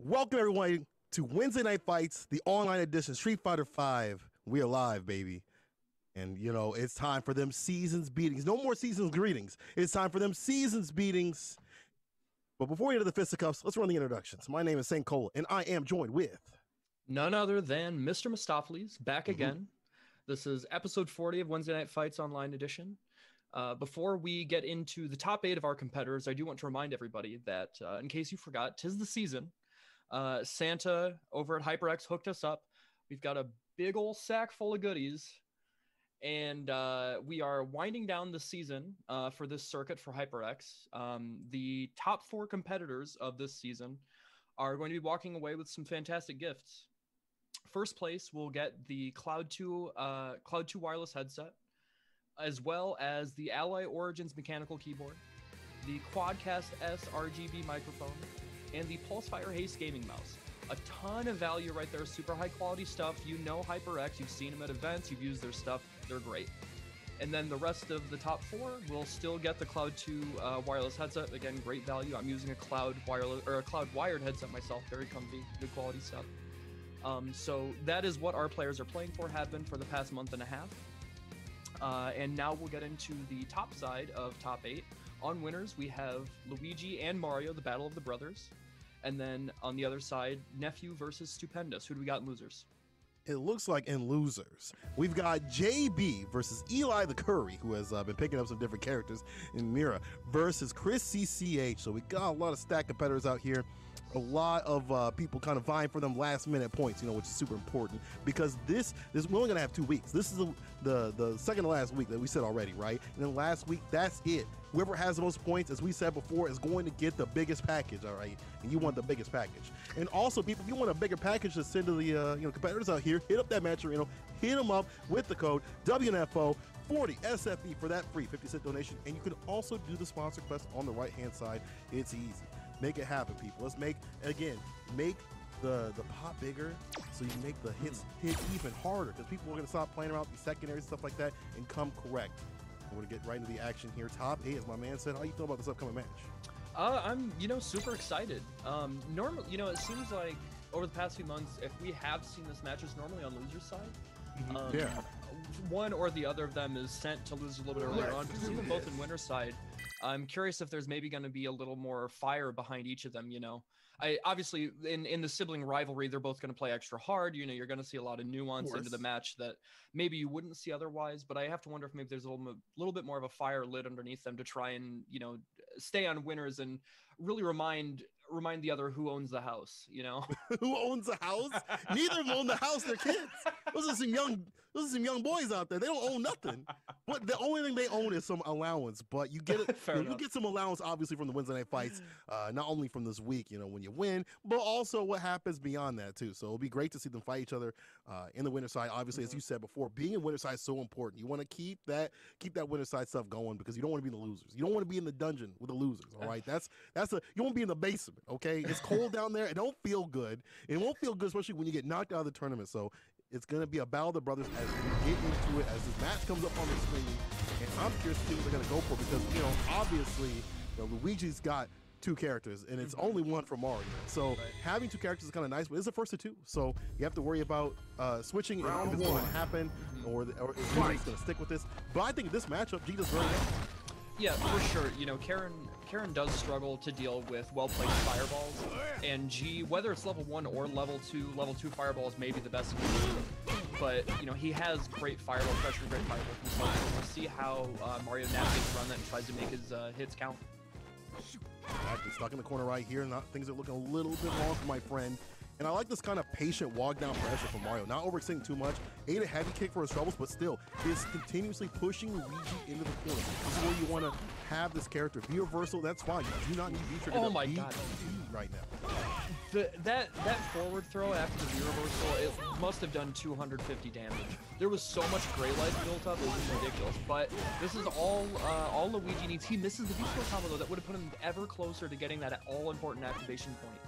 Welcome everyone to Wednesday Night Fights, the online edition, Street Fighter V. We are live, baby. And you know, it's time for them seasons beatings. No more seasons greetings. It's time for them seasons beatings. But before we get to the fisticuffs, let's run the introductions. My name is St. Cole, and I am joined with none other than Mr. Mistopheles, back again. This is episode 40 of Wednesday Night Fights Online Edition. Before we get into the top 8 of our competitors, I do want to remind everybody that, in case you forgot, 'tis the season. Santa over at HyperX hooked us up. We've got a big old sack full of goodies. And we are winding down the season for this circuit for HyperX. The top 4 competitors of this season are going to be walking away with some fantastic gifts. First place will get the Cloud 2 wireless headset, as well as the Ally Origins mechanical keyboard, the Quadcast S RGB microphone, and the Pulsefire Haste gaming mouse. A ton of value right there, super high quality stuff. You know HyperX, you've seen them at events, you've used their stuff, they're great. And then the rest of the top 4 will still get the Cloud 2 wireless headset. Again, great value. I'm using a cloud wired headset myself, very comfy, good quality stuff. So that is what our players are playing for, have been for the past month and a half. And now we'll get into the top side of top 8. On winners, we have Luigi and Mario, the Battle of the Brothers. And then on the other side, Nephew versus Stupendous. Who do we got in losers? It looks like in losers, we've got JB versus Eli the Curry, who has been picking up some different characters in Mira, versus Chris CCH. So we got a lot of stacked competitors out here. A lot of people kind of vying for them last minute points, you know, which is super important because this we're only gonna have 2 weeks. This is the second to last week that we said already, right? And then last week, that's it. Whoever has the most points, as we said before, is going to get the biggest package, all right? And you want the biggest package. And also, people, if you want a bigger package to send to the competitors out here, hit up that Match Arena, hit them up with the code WNF2020 SFE for that free 50-cent donation. And you can also do the sponsor quest on the right-hand side. It's easy. Make it happen, people. Let's make the pot bigger so you can make the hits hit even harder because people are going to stop playing around with the secondaries, stuff like that, and come correct. We're going to get right into the action here. Top 8, as my man said. How you feel about this upcoming match? I'm, super excited. Normally, it seems like over the past few months, if we have seen this match, it's normally on loser's side. Yeah. One or the other of them is sent to losers a little bit earlier on, because even both in winner's side, I'm curious if there's maybe going to be a little more fire behind each of them, obviously in the sibling rivalry, they're both going to play extra hard. You're going to see a lot of nuance into the match that maybe you wouldn't see otherwise, but I have to wonder if maybe there's a little bit more of a fire lit underneath them to try and, stay on winners and really remind the other who owns the house, Who owns the house? Neither of them own the house. They're kids. Those are some young boys out there. They don't own nothing. But the only thing they own is some allowance. But you get it. You get some allowance, obviously, from the Wednesday Night Fights. Not only from this week, when you win, but also what happens beyond that too. So it'll be great to see them fight each other in the winner side. Obviously, as you said before, being in winner side is so important. You want to keep that winner side stuff going because you don't want to be in the losers. You don't want to be in the dungeon with the losers. All right, you want to be in the basement. Okay, it's cold down there. It don't feel good. It won't feel good, especially when you get knocked out of the tournament. So it's going to be a battle of the brothers as we get into it, as this match comes up on the screen. And I'm curious to see what they're going to go for because, obviously, Luigi's got 2 characters, and it's only one for Mario. So having 2 characters is kind of nice, but it's the first of 2. So you have to worry about switching if it's going to happen or if he's going to stick with this. But I think this matchup, G does very well. Yeah, for sure. Karen does struggle to deal with well-placed fireballs, and G, whether it's level 1 or level 2 fireballs may be the best he can do. But, he has great fireball pressure, great fireball control. We'll see how Mario navigates around that and tries to make his hits count. Exactly, stuck in the corner right here. Things are looking a little bit wrong for my friend. And I like this kind of patient walk down pressure from Mario. Not overextending too much. Ate a heavy kick for his troubles, but still is continuously pushing Luigi into the corner. This is where you want to have this character be reversal. That's fine. You do not need V-trigger. Oh my god. Right now. That forward throw after the V-reversal, it must have done 250 damage. There was so much gray light built up, it was ridiculous. But this is all Luigi needs. He misses the V-skill combo though, that would have put him ever closer to getting that all-important activation point.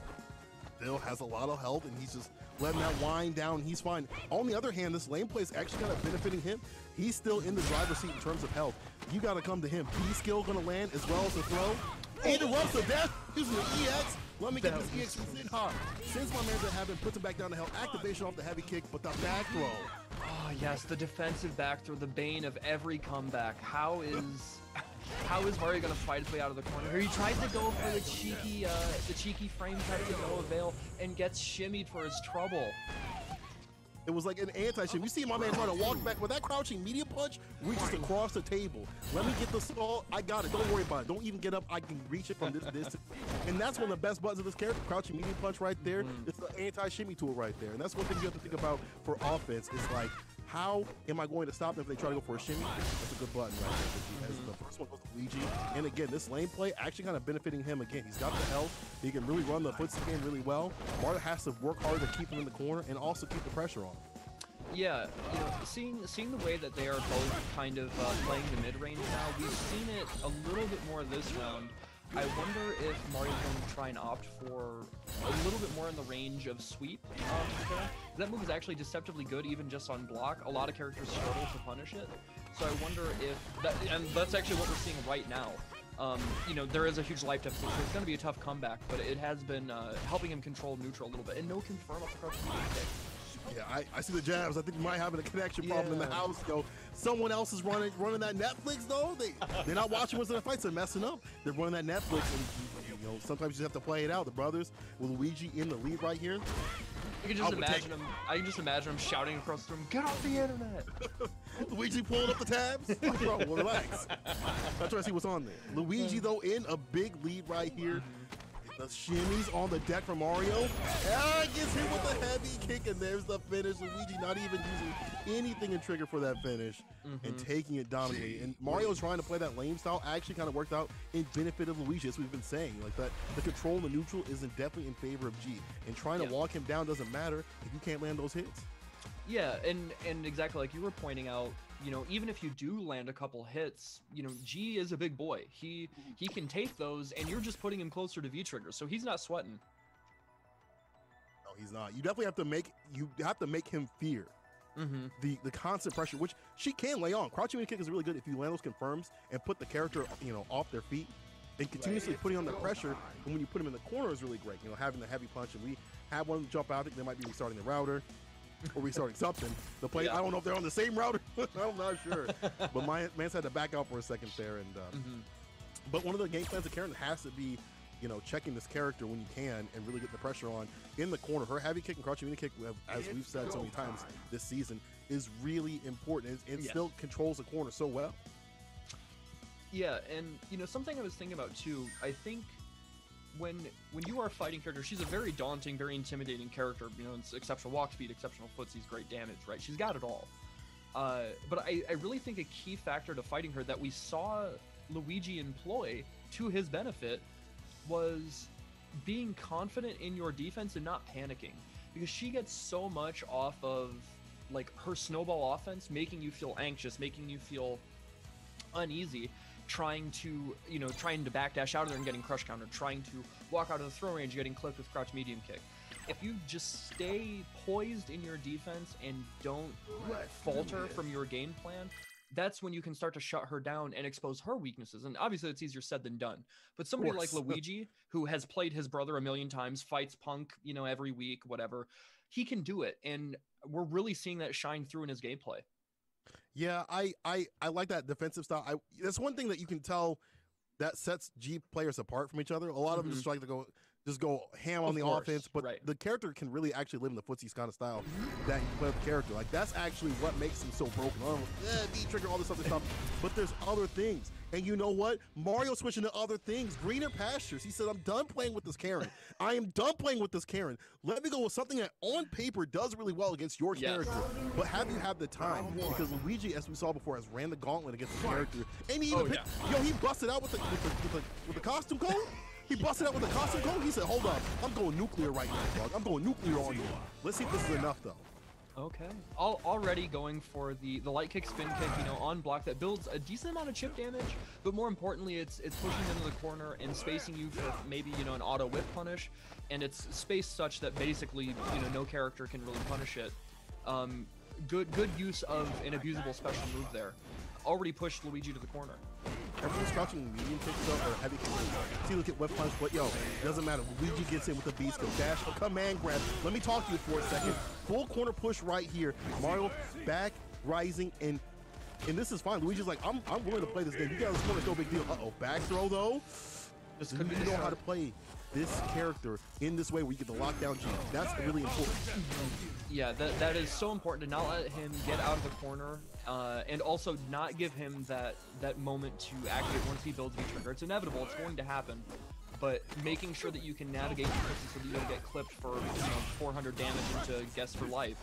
Still has a lot of health, and he's just letting that wind down. He's fine. On the other hand, this lane play is actually kind of benefiting him. He's still in the driver's seat in terms of health. You got to come to him. B skill going to land as well as the throw. Interrupts the dash using the EX. Let me get this EXP Sin hard. Since my man's having puts him back down the hill, activation off the heavy kick, but the back throw. Oh yes, the defensive back throw, the bane of every comeback. How is Mario gonna fight his way out of the corner? He tried to go for the cheeky frame cut to no avail and gets shimmied for his trouble. It was like an anti-shim. You see my man trying to walk back with that crouching medium punch, reaches across the table. Let me get the skull. I got it. Don't worry about it. Don't even get up. I can reach it from this distance. And that's one of the best buttons of this character. Crouching medium punch right there. It's the anti-shimmy tool right there. And that's one thing you have to think about for offense. Is like, how am I going to stop them if they try to go for a shimmy? That's a good button right there. As the first one goes to Luigi. And again, this lane play actually kind of benefiting him again. He's got the health. He can really run the footsie game really well. Mario has to work hard to keep him in the corner and also keep the pressure on him. Yeah, you know, seeing the way that they are both kind of playing the mid-range now, we've seen it a little bit more this round. I wonder if Mario's going to try and opt for a little bit more in the range of sweep. That move is actually deceptively good, even just on block. A lot of characters struggle to punish it. So I wonder if that, and that's actually what we're seeing right now. You know, there is a huge life deficit, so it's going to be a tough comeback, but it has been helping him control neutral a little bit. And no confirm off the crouch medium kick. Yeah, I see the jabs. I think we might have a connection problem in the house, though. Someone else is running that Netflix, though. They're not watching what's in the fights. They're messing up. They're running that Netflix, and you know, sometimes you just have to play it out. The brothers with Luigi in the lead right here. I can just imagine him. I can just imagine him shouting across the room, "Get off the internet!" Luigi pulling up the tabs. Bro, well, relax. I'm trying to see what's on there. Luigi though in a big lead right here. The shimmies on the deck from Mario. Gets hit with a heavy kick, and there's the finish. Luigi not even using anything in trigger for that finish and taking it dominantly. And Mario's trying to play that lane style actually kind of worked out in benefit of Luigi, as we've been saying. Like that, the control and the neutral is definitely in favor of G. And trying to walk him down doesn't matter if you can't land those hits. Yeah, and exactly like you were pointing out, you know, even if you do land a couple hits, you know, G is a big boy. He can take those, and you're just putting him closer to V trigger, so he's not sweating. No, he's not. You definitely have to make him fear the constant pressure, which she can lay on. Crouching kick is really good if you land those confirms and put the character, you know, off their feet and continuously putting on the pressure. And when you put him in the corner is really great. You know, having the heavy punch, and we have one of them jump out. I think they might be restarting the router. Or restarting something. The play, I don't know if they're on the same router. I'm not sure. But my man's had to back out for a second there. And but one of the game plans of Karen has to be, you know, checking this character when you can and really get the pressure on in the corner. Her heavy kick and crouching mini kick, as we've said so many times this season, is really important. It still controls the corner so well. Yeah, and you know, something I was thinking about too, I think when you are a fighting character, she's a very daunting, very intimidating character. You know, it's exceptional walk speed, exceptional footsies, great damage, right? She's got it all. But I really think a key factor to fighting her that we saw Luigi employ to his benefit was being confident in your defense and not panicking. Because she gets so much off of like her snowball offense, making you feel anxious, making you feel uneasy, trying to backdash out of there and getting crush counter, trying to walk out of the throw range, getting clipped with crouch medium kick. If you just stay poised in your defense and don't falter from your game plan, that's when you can start to shut her down and expose her weaknesses. And obviously it's easier said than done. But somebody like Luigi, who has played his brother a million times, fights Punk, you know, every week, whatever, he can do it. And we're really seeing that shine through in his gameplay. Yeah, I like that defensive style. That's one thing that you can tell that sets G players apart from each other. A lot of them just like to go ham on the offense, but the character can really actually live in the footsie kind of style that you play with the character. Like that's actually what makes him so broken. V trigger, all this other stuff. But there's other things. And you know what? Mario switching to other things, greener pastures. He said, I'm done playing with this Karen. I am done playing with this Karen. Let me go with something that on paper does really well against your character. But have you had the time? Because Luigi, as we saw before, has ran the gauntlet against the character. And he even he busted out with the costume code. He busted out with the costume code. He said, hold up, I'm going nuclear right now, dog. I'm going nuclear on you. Let's see if this is enough, though. Okay. Already going for the light kick, spin kick, you know, on block that builds a decent amount of chip damage, but more importantly, it's pushing into the corner and spacing you for maybe, you know, an auto whip punish, and it's spaced such that basically, you know, no character can really punish it. Good use of an abusable special move there. already pushed Luigi to the corner. Everyone's crouching medium kicks or heavy kicks. See, look at web punch, but yo, doesn't matter. Luigi gets in with the beast skill. Dash, command grab. Let me talk to you for a second. Full corner push right here. Mario back, rising, and this is fine. Luigi's like, I'm willing to play this game. You got this corner, no big deal. Uh-oh, back throw though. This could you know how to play this character in this way where you get the lockdown G. That's really important. Yeah, that is so important to not let him get out of the corner, and also not give him that moment to activate once he builds V-trigger. It's inevitable, it's going to happen, but making sure that you can navigate the pushes so that you don't get clipped for 400 damage into Guess for Life.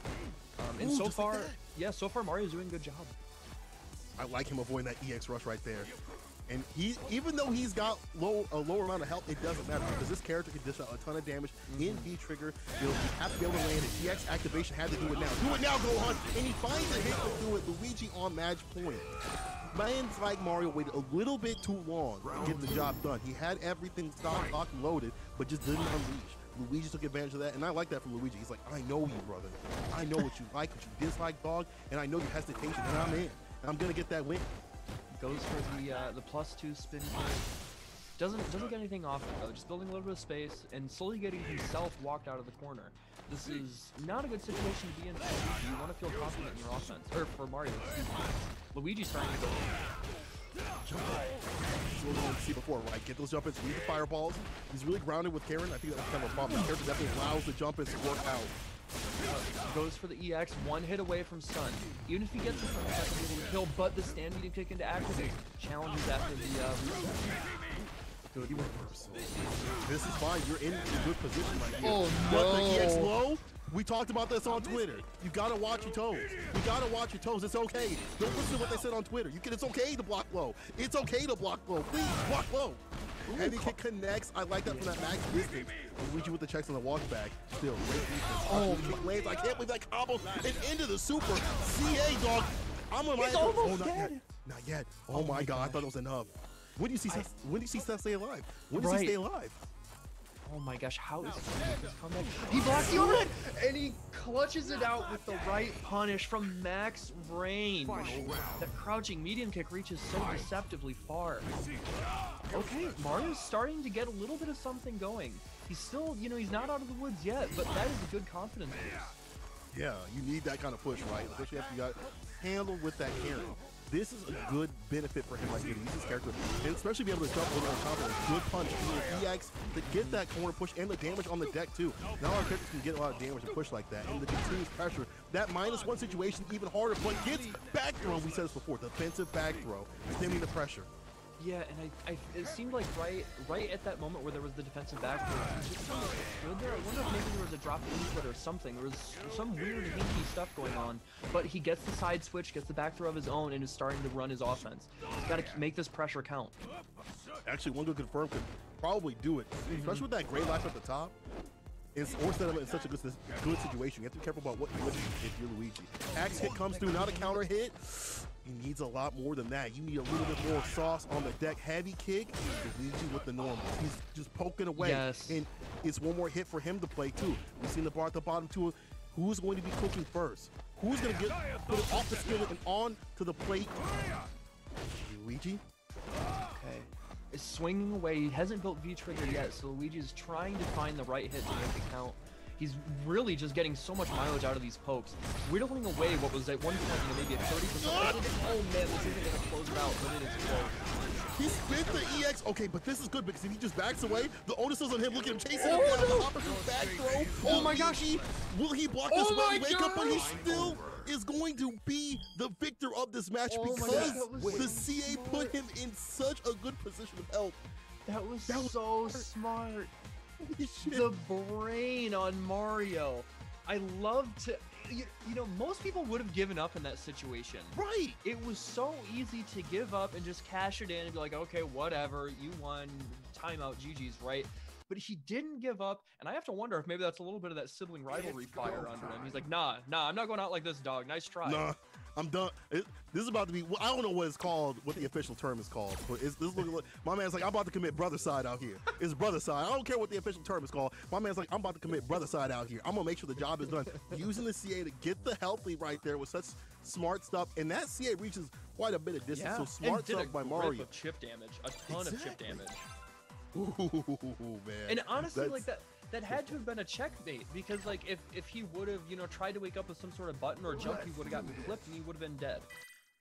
And so far, yeah, so far Mario's doing a good job. I like him avoiding that EX rush right there. And even though he's got a lower amount of health, it doesn't matter because this character can dish out a ton of damage in V-trigger. You have to be able to land it. EX activation had to do it now. Do it now, Gohan! And he finds a hit to do it. Luigi on match point. Man's like Mario waited a little bit too long to get the job done. He had everything stocked, locked, and loaded, but just didn't unleash. Luigi took advantage of that, and I like that from Luigi. He's like, I know you, brother. I know what you like, what you dislike, dog, and I know your hesitation, and I'm in. And I'm gonna get that win. Goes for the +2 spin kick. Doesn't get anything off it though, just building a little bit of space and slowly getting himself walked out of the corner. This is not a good situation to be in for Luigi. You want to feel confident in your offense, or for Mario. Luigi's starting to go. Jump. That's what we wanted to see before, right? Get those jump-ins, read the fireballs. He's really grounded with Karen. I think that was kind of a problem. This character definitely allows the jump-ins to work out. Goes for the EX, one hit away from stun. Even if he gets the stun, he's not going to be able to kill, but the stand medium kick into activate. Challenges after the good reversal. This is fine. You're in a good position right here. Oh, but the EX low, we talked about this on Twitter. You gotta watch your toes. You gotta watch your toes. It's okay. Don't listen to what they said on Twitter. It's okay to block low. It's okay to block low. Please block low. Heavy kick connects. I like that from that max distance. Luigi with the checks on the walk back. Still great defense. Oh, lands. I can't believe that combo and into the super CA dog. I'm on my almost dead. Not yet. Oh my god, I thought it was enough. When do you see Seth stay alive? When does he stay alive? Oh my gosh, how is this comeback? He blocks the overhead, and he clutches it out with the right punish from max range. That crouching medium kick reaches so deceptively far. Okay, Mario's starting to get a little bit of something going. He's still, he's not out of the woods yet, but that is a good confidence boost. Yeah, you need that kind of push, right? Especially after you got handled with that Karen. This is a good benefit for him right here to use his character, and especially be able to jump over on top of a good punch in the EX to get that corner push and the damage on the deck too. Now our characters can get a lot of damage and push like that, and the continuous pressure, that -1 situation even harder, but gets back throw. We said this before, defensive back throw, stemming the pressure. Yeah, and it seemed like right at that moment where there was the defensive back throw, he just stood there. I wonder if maybe there was a drop input or something. There was some weird hinky stuff going on, but he gets the side switch, gets the back throw of his own, and is starting to run his offense. He's got to make this pressure count. Actually, one good confirm could probably do it, especially with that gray lash at the top. Or set him in such a good situation. You have to be careful about what you do if you're Luigi. Axe hit comes through, not a counter hit. He needs a lot more than that. You need a little bit more sauce on the deck. Heavy kick, Luigi with the normal. He's just poking away. Yes. And it's one more hit for him to play too. We've seen the bar at the bottom too. Who's going to be cooking first? Who's going to put it off the skillet and on to the plate? Luigi? Okay. Is swinging away. He hasn't built V-trigger yet, so Luigi's trying to find the right hit to make it count. He's really just getting so much mileage out of these pokes. Whittling away what was at one point, maybe a 30%. Oh man, this isn't gonna close it out, but it is close. He spit the EX. Okay, but this is good because if he just backs away, the onus is on him. Look at him chasing him down. The opposite back throw. Oh my gosh. Will he block this? Will he wake up? But he still is going to be the victor of this match because the CA put him in such a good position of health. That was so smart. The brain on Mario. I love to, most people would have given up in that situation. Right. It was so easy to give up and just cash it in and be like, okay, whatever, you won, timeout, GG's, right? but he didn't give up. And I have to wonder if maybe that's a little bit of that sibling rivalry fire under him. He's like, nah, I'm not going out like this, dog. Nice try. Nah, I'm done. This is about to be, I don't know what it's called, what the official term is called, but my man's like, I'm about to commit brother side out here. It's brother side. I don't care what the official term is called. My man's like, I'm about to commit brother side out here. I'm going to make sure the job is done. Using the CA to get the healthy right there with such smart stuff. And that CA reaches quite a bit of distance. Yeah. So smart stuff by Mario. Of chip damage, a ton of chip damage. Ooh, man. And honestly, like that had to have been a checkmate, because like if he would have, you know, tried to wake up with some sort of button or jump, he would have gotten clipped and he would have been dead.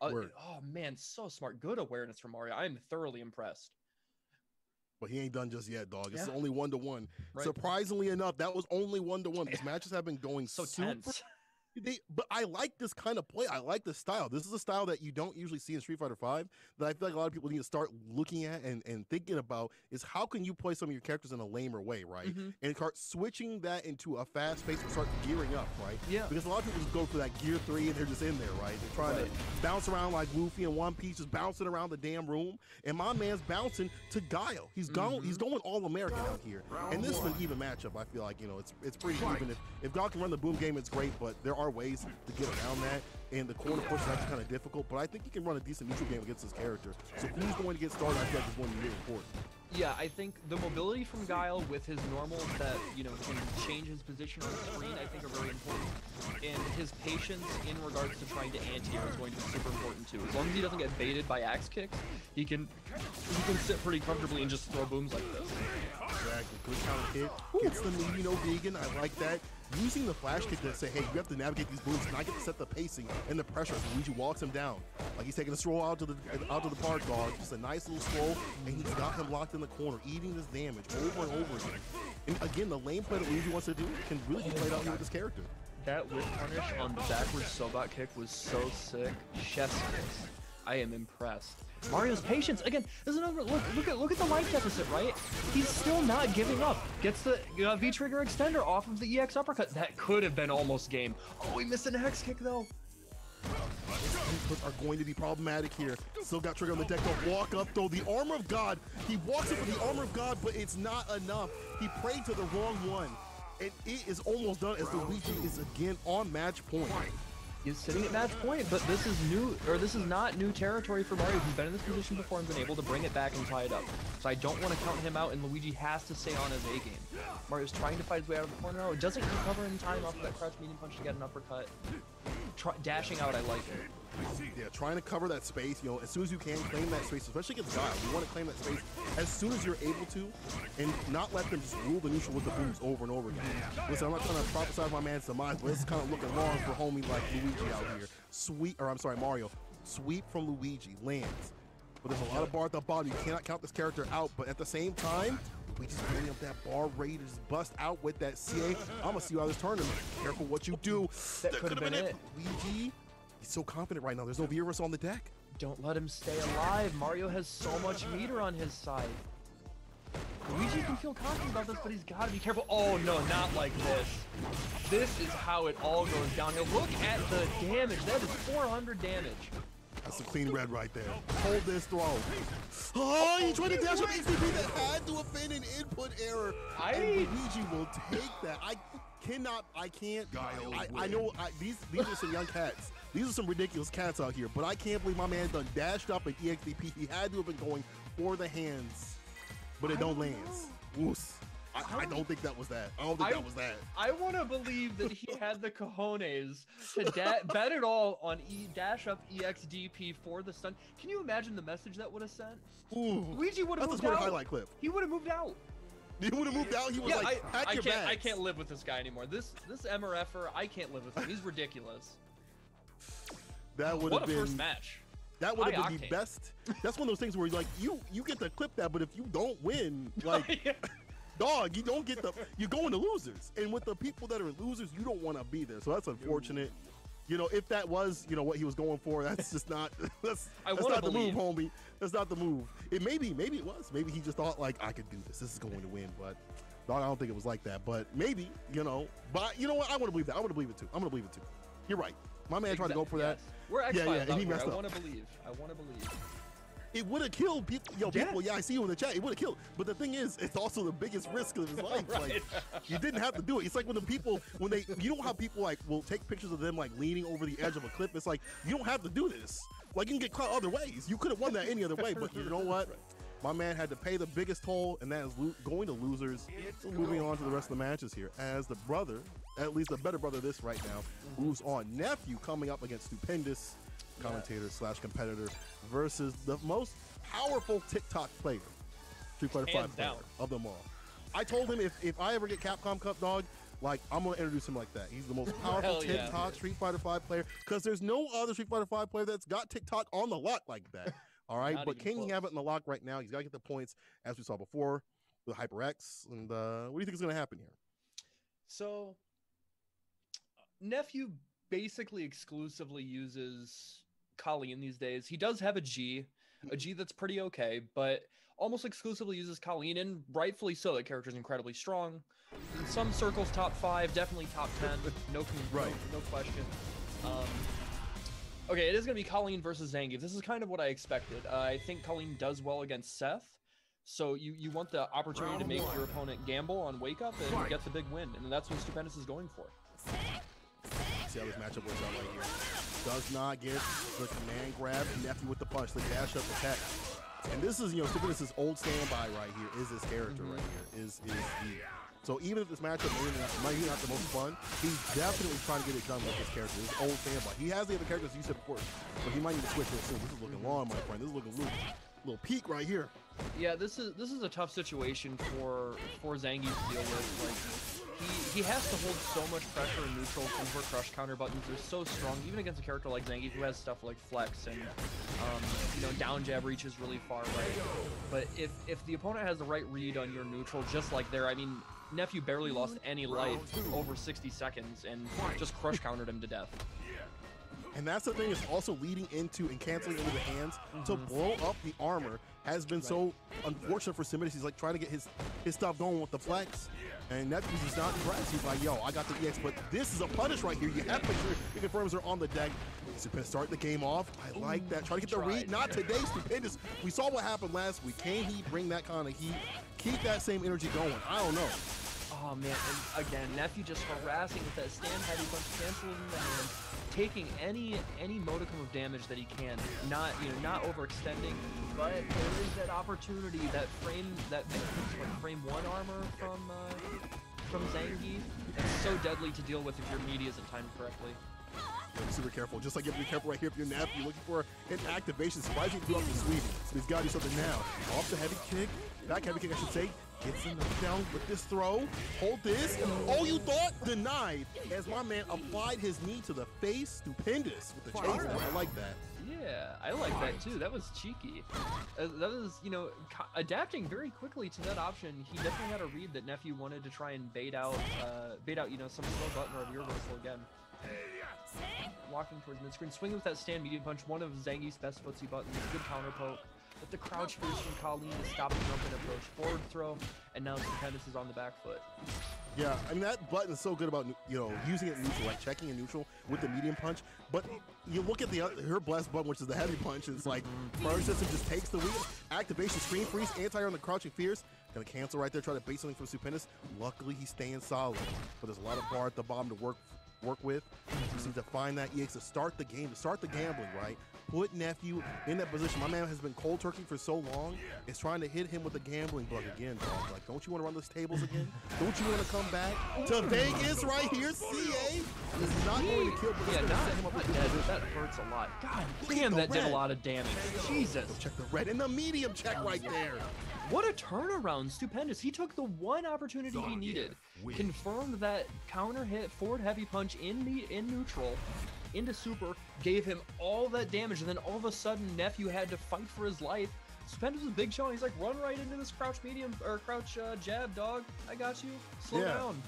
Oh man, so smart. Good awareness from Mario. I'm thoroughly impressed. But he ain't done just yet, dog. It's only 1-1. Right. Surprisingly enough, that was only 1-1. These matches have been going so super tense. But I like this kind of play. I like this style. This is a style that you don't usually see in Street Fighter V that I feel like a lot of people need to start looking at and thinking about is how can you play some of your characters in a lamer way, right? And start switching that into a fast pace and start gearing up, right? Yeah. Because a lot of people just go for that gear 3 and they're just in there, right? They're trying to bounce around like Luffy in One Piece, just bouncing around the damn room. And my man's bouncing to Guile. He's going all American out here. And this is an even matchup. I feel like, you know, it's pretty even. If God can run the boom game, it's great, but there are ways to get around that, and the corner push is actually kind of difficult, but I think he can run a decent neutral game against his character. So who's going to get started, I feel like is going to be really important. Yeah, I think the mobility from Guile with his normals that, you know, can change his position on the screen, I think are very important. And his patience in regards to trying to anti-air is going to be super important too. As long as he doesn't get baited by axe kicks, he can sit pretty comfortably and just throw booms like this. Exactly. Good counter hit. Gets the knee, you know, vegan. I like that. Using the flash kick to say, hey, you have to navigate these booms, and I get to set the pacing and the pressure as Luigi walks him down. Like he's taking a stroll out to the park, dog. Just a nice little stroll, and he's got him locked in the corner, eating this damage over and over again. And again, the lane play that Luigi wants to do can really be played out here with this character. That whip punish on the backwards Sobot kick was so sick. Chef's kiss. I am impressed. Mario's patience again. There's another look at the life deficit, right? He's still not giving up. Gets the V trigger extender off of the EX uppercut. That could have been almost game. Oh, he missed an Hex kick though. His inputs are going to be problematic here. Still got trigger on the deck to walk up though. The armor of God. He walks up with the armor of God, but it's not enough. He prayed to the wrong one, and it is almost done as Luigi is again on match point. He's sitting at match point, but this is new, or this is not new territory for Mario. He's been in this position before and been able to bring it back and tie it up. So I don't want to count him out, and Luigi has to stay on his A game. Mario's trying to fight his way out of the corner now. It doesn't recover in time off of that crouch medium punch to get an uppercut. Dashing out, I like it. Yeah, trying to cover that space, you know, as soon as you can, claim that space, especially against Guile. You want to claim that space as soon as you're able to, and not let them just rule the neutral with the booms over and over again. Listen, I'm not trying to prophesize my man's demise, but it's kind of looking wrong for homie like Luigi out here. Mario. Sweep from Luigi, lands. But there's a lot of bar at the bottom. You cannot count this character out, but at the same time, Luigi's building up that bar ready to just bust out with that CA. I'm going to see you out of this tournament. Careful what you do. That could have been it. Luigi, he's so confident right now. There's no virus on the deck. Don't let him stay alive. Mario has so much meter on his side. Luigi can feel confident about this, but he's got to be careful. Oh, no, not like this. This is how it all goes downhill. Look at the damage. That is 400 damage. That's a clean red right there. Hold this throw. Oh, he tried to dash up HDP that had to have been an input error. And Luigi will take that. I can't. I know these are some young cats. These are some ridiculous cats out here, but I can't believe my man done dashed up at EXDP. He had to have been going for the hands, but it don't land. Woos. I don't think that was that. I don't think that was that. I want to believe that he had the cojones to bet it all on dash up EXDP for the stun. Can you imagine the message that would have sent? Ooh, Luigi would have moved out. Highlight clip. He would have moved out. He would have moved out. He was like, pack your bags. I can't live with this guy anymore. This MRFer, I can't live with him. He's ridiculous. That would have been. What a first match. That would have been the best. That's one of those things where like you get to clip that, but if you don't win, like. Yeah. Dog, you don't get you're going to losers. And with the people that are losers, you don't want to be there. So that's unfortunate. You know, if that was, you know, what he was going for, that's just not, that's not the move, homie. That's not the move. Maybe it was. Maybe he just thought like, I could do this. This is going to win. But dog, I don't think it was like that. But maybe, you know, but you know what? I want to believe that. I want to believe it too. I'm going to believe it too. You're right. My man tried to go for that. We're and he messed up. I want to believe. it would have killed people. Yo, people, yeah, I see you in the chat. It would have killed. But the thing is, it's also the biggest risk of his life. Right. Like, you didn't have to do it. It's like when the people, you know how people like will take pictures of them like leaning over the edge of a cliff. It's like, you don't have to do this. Like, you can get caught other ways. You could have won that any other way, but you know what? My man had to pay the biggest toll, and that is going to losers. So moving on to the rest of the matches here, as the brother, at least the better brother this right now, moves on. Nephew coming up against Stupendous, commentator slash competitor, versus the most powerful TikTok player, Street Fighter 5 player of them all. I told him if I ever get Capcom Cup, dog, like, I'm going to introduce him like that. He's the most powerful TikTok Street Fighter 5 player, because there's no other Street Fighter 5 player that's got TikTok on the lock like that. All right, but can he have it in the lock right now? He's got to get the points, as we saw before, with HyperX. And what do you think is going to happen here? So, Nephew basically exclusively uses Colleen these days. He does have a G that's pretty okay, but almost exclusively uses Colleen, and rightfully so. That character is incredibly strong. In some circles, top 5, definitely top 10. No question. Okay, it is going to be Colleen versus Zangief. This is kind of what I expected. I think Colleen does well against Seth, so you want the opportunity to make your opponent gamble on wake up and get the big win, and that's what Stupendous is going for. See how this matchup works out right here. Does not get the command grab. Nephew with the punch, the dash up attack. And this is, Stupendous' old standby right here, is his character right here, is the... So even if this matchup might not the most fun, he's definitely trying to get it done with his character, his old standby. He has the other characters you said before, but he might need to switch real soon. This is looking long, my friend. This is looking little peak right here. Yeah, this is a tough situation for Zangief to deal with. Like, he has to hold so much pressure in neutral from her crush counter buttons. They're so strong, even against a character like Zangief who has stuff like flex and down jab reaches really far right. But if the opponent has the right read on your neutral, just like there, I mean, Nephew barely lost any life over 60 seconds and just crush countered him to death. And that's the thing, is also leading into and canceling into the hands to blow up the armor has been so unfortunate for Stupendous. He's like trying to get his stuff going with the flex, and Nephew's just not impressed. He's like, yo, I got the EX, but this is a punish right here. You have to make sure your confirms are on the deck. Stupendous starting the game off. I like that. Try to get the read. Not today, Stupendous. We saw what happened last week. Can he bring that kind of heat? Keep that same energy going? I don't know. Oh man, and again, Nephew just harassing with that stand heavy punch, canceling the hand, taking any modicum of damage that he can, not overextending, but there is that opportunity, that frame 1 armor from Zangief. It's so deadly to deal with if your media isn't timed correctly. Be super careful. Just like you have to be careful right here if you're Nephew looking for an activation. Surprising to do up the sweep. So he's got to do something now. Off the heavy kick. Back heavy kick, I should say. Gets him down with this throw. Hold this. Oh, you thought? Denied. As my man applied his knee to the face. Stupendous with the chase. I like that. Yeah, I like that too. That was cheeky. That was, adapting very quickly to that option. He definitely had a read that Nephew wanted to try and bait out, some slow button or a rear reversal again. Walking towards mid-screen, swinging with that stand medium punch, one of Zangief's best footsie buttons, good counter poke. But the crouch fierce from Colleen to stop the jump and approach, forward throw, and now Stupendous is on the back foot. Yeah, I mean, that button is so good about, using it neutral, like checking in neutral with the medium punch. But you look at her blessed button, which is the heavy punch, and it's like, Fire System just takes the lead. Activation, screen freeze, anti-air on the crouching fierce. Gonna cancel right there, try to bait something from Stupendous. Luckily, he's staying solid. But there's a lot of bar at the bottom to work with. Just need to find that EX to start the game, to start the gambling, right? Put Nephew in that position. My man has been cold turkey for so long. It's trying to hit him with the gambling bug again, dog. Like, don't you want to run those tables again? Don't you want to come back to Vegas right here, CA? This is not going to kill, but it's going to set him up. That hurts a lot. God damn, that did a lot of damage. Jesus. Check the red and the medium check right there. What a turnaround, Stupendous. He took the one opportunity he needed, confirmed that counter hit, forward heavy punch in neutral, into super, gave him all that damage, and then all of a sudden Nephew had to fight for his life. Stupendous was big show, and he's like, run right into this crouch medium, or crouch jab, dog. I got you. Slow down.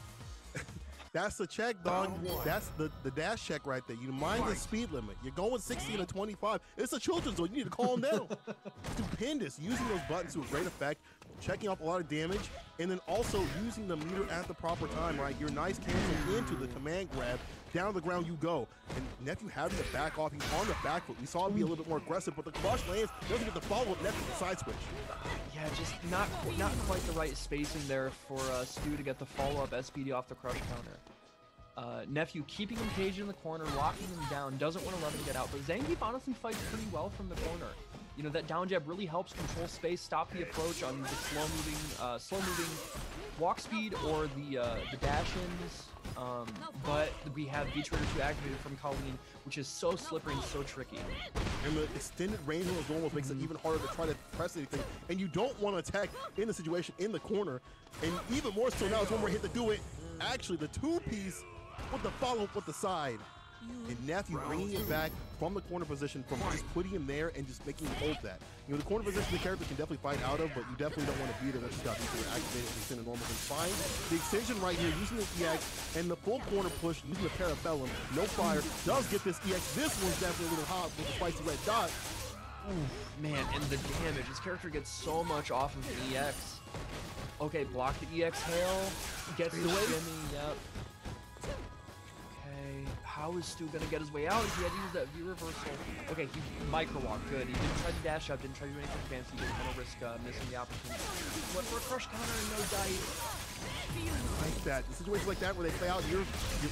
That's the check, dog. That's the dash check right there. You mind the speed limit. You're going 60 to 25. It's a children's zone. You need to calm down. Stupendous, using those buttons to a great effect. checking off a lot of damage, and then also using the meter at the proper time, right? Your nice cancel into the command grab, down the ground you go. And Nephew having to back off, he's on the back foot. We saw him be a little bit more aggressive, but the crush lands, doesn't get the follow-up, Nephew the side switch. Yeah, just not quite the right spacing there for Stu to get the follow-up SPD off the crush counter. Nephew keeping him caged in the corner, locking him down, doesn't want to let him get out, but Zangief honestly fights pretty well from the corner. You know, that down jab really helps control space, stop the approach on the slow-moving walk speed or the dash-ins. But we have Beach Raider 2 activated from Colleen, which is so slippery and so tricky. And the extended range of those normals makes it even harder to try to press anything. And you don't want to attack in the situation in the corner. And even more so now, it's one more hit to do it. Actually, the two-piece with the follow-up with the side. And Nephew bringing it back from the corner position, from just putting him there and just making him hold that. You know, the corner position the character can definitely fight out of, but you definitely don't want to be there once you got these activated and extended normals and fine. The extension right here, using the EX and the full corner push, using the Parabellum, no fire, does get this EX. This one's definitely a little hot with the spicy red dot. Ooh, man, and the damage. This character gets so much off of the EX. Okay, block the EX hail, gets the shimmy, yep. How is Stu gonna get his way out? He had to use that V reversal. Okay, he micro walk, good. He didn't try to dash up, didn't try to do anything fancy, didn't want to risk missing the opportunity. Went for a crush counter and no dice. Like that. The situations like that where they play out, you're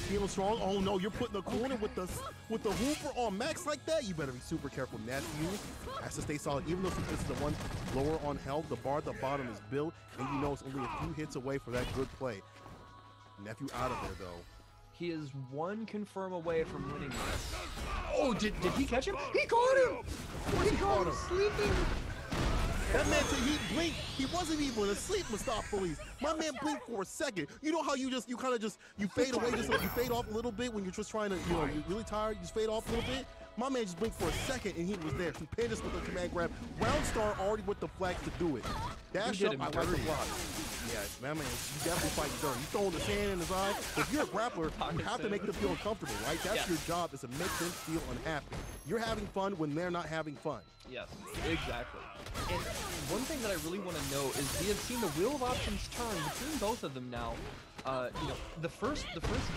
feeling strong. Oh no, you're putting the corner with the hooper on max like that. You better be super careful. Nephew has to stay solid. Even though this is the one lower on health, the bar at the bottom is built, and you know it's only a few hits away for that good play. Nephew out of there though. He is one confirm away from winning this. Oh, did he catch him? He caught him! He caught him sleeping! That man, he blinked. He wasn't even asleep, Mustafalis. My man blinked for a second. You know how you fade away, you fade off a little bit when you're just trying to, you're really tired, you just fade off a little bit? My man just blinked for a second and he was there. Stupendous with the command grab. Round star already with the flag to do it. Dash up, I like the block. Yes, man, you definitely fight dirty. You throwing the sand in his eye. If you're a grappler, you have to make them feel uncomfortable, right? That's your job, is to make them feel unhappy. You're having fun when they're not having fun. Yes, exactly. And one thing that I really want to note is we have seen the wheel of options turn between both of them now. You know, the first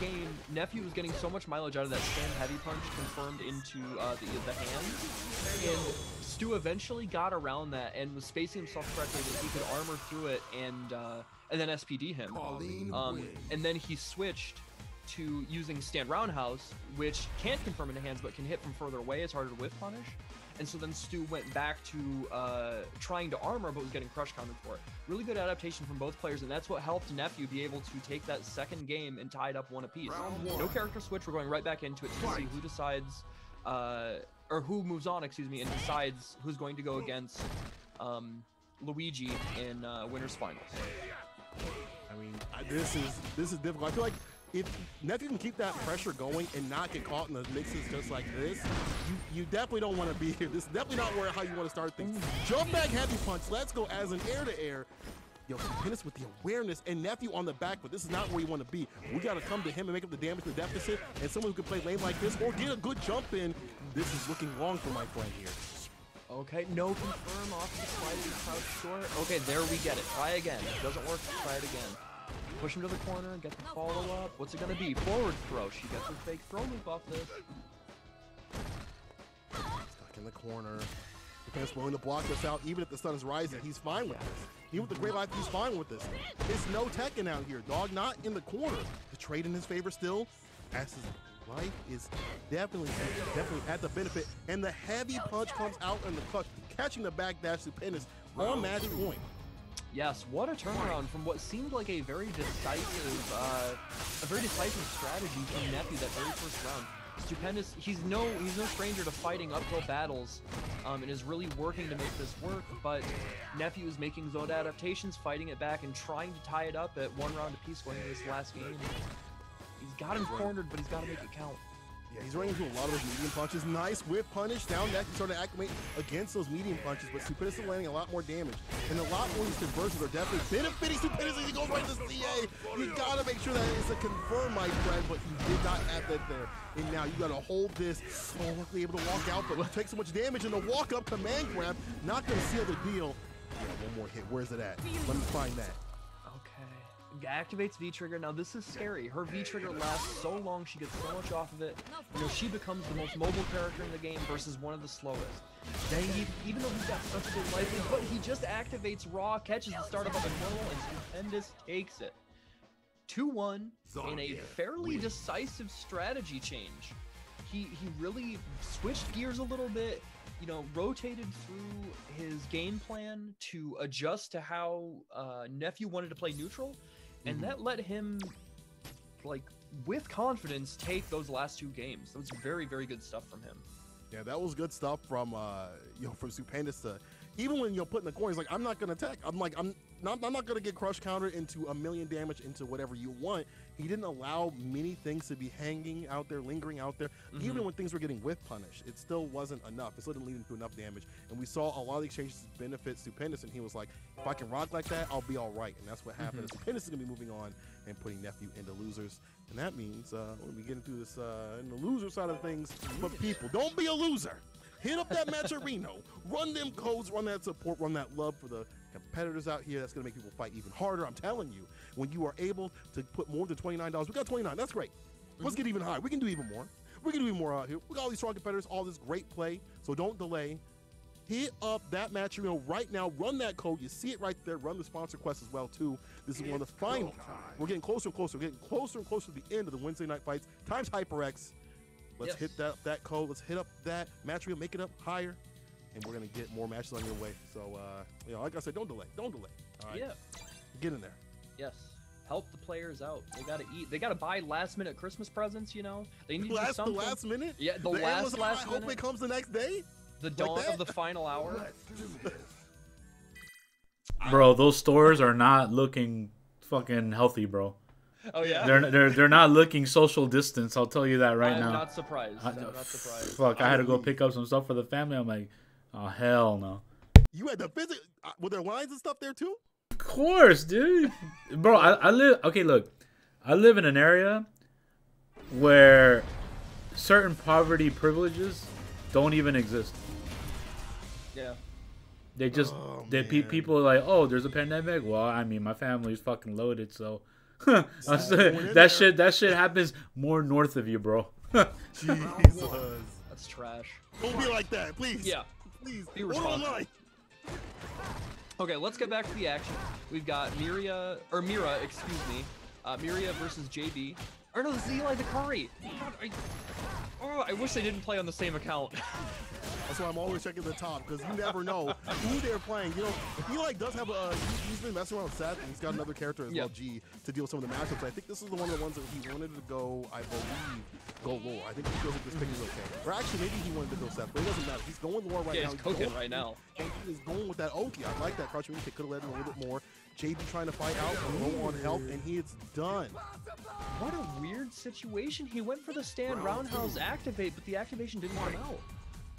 game, Nephew was getting so much mileage out of that stand heavy punch confirmed into the hands, and Stu eventually got around that and was spacing himself correctly that he could armor through it and then SPD him. And then he switched to using stand roundhouse, which can't confirm into hands but can hit from further away. It's harder to whiff punish. And so then Stu went back to trying to armor, but was getting crush countered for it. Really good adaptation from both players, and that's what helped Nephew be able to take that second game and tie it up one apiece. No character switch, we're going right back into it to see who decides, or who moves on, excuse me, and decides who's going to go against Luigi in Winners Finals. I mean, this is difficult. I feel like if Nephew can keep that pressure going and not get caught in the mixes just like this, you definitely don't want to be here. This is definitely not how you want to start things. Jump back heavy punch. Let's go as an air-to-air. Yo, Stupendous with the awareness and Nephew on the back, but this is not where you want to be. We got to come to him and make up the damage to the deficit, and someone who can play lane like this or get a good jump in. This is looking long for my friend here. Okay, no confirm off the sliding crouch short. Okay, there we get it. Try again. If it doesn't work, try it again. Push him to the corner, get the follow-up. What's it gonna be? Forward throw. She gets her fake throw loop off this. Stuck in the corner. Defense willing to block this out. Even if the sun is rising, he's fine with this. Even with the great life, he's fine with this. It's no Tekken out here, dog. Not in the corner. The trade in his favor still, as his life is definitely at the benefit. And the heavy punch comes out in the clutch, catching the backdash Stupendous on match point. Yes, what a turnaround from what seemed like a very decisive strategy from Nephew that very first round. Stupendous, he's no stranger to fighting uphill battles, and is really working to make this work, but Nephew is making his own adaptations, fighting it back, and trying to tie it up at one round apiece going into this last game. He's got him cornered, but he's got to make it count. Yeah, he's running into a lot of those medium punches. Nice whip punish. Down neck, he's starting to acclimate against those medium punches, but Stupendous is landing a lot more damage. And a lot more of these conversions are definitely benefiting Stupendous as he goes right to CA. You gotta make sure that it's a confirm, my friend, but you did not have that there. And now you gotta hold this. Oh, luckily able to walk out, but take so much damage in the walk-up command grab. Not gonna seal the deal. Yeah, one more hit. Where's it at? Let me find that. Okay. Activates V-Trigger. Now, this is scary. Her V-Trigger lasts so long. She gets so much off of it. You know, she becomes the most mobile character in the game versus one of the slowest. Zangief, even though he's got such a good life, but he just activates Raw, catches the startup of a normal, and Stupendous takes it. 2-1 in a fairly decisive strategy change. He really switched gears a little bit, you know, rotated through his game plan to adjust to how Nephew wanted to play neutral, and that let him, like, with confidence, take those last 2 games. That was very, very good stuff from him. Yeah, that was good stuff from from Stupendous to, even when you're putting the coins, like, I'm not gonna attack. I'm not gonna get crush countered into 1,000,000 damage into whatever you want. He didn't allow many things to be hanging out there, lingering out there. Even when things were getting whiff punished, it still wasn't enough. It still didn't lead into enough damage. And we saw a lot of the exchanges benefit Stupendous, and he was like, if I can rock like that, I'll be all right. And that's what happened. Stupendous is gonna be moving on and putting Nephew into losers. And that means we'll be getting through this in the loser side of things. But people, don't be a loser. Hit up that Matcherino. Run them codes, run that support, run that love for the competitors out here. That's going to make people fight even harder. I'm telling you, when you are able to put more than $29, we got 29. That's great. Let's get even higher. We can do even more. We can do even more out here. We got all these strong competitors, all this great play. So don't delay. Hit up that Matcherino right now. Run that code. You see it right there. Run the sponsor quest as well, too. This is one of the final. We're getting closer and closer. We're getting closer and closer to the end of the Wednesday Night Fights times HyperX. Let's hit that code. Let's hit up that Matcherino. Make it up higher. And we're going to get more matches on your way. So, you know, like I said, don't delay. Don't delay. All right? Yeah. Get in there. Yes. Help the players out. They got to eat. They got to buy last-minute Christmas presents, you know? They need to do something. The last minute? Yeah, the last minute. I hope it comes the next day. The dawn of the final hour. Bro, those stores are not looking fucking healthy, bro. Oh yeah, they're not looking social distance. I'll tell you that right now. I'm not surprised. I'm not surprised. Fuck, I had to go pick up some stuff for the family. I'm like, oh hell no. You had to visit. Were there lines and stuff there too? Of course, dude. Bro, I live. Okay, look, I live in an area where certain poverty privileges don't even exist. Yeah. They just people are like, oh, there's a pandemic. Well, I mean, my family's fucking loaded, so. that shit happens more north of you, bro. Jesus. That's trash. Don't be like that, please. Yeah. Please. Be responsible. Okay, let's get back to the action. We've got Mira, excuse me. Mira versus JB. Or no, this is Eli the Curry. God, I wish they didn't play on the same account. That's why I'm always checking the top, because you never know who they're playing. You know, Eli does have he's been messing around with Seth, and he's got another character as well, G, to deal with some of the matchups. I think this is one of the ones that he wanted to go, I believe, go lore. I think he feels like this pick is okay. Or actually, maybe he wanted to go Seth, but it doesn't matter. He's going lore right now. Yeah, he's cooking right now. And he is going with that Oki. I like that crouch kick. Could have led him a little bit more. JB trying to fight out, low on health, and he is done. What a weird situation. He went for the stand roundhouse activate, but the activation didn't come out.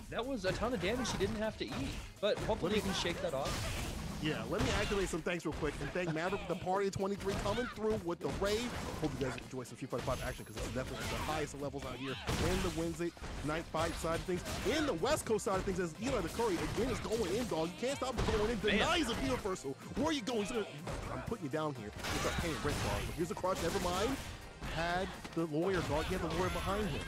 That was a ton of damage he didn't have to eat, but hopefully he can shake that off. Yeah, let me activate some thanks real quick, and thank Maverick, the party of 23 coming through with the raid. Hope you guys enjoy some Street Fighter 5 action, because it's definitely the highest levels out here in the Wednesday Night Fight side of things. In the West Coast side of things, as Eli the Curry again is going in, dog. You can't stop him going in. Denies a universal. Where are you going? I'm putting you down here. You start paying rent, dog. But here's the crush. Never mind. Had the lawyer, dog. He had the lawyer behind him.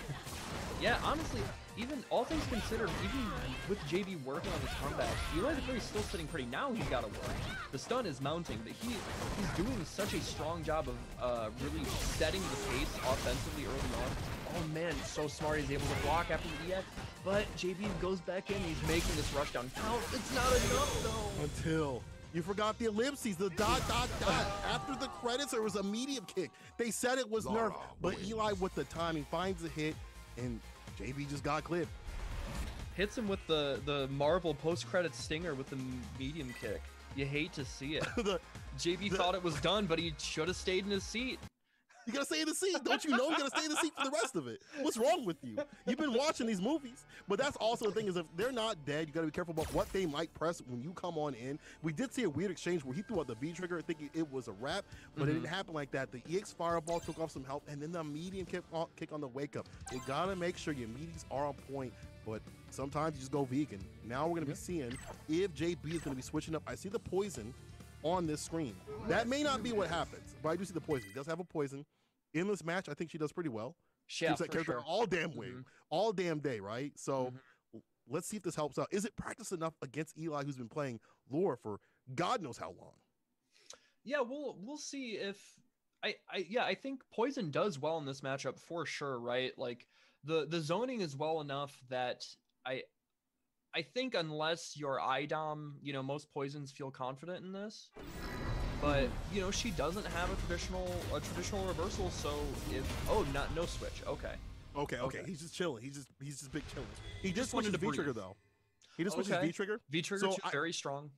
Yeah, honestly, even all things considered, even with JB working on his comeback, Eli the Curry's still sitting pretty. Now he's got to work. The stun is mounting, but he's doing such a strong job of really setting the pace offensively early on. Oh man, so smart. He's able to block after the EX, but JB goes back in. He's making this rush down count. It's not enough though. Until you forgot the ellipses, the dot. After the credits, there was a medium kick. They said it was nerf, but Eli with the timing finds a hit, and JB just got clipped. Hits him with the Marvel post-credit stinger with the medium kick. You hate to see it. JB thought it was done, but he should have stayed in his seat. You gotta stay in the seat. Don't you know you gotta stay in the seat for the rest of it? What's wrong with you? You've been watching these movies. But that's also the thing is if they're not dead, you gotta be careful about what they might press when you come on in. We did see a weird exchange where he threw out the B trigger thinking it was a wrap, but it didn't happen like that. The EX fireball took off some help, and then the medium kick on the wake up. You gotta make sure your mediums are on point, but sometimes you just go vegan. Now we're gonna be seeing if JB is gonna be switching up. I see the poison on this screen. That may not be what happens, but I do see the poison. He does have a poison. In this match, I think she does pretty well. Yeah, keeps that character all damn way, all damn day, right? So let's see if this helps out. Is it practice enough against Eli, who's been playing Laura for God knows how long? Yeah, we'll see if I think poison does well in this matchup for sure, right? Like the zoning is well enough that I think unless you're IDOM, you know, most poisons feel confident in this. But you know, she doesn't have a traditional reversal, so if no switch. Okay. He's just chilling. He's just big chilling. He just switches V trigger though. He just switches V trigger. V trigger very strong.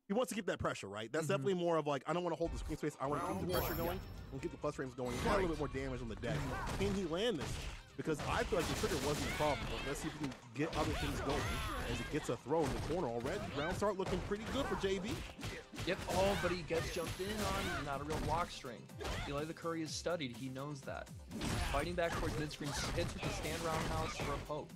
He wants to get that pressure, right? That's definitely more of like, I don't want to hold the screen space. I want to keep the pressure going and keep the plus frames going. He's got a little bit more damage on the deck. Can he land this? Because I feel like the trigger wasn't the problem, but let's see if we can get other things going as it gets a throw in the corner already. Rounds start looking pretty good for JB. Yep. Oh, but he gets jumped in on. Not a real block string. Eli the Curry is studied. He knows that. Fighting back towards mid-screen, hits with the stand roundhouse for a poke.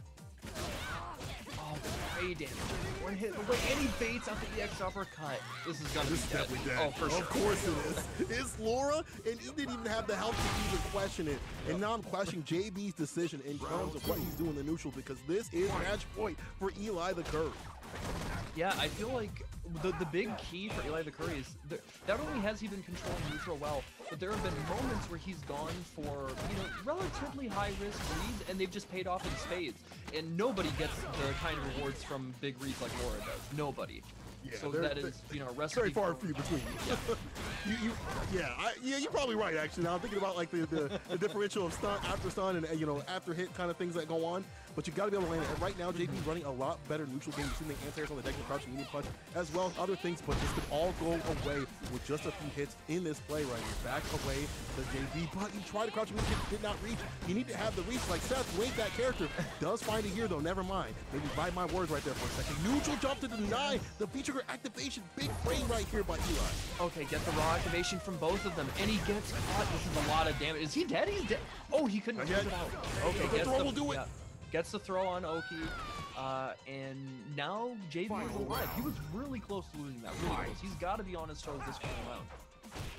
Oh, great damage. One hit away, and he baits out the EX uppercut. This is gonna be deadly. Oh, for sure. Of course it is. It's Laura, and he didn't even have the help to even question it. And now I'm questioning JB's decision in terms of what he's doing in the neutral, because this is match point for Eli the Curry. Yeah, I feel like the big key for Eli the Curry is not only has he been controlling neutral well, but there have been moments where he's gone for, you know, relatively high risk reads, and they've just paid off in spades. And nobody gets the kind of rewards from big reads like Laura does. Nobody. Yeah, so that is, you know, a recipe. Very far and few between. Yeah. You're probably right. Actually, now I'm thinking about like the differential of stun and you know, after hit kind of things that go on. But you got to be able to land it. And right now, JB's running a lot better neutral game. You've seen the anti-airs on the deck, the crouching medium punch, as well as other things. But this could all go away with just a few hits in this play right here. Back away the JB, but he tried to crouch medium kick, did not reach. You need to have the reach like Seth. Wait, that character does find it here though. Never mind. Maybe bite my words right there for a second. Neutral jump to deny the feature activation. Big frame right here by Eli. Okay, get the raw activation from both of them, and he gets caught. This is a lot of damage. Is he dead? He's dead. Oh, he couldn't get it out. Okay, the throw will do it. Gets the throw on Oki, and now JB is alive. He was really close to losing that. Really close. He's got to be on his toes this point around.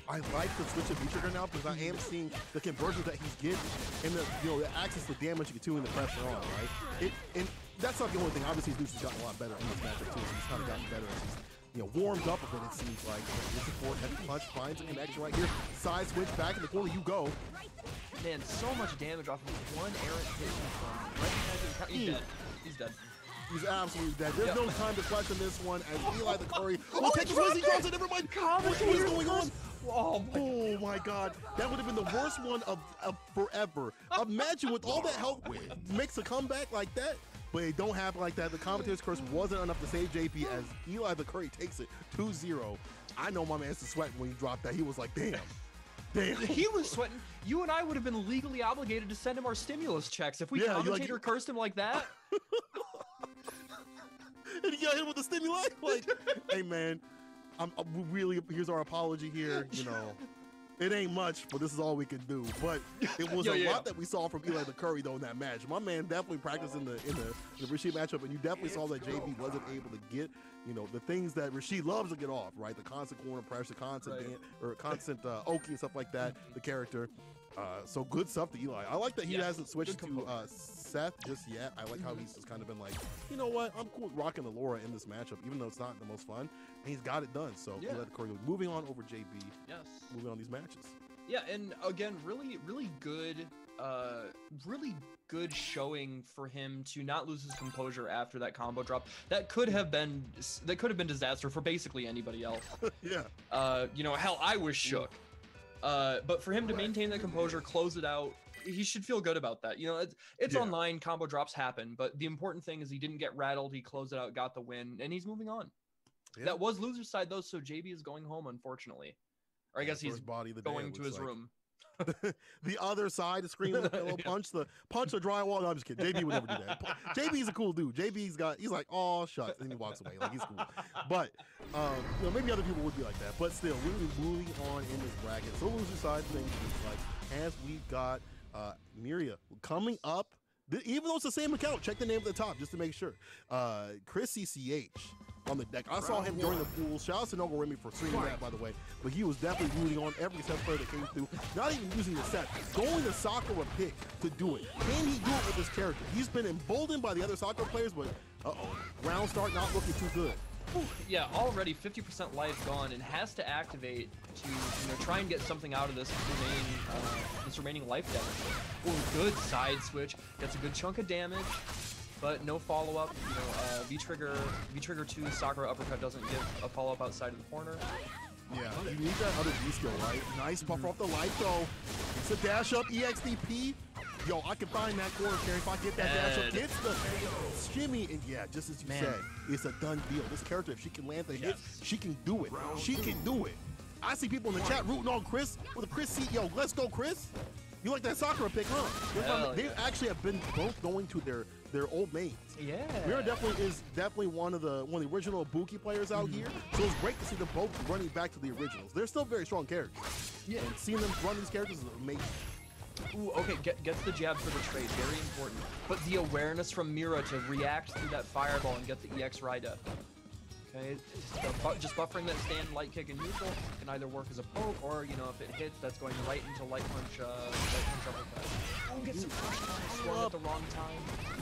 I like the switch of V-trigger now because I am seeing the conversions that he's getting and the access to damage you get to and the pressure on, right? And that's not the only thing. Obviously, his neutral gotten a lot better in this matchup too. So he's kind of gotten better as he's warmed up a bit. It seems like this support heavy punch finds a connection right here. Side switch back in the corner. You go. Man, so much damage off of one errant hit from he's dead. He's dead. He's absolutely dead. There's no time to question this one as Eli the Curry will take the res. He drops it. Never mind. What is going on? Oh my God. That would have been the worst one of forever. Imagine with all that help makes a comeback like that. But it don't happen like that. The commentator's curse wasn't enough to save JP as Eli the Curry takes it 2-0. I know my man's sweating when he dropped that. He was like, damn. Damn. He was sweating. You and I would have been legally obligated to send him our stimulus checks if we commentator cursed him like that. And he got hit with the stimuli. Like, hey man, I'm really, here's our apology here. You know, it ain't much, but this is all we can do. But it was a lot that we saw from Eli the Curry though in that match. My man definitely practiced in the Rashid matchup, and you definitely saw that JB wasn't able to get, you know, the things that Rashid loves to get off, right? The constant corner pressure, constant Oki and stuff like that. The character. So good stuff to Eli. I like that he hasn't switched to Seth just yet. I like how he's just kind of been like, you know what, I'm cool with rocking the Laura in this matchup, even though it's not the most fun. And he's got it done. So Eli the Curry moving on over JB. Yes. Moving on these matches. Yeah, and again, really good showing for him to not lose his composure after that combo drop. That could have been disaster for basically anybody else. Yeah. You know, hell, I was shook. But for him to maintain the composure, close it out, he should feel good about that. You know, it's online, combo drops happen, but the important thing is he didn't get rattled, he closed it out, got the win, and he's moving on. Yeah. That was loser's side though, so JB is going home, unfortunately. Or I guess he's going to his room. the other side, the screen, the little punch the drywall. No, I'm just kidding. JB would never do that. JB's a cool dude. He's like, oh shucks, and he walks away. Like, he's cool. But maybe other people would be like that. But still, we're moving on in this bracket. So loser side thing is like, as we've got Miria coming up. Even though it's the same account, check the name at the top just to make sure. Chris CCH on the deck. I saw him during the pool. Shout out to Nogo Remy for streaming that, by the way. But he was definitely rooting on every set player that came through. Not even using the set. Going to Sakura pick to do it. Can he do it with his character? He's been emboldened by the other Sakura players, but round start not looking too good. Yeah, already 50% life gone, and has to activate to try and get something out of this remaining life damage. Good side switch, gets a good chunk of damage, but no follow up. V-trigger 2 Sakura uppercut doesn't give a follow up outside of the corner. Yeah, you need that other V skill, right? Nice buffer off the life though. It's a dash up EXDP. Yo, I can find that corner carry if I get that dash up. Gets the shimmy, and yeah, just as you said, it's a done deal. This character, if she can land the hits, she can do it. She can do it. I see people in the chat rooting on Chris with a Chris seat. Yo, let's go, Chris. You like that Sakura pick, huh? They actually have been both going to their old mains. Yeah. Mira is definitely one of the original Ibuki players out here. So it's great to see them both running back to the originals. They're still very strong characters. Yeah. And seeing them run these characters is amazing. Ooh, okay, gets the jab for the trade, very important. But the awareness from Mira to react to that fireball and get the EX ride up. Okay, just buffering that stand light kick in neutral can either work as a poke, or if it hits, that's going right into light punch uppercut. Oh, get some swung at the wrong time.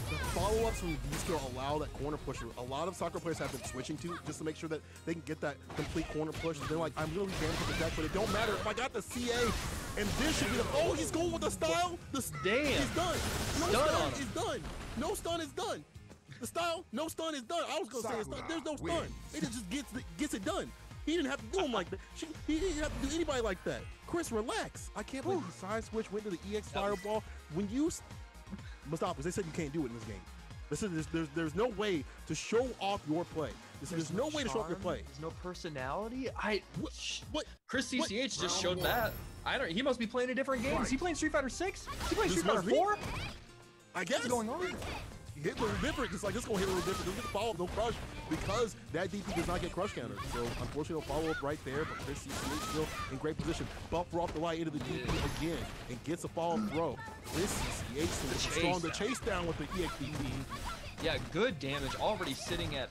The follow-ups from V-Skill allow that corner pusher. A lot of soccer players have been switching to just to make sure that they can get that complete corner push. They're like, I'm really damaged with the deck, but it don't matter if I got the CA. And this should be the. Oh, he's going with the style. Damn. He's done. No stun is done. No stun is done. The style, no stun is done. I was gonna say it's done. There's no stun. It just gets it done. He didn't have to do him like that. He didn't have to do anybody like that. Chris, relax. I can't believe the side switch went to the EX fireball. When you Mustafa, they said you can't do it in this game. There's no way to show off your play. There's no way to show off your play. There's no personality. What? Chris CCH just showed that. He must be playing a different game. Is he playing Street Fighter 6? Is he playing Street Fighter 4? I guess. What's going on? Hit a little different, just like this gonna hit a little different. Don't get the follow-up, no crush, because that DP does not get crush countered. So unfortunately, no follow-up right there, but Chris CCH still in great position. Buffer off the light into the DP again, and gets a follow-up throw. Chris CCH strong to chase down with the EXDP. Yeah, good damage, already sitting at,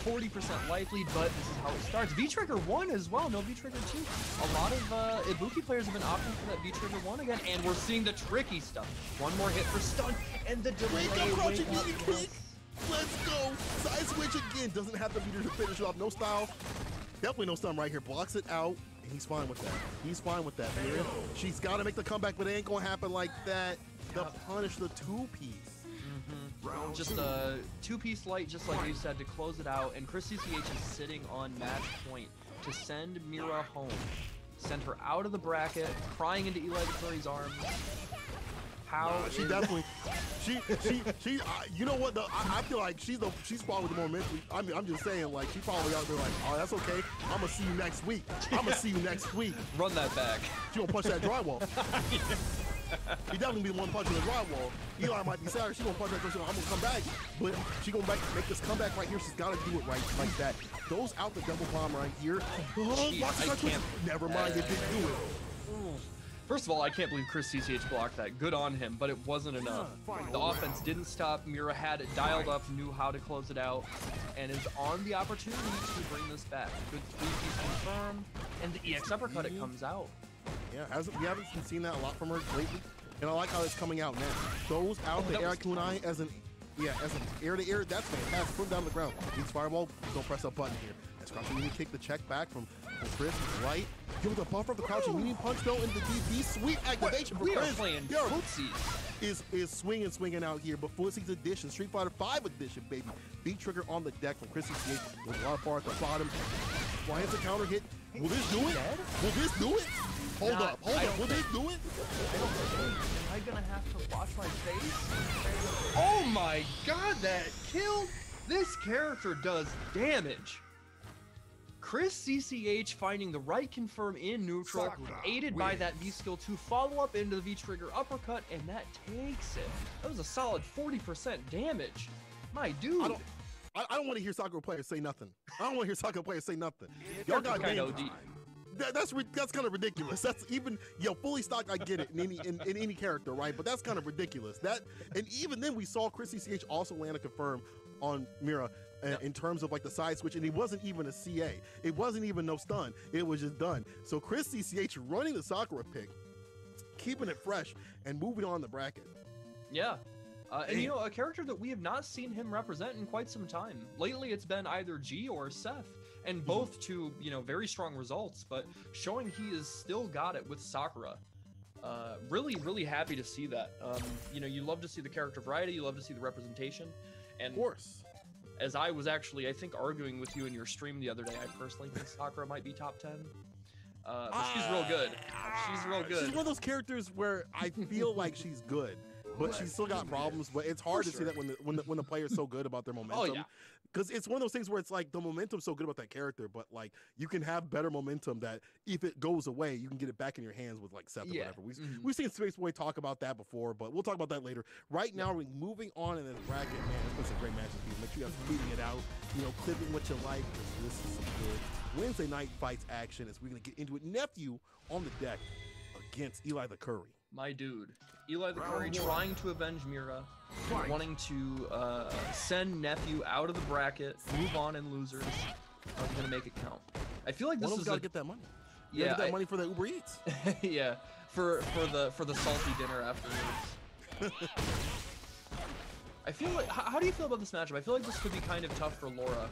40% life lead, but this is how it starts. V-Trigger 1 as well, no V-Trigger 2. A lot of Ibuki players have been opting for that V-Trigger 1 again, and we're seeing the tricky stuff. One more hit for stun, and the delay. Let's go. Side switch again. Doesn't have the meter to finish it off. No style. Definitely no stun right here. Blocks it out, and he's fine with that. He's fine with that. Miriam, she's got to make the comeback, but it ain't going to happen like that. The punish the two-piece. Just a two-piece light, just like you said, to close it out, and Chris CCH is sitting on match point to send Mira home. Send her out of the bracket, crying into Eli Victori's arms. How she definitely, you know what? I feel like she's probably the more mentally. I mean, I'm just saying, like, she probably out there like, oh, that's okay. I'm gonna see you next week. Run that back. She gonna punch that drywall. He definitely be the one punching the drywall. Eli might be sorry. She gonna punch that person. I'm gonna come back, but she gonna make this comeback right here. She's gotta do it right like that. Goes out the double bomb right here. Never mind, it didn't do it. First of all, I can't believe Chris CCH blocked that. Good on him, but it wasn't enough. The offense didn't stop. Mira had it dialed up, knew how to close it out, and is on the opportunity to bring this back. Good three-piece confirmed, and the EX uppercut, it comes out. Yeah, we haven't seen that a lot from her lately, and I like how it's coming out now. Goes out the air kunai as an air-to-air. That's fantastic. Put him down on the ground. Needs fireball. Don't press that button here. That's crouching minion kick the check back from Chris. Right. Give the buffer of the crouching minion punch though in the DP. Sweet activation for Chris. We are playing footsies. Is swinging out here, but Footsies edition, Street Fighter 5 edition, baby. V-Trigger on the deck from Chris CCH with a lot of bar at the bottom. Why is the counter hit? Will this do it? Will this do it? Hold up. Will this do it? Am I gonna have to watch my face? Oh my god, that killed! This character does damage. Chris CCH finding the right confirm in neutral, aided by that V skill to follow up into the V trigger uppercut, and that takes it. That was a solid 40% damage. My dude. I don't want to hear Sakura players say nothing. I don't want to hear Sakura players say nothing. Y'all got game time. That's kind of ridiculous. That's even fully stocked. I get it in any character, right? But that's kind of ridiculous. And even then we saw Chris CCH also land a confirm on Mira in terms of like the side switch, and it wasn't even a CA. It wasn't even no stun. It was just done. So Chris CCH running the Sakura pick, keeping it fresh, and moving on the bracket. Yeah. And a character that we have not seen him represent in quite some time. Lately, it's been either G or Seth, and both to very strong results. But showing he has still got it with Sakura. Really, really happy to see that. You love to see the character variety. You love to see the representation. And of course, as I was actually, I think, arguing with you in your stream the other day, I personally think Sakura might be top 10. But she's real good. She's real good. She's one of those characters where I feel like she's good. But she's still got problems. But it's hard to see that when the player's so good about their momentum. Oh, yeah. Because it's one of those things where it's like the momentum's so good about that character, but like you can have better momentum that if it goes away, you can get it back in your hands with like Seth or whatever. We've seen Space Boy talk about that before, but we'll talk about that later. Right now, we're moving on in this bracket, man. It's been some great matches. Make sure you guys tweeting it out, clipping what you like, because this is some good Wednesday Night Fights action as we're going to get into it. Nephew on the deck against Eli the Curry. My dude. Eli the Curry trying to avenge Mira, wanting to send Nephew out of the bracket, move on in losers. I'm going to make it count. I feel like this is got to get that money. Yeah, get that money for the Uber Eats. Yeah, for the salty dinner afterwards. I feel like, how do you feel about this matchup? I feel like this could be kind of tough for Laura.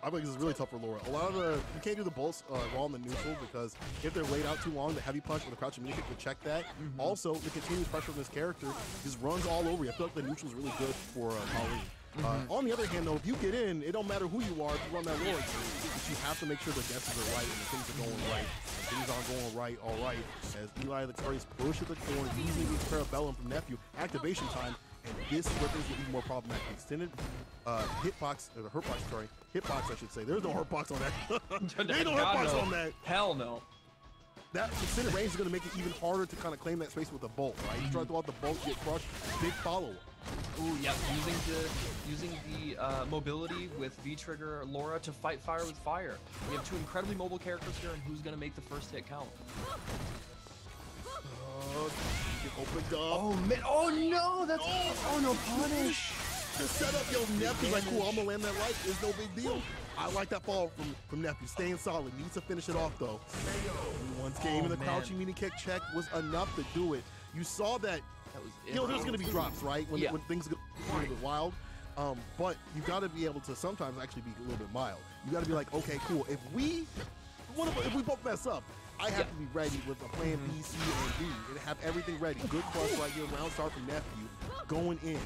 I think this is really tough for Laura. A lot of you can't do the bolts raw in the neutral because if they're laid out too long, the heavy punch or the crouching mini kick will check that. Also, the continuous pressure of this character just runs all over you. I feel like the neutral is really good for Colleen. On the other hand, though, if you get in, it don't matter who you are, if you run that Laura, but you have to make sure the guesses are right and the things are going right. Things aren't going right, all right. As Eli the Curry's push at the corner, using his parabellum from Nephew, activation time. And this is where things get even more problematic. Extended hitbox, or the hurtbox, sorry. Hitbox, I should say. There's no hurtbox on that. There ain't no hurtbox on that. Hell no. That extended range is going to make it even harder to kind of claim that space with the bolt, right? You try to throw out the bolt, get crushed, big follow-up. Ooh, yep. Using the mobility with V-Trigger Laura to fight fire with fire. We have two incredibly mobile characters here, and who's going to make the first hit count? Get opened up. Oh man! Oh no! That's no punish. The setup, Nephew's like, cool. I'm gonna land that right. It's no big deal. I like that fall from Nephew. Staying solid. Needs to finish it off though. Once game and the crouching mini kick check was enough to do it. You saw that. There's gonna be drops, right? When things get a little bit wild. But you got to be able to sometimes actually be a little bit mild. You got to be like, okay, cool. If we both mess up, I have to be ready with a plan B, C, and D, and have everything ready. Good crush right here, round start from Nephew, going in.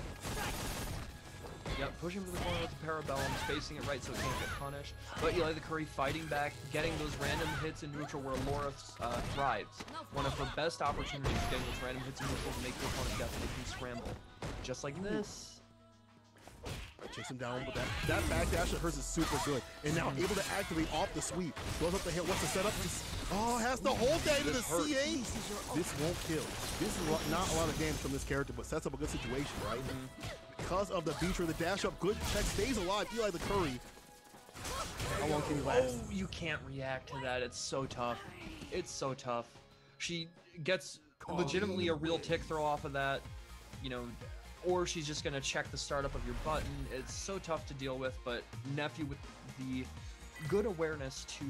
Yep, pushing to the corner with the parabellum, spacing it right so it can't get punished. But Eli the Curry fighting back, getting those random hits in neutral where Laura thrives. One of her best opportunities is getting those random hits in neutral to make the opponent definitely can scramble. Just like this. Chase him down, but that backdash of hers is super good. And now able to activate off the sweep. Goes up the hill. What's the setup? Has to hold that into the CA. This won't kill. This is not a lot of damage from this character, but sets up a good situation, right? Because of the beater, the dash up, good check, stays alive. Eli the Curry. How long can he last? Oh, you can't react to that. It's so tough. It's so tough. She gets legitimately a real tick throw off of that, or she's just going to check the startup of your button. It's so tough to deal with, but Nephew with the good awareness to,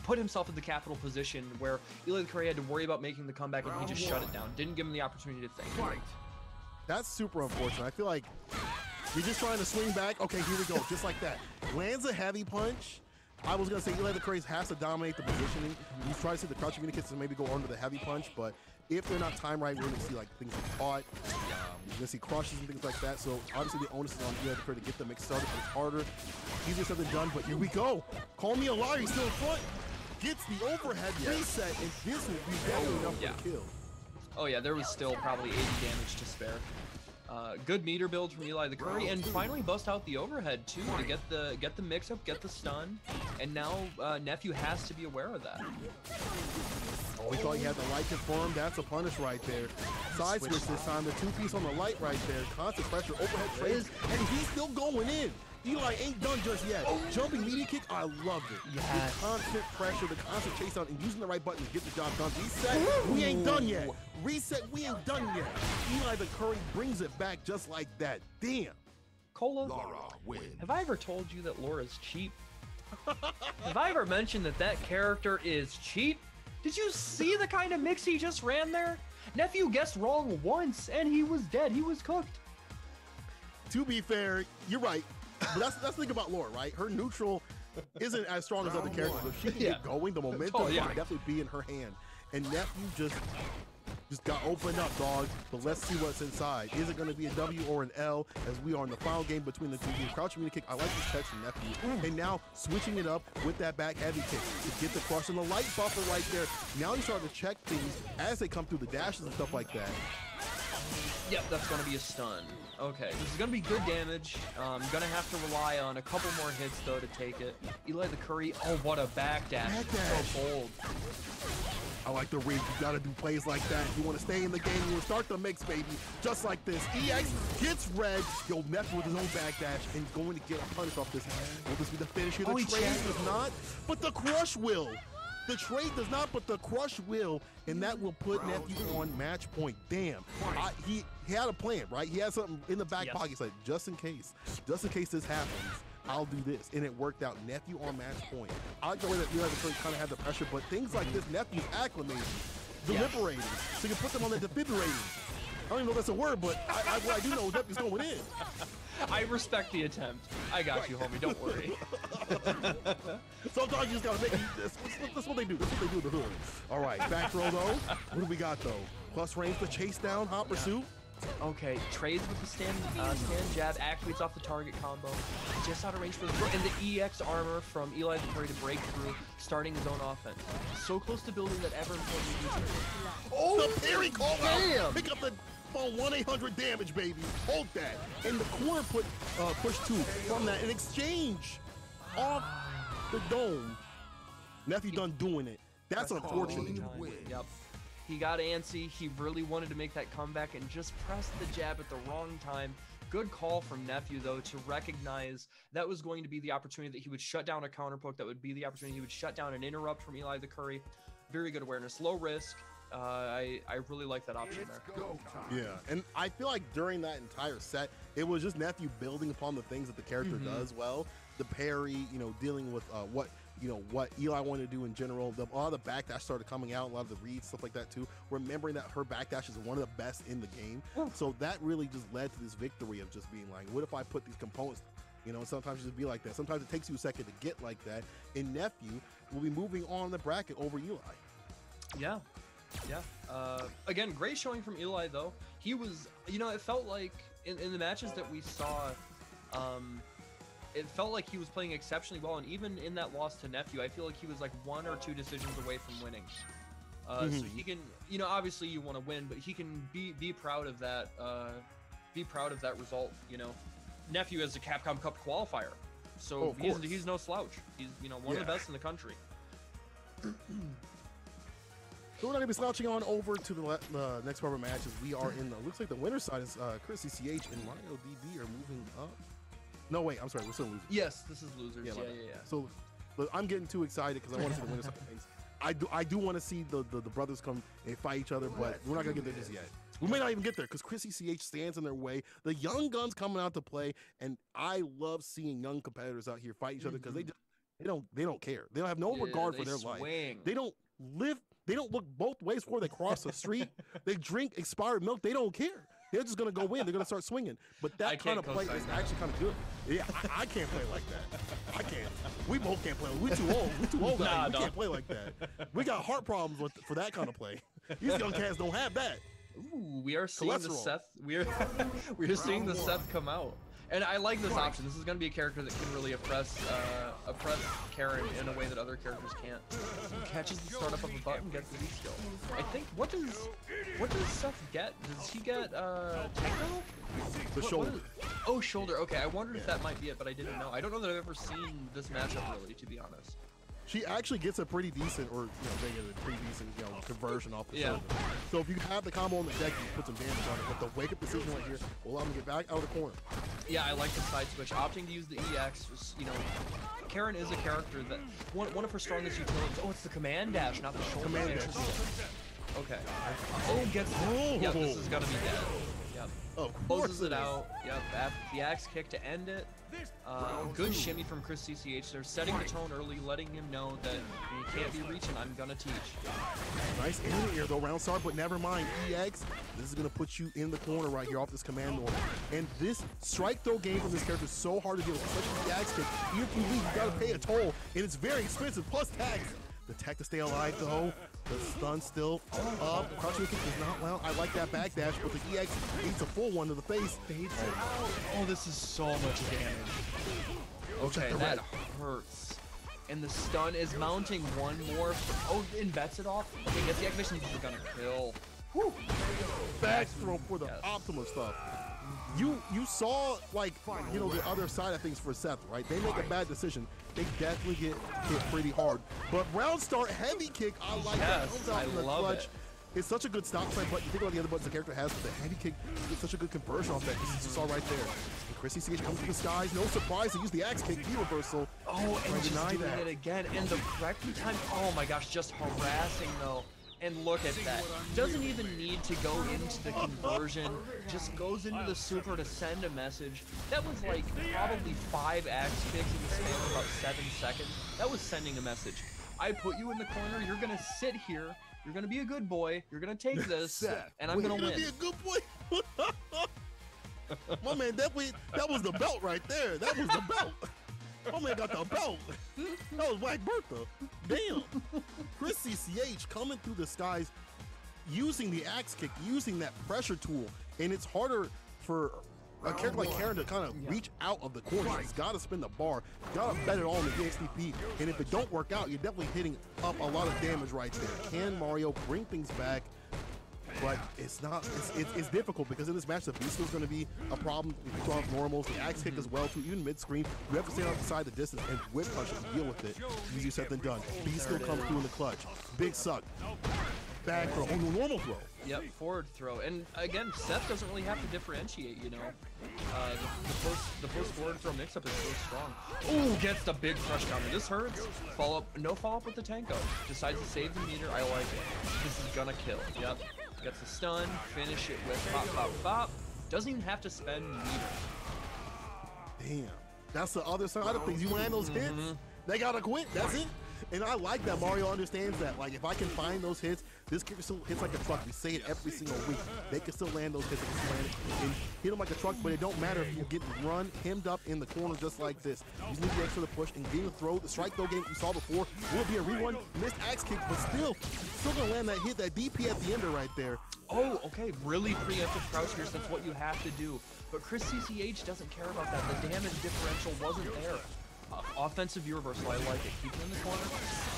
put himself in the capital position where Eli the Curry had to worry about making the comeback and he just shut it down. Didn't give him the opportunity to think. Right. That's super unfortunate. I feel like you're just trying to swing back. Okay, here we go. Just like that. Lands a heavy punch. I was going to say Eli the Curry has to dominate the positioning. You try to see the crouching mini kicks and maybe go under the heavy punch, but if they're not timed right, we're going to see like things get caught. We're going to see crushes and things like that. So obviously the onus is on Eli the Curry to get the mix started, but it's harder. Easier said than done, but here we go. Call me a liar. He's still in front. Gets the overhead reset, and this will be definitely enough for the kill. Oh yeah, there was still probably 80 damage to spare. Good meter build from Eli the Curry, and finally bust out the overhead too to get the mix up, get the stun, and now Nephew has to be aware of that. Oh, he thought he had the light confirmed. That's a punish right there. Side switch this time. The two-piece on the light right there. Constant pressure, overhead trades, and he's still going in. Eli ain't done just yet. Jumping media kick, I love it. Yes. The constant pressure, the constant chase down, and using the right button to get the job done. Reset, we ain't done yet. Reset, we ain't done yet. Eli the Curry brings it back just like that. Damn. Cola, have I ever told you that Laura's cheap? Have I ever mentioned that that character is cheap? Did you see the kind of mix he just ran there? Nephew guessed wrong once, and he was dead. He was cooked. To be fair, you're right. But that's the thing about Laura, right? Her neutral isn't as strong as other characters. If she can get going, the momentum will definitely be in her hand. And Nephew just got opened up, dog. But let's see what's inside. Is it going to be a W or an L as we are in the final game between the two teams? Crouching media kick. I like this catch from Nephew. And now switching it up with that back heavy kick to get the crush and the light buffer right there. Now you start to check things as they come through the dashes and stuff like that. Yep, that's going to be a stun. Okay, this is going to be good damage. I'm going to have to rely on a couple more hits, though, to take it. Eli the Curry, oh, what a backdash. So bold. I like the read. You got to do plays like that. If you want to stay in the game, you will start the mix, baby. Just like this. EX gets red. Yo, Nephew with his own backdash and going to get a punish off this. Will this be the finish here? The trade does not, but the crush will. The trade does not, but the crush will, and that will put Nephew on match point. Damn. He had a plan, right? He had something in the back pocket. He's like, just in case this happens, I'll do this. And it worked out. Nephew on match point. I like the way that Eli the Curry kind of had the pressure, but things like this, Nephew's acclimating, deliberating, so you can put them on the defibrillating. I don't even know if that's a word, but what I do know is Nephew's going in. I respect the attempt. I got you, homie. Don't worry. Sometimes you just gotta make it. That's what they do. That's what they do in the hood. All right, back throw though. What do we got though? Plus range to chase down, hot pursuit. Okay, trades with the stand jab, activates off the target combo, just out of range for the throw, and the EX armor from Eli the Curry to break through, starting his own offense. So close to building that ever important user. Oh, the parry call out. Pick up the phone 1-800 damage, baby. Hold that. And the corner push two from that in exchange off the dome. Nephew done doing it. That's unfortunate. Yep. He got antsy. He really wanted to make that comeback and just pressed the jab at the wrong time. Good call from Nephew, though, to recognize that was going to be the opportunity that he would shut down a counter poke. That would be the opportunity he would shut down an interrupt from Eli the Curry. Very good awareness. Low risk. I really like that option there. Yeah, and I feel like during that entire set, it was just Nephew building upon the things that the character does well. The parry, dealing with what Eli wanted to do in general. A lot of the backdash started coming out, a lot of the reads, stuff like that too. Remembering that her backdash is one of the best in the game. So that really just led to this victory of just being like, what if I put these components, and sometimes it just be like that. Sometimes it takes you a second to get like that. And Nephew will be moving on the bracket over Eli. Yeah. Again, great showing from Eli, though. He was, it felt like in the matches that we saw, it felt like he was playing exceptionally well, and even in that loss to Nephew, I feel like he was like 1 or 2 decisions away from winning. So he can, obviously you want to win, but he can be proud of that. Be proud of that result. Nephew is a Capcom Cup qualifier, so he's no slouch. He's one of the best in the country. So we're not going to be slouching on over to the next rubber matches. We are in looks like the winner's side is Chris CCH and Mario DB are moving up. No, wait, I'm sorry, we're still losers. Yes, this is losers. Yeah. So look, I'm getting too excited because I want to see the winner's side of things. I do want to see the brothers come and fight each other, but we're not going to get there just yet. We may not even get there because Chris CCH stands in their way. The young guns coming out to play, and I love seeing young competitors out here fight each other because they don't care. They don't have no regard for their life. They don't live. They don't look both ways before they cross the street. They drink expired milk. They don't care. They're just going to go in. They're going to start swinging. But that kind of play is actually kind of good. Yeah, I can't play like that. I can't. We both can't play. We're too old. We're too old. We can't play like that. We got heart problems for that kind of play. These young cats don't have that. Ooh, we are seeing the Seth. We're seeing the Seth come out. And I like this option. This is going to be a character that can really oppress Karen in a way that other characters can't. He catches the startup of a button, gets the V skill. I think, what does Seth get? Does he get, techno? The shoulder. Oh, shoulder. Okay, I wondered if that might be it, but I didn't know. I don't know that I've ever seen this matchup really, to be honest. She actually gets a pretty decent, or they get a pretty decent, conversion off the shoulder. So if you have the combo on the deck, you put some damage on it. But the wake up decision right here will allow him to get back out of the corner. Yeah, I like the side switch. Opting to use the EX was, Karen is a character that one of her strongest utilities. Oh, it's the command dash, not the shoulder. Command dash. Okay. Oh, gets. Yep, this is gonna be dead. Yep. Closes it out. Yep. The axe kick to end it. Good shimmy from Chris CCH. They're setting the tone early, letting him know that he can't be reaching. I'm gonna teach. Nice in the air though, round start, but never mind. EX, this is gonna put you in the corner right here off this command order. And this strike throw game from this character is so hard to deal with, especially the EX kick. Even if you leave, you gotta pay a toll, and it's very expensive. Plus tax. The tech to stay alive though. The stun still up. Crouching kick is not loud. I like that backdash, but the EX eats a full one to the face. Fades it out. Oh, this is so much damage. Okay, that hurts. And the stun is mounting one more. Oh, and bets it off. Okay, gets the activation. He's gonna kill. Whew. Back throw for the optimal stuff. You saw, like, the other side of things for Seth, right? They make a bad decision. They definitely get hit pretty hard. But round start, heavy kick, I like that. Comes out in the clutch. It's such a good stop sign, but you think about the other buttons the character has, but the heavy kick gets such a good conversion off that. This is just all right there. And Chris CCH comes from the skies. No surprise, they use the axe kick, V-reversal. Oh, and just doing it again. And the correct time, oh my gosh, just harassing though. And look at that. Doesn't even need to go into the conversion. Just goes into the super to send a message. That was like probably 5 axe kicks in the span of about 7 seconds. That was sending a message. I put you in the corner. You're going to sit here. You're going to be a good boy. You're going to take this. And I'm going to win. Be a good boy. My man, that was the belt right there. That was the belt. Oh man, got the belt. That was Black Bertha. Damn. Chris CCH coming through the skies, using the axe kick, using that pressure tool, and it's harder for a character like Karen to kind of reach out of the corner. He's got to spin the bar, got to bet it all in the DXDP, and if it don't work out, you're definitely hitting up a lot of damage right there. Can Mario bring things back? But it's not. It's difficult because in this match, the V-skill is going to be a problem. If you talk normals, the axe kick as well too. Even mid-screen, you have to stay outside the distance and whip punch and deal with it. Easier said than done. V-skill comes through in the clutch. Big suck. Back throw. Oh, no, normal throw. Yep, forward throw. And again, Seth doesn't really have to differentiate. The post forward throw mix-up is so strong. Ooh, gets the big crush counter. This hurts. No follow-up with the tanko. Decides to save the meter. I like it. This is gonna kill. Yep. Gets the stun, finish it with pop, pop, pop. Doesn't even have to spend meter. Damn. That's the other side of things. You land those hits, they gotta quit. That's it. And I like that Mario understands that. Like, if I can find those hits, this character still hits like a truck. We say it every single week. They can still land those hits. They can still land it and hit them like a truck, but it don't matter if you get run, hemmed up in the corner just like this. Using the X for the push and getting the throw, the strike throw game we saw before will be a rerun. Missed axe kick, but still gonna land that hit, that DP at the ender right there. Oh, okay. Really preemptive crouch here. That's what you have to do. But Chris CCH doesn't care about that. The damage differential wasn't there. Offensive view reversal, I like it. Keep him in the corner.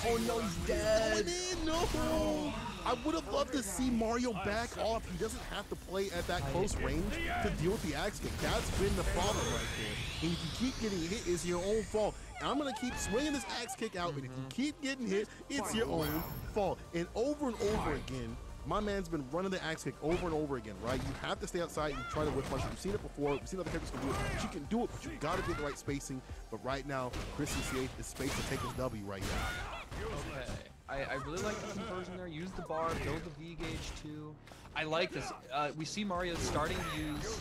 Oh no, he's dead. No. I would have loved to see Mario back off. He doesn't have to play at that close range to deal with the axe kick. That's been the problem right there. And if you keep getting hit, it's your own fault. And I'm gonna keep swinging this axe kick out, and if you keep getting hit, it's your own fault. And over again, my man's been running the axe kick over and over again, right? You have to stay outside and try to whip punch. We've seen it before. We've seen other characters can do it. She can do it, but you got to get the right spacing. But right now, Chris CCH is spaced to take his W right now. Okay. I really like the conversion there. Use the bar, build the V gauge too. I like this. We see Mario starting to use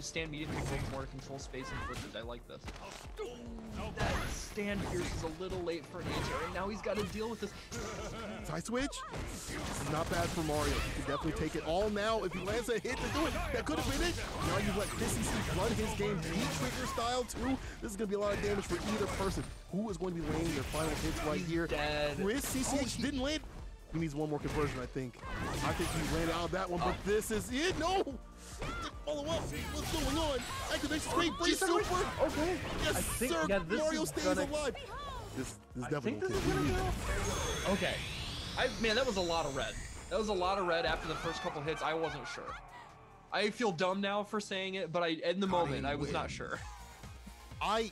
stand medium kick more to control spacing footage. I like this. That stand pierce is a little late for an anti-air, and now he's got to deal with this. Side switch? This is not bad for Mario. He can definitely take it all now. If he lands a hit to do it, that could have been it. Now you let Chris CCH run his game V-trigger style too. This is going to be a lot of damage for either person. Who is going to be landing their final hits right here? Dead. Chris CCH didn't land. He needs one more conversion, I think. I think he landed out of that one, but this is it. No! follow up. What's going on? Activation screen, free super. Okay. Yes, sir. Mario stays alive. This definitely gonna go. Okay. Man, that was a lot of red. That was a lot of red after the first couple hits. I wasn't sure. I feel dumb now for saying it, but in the moment I was not sure.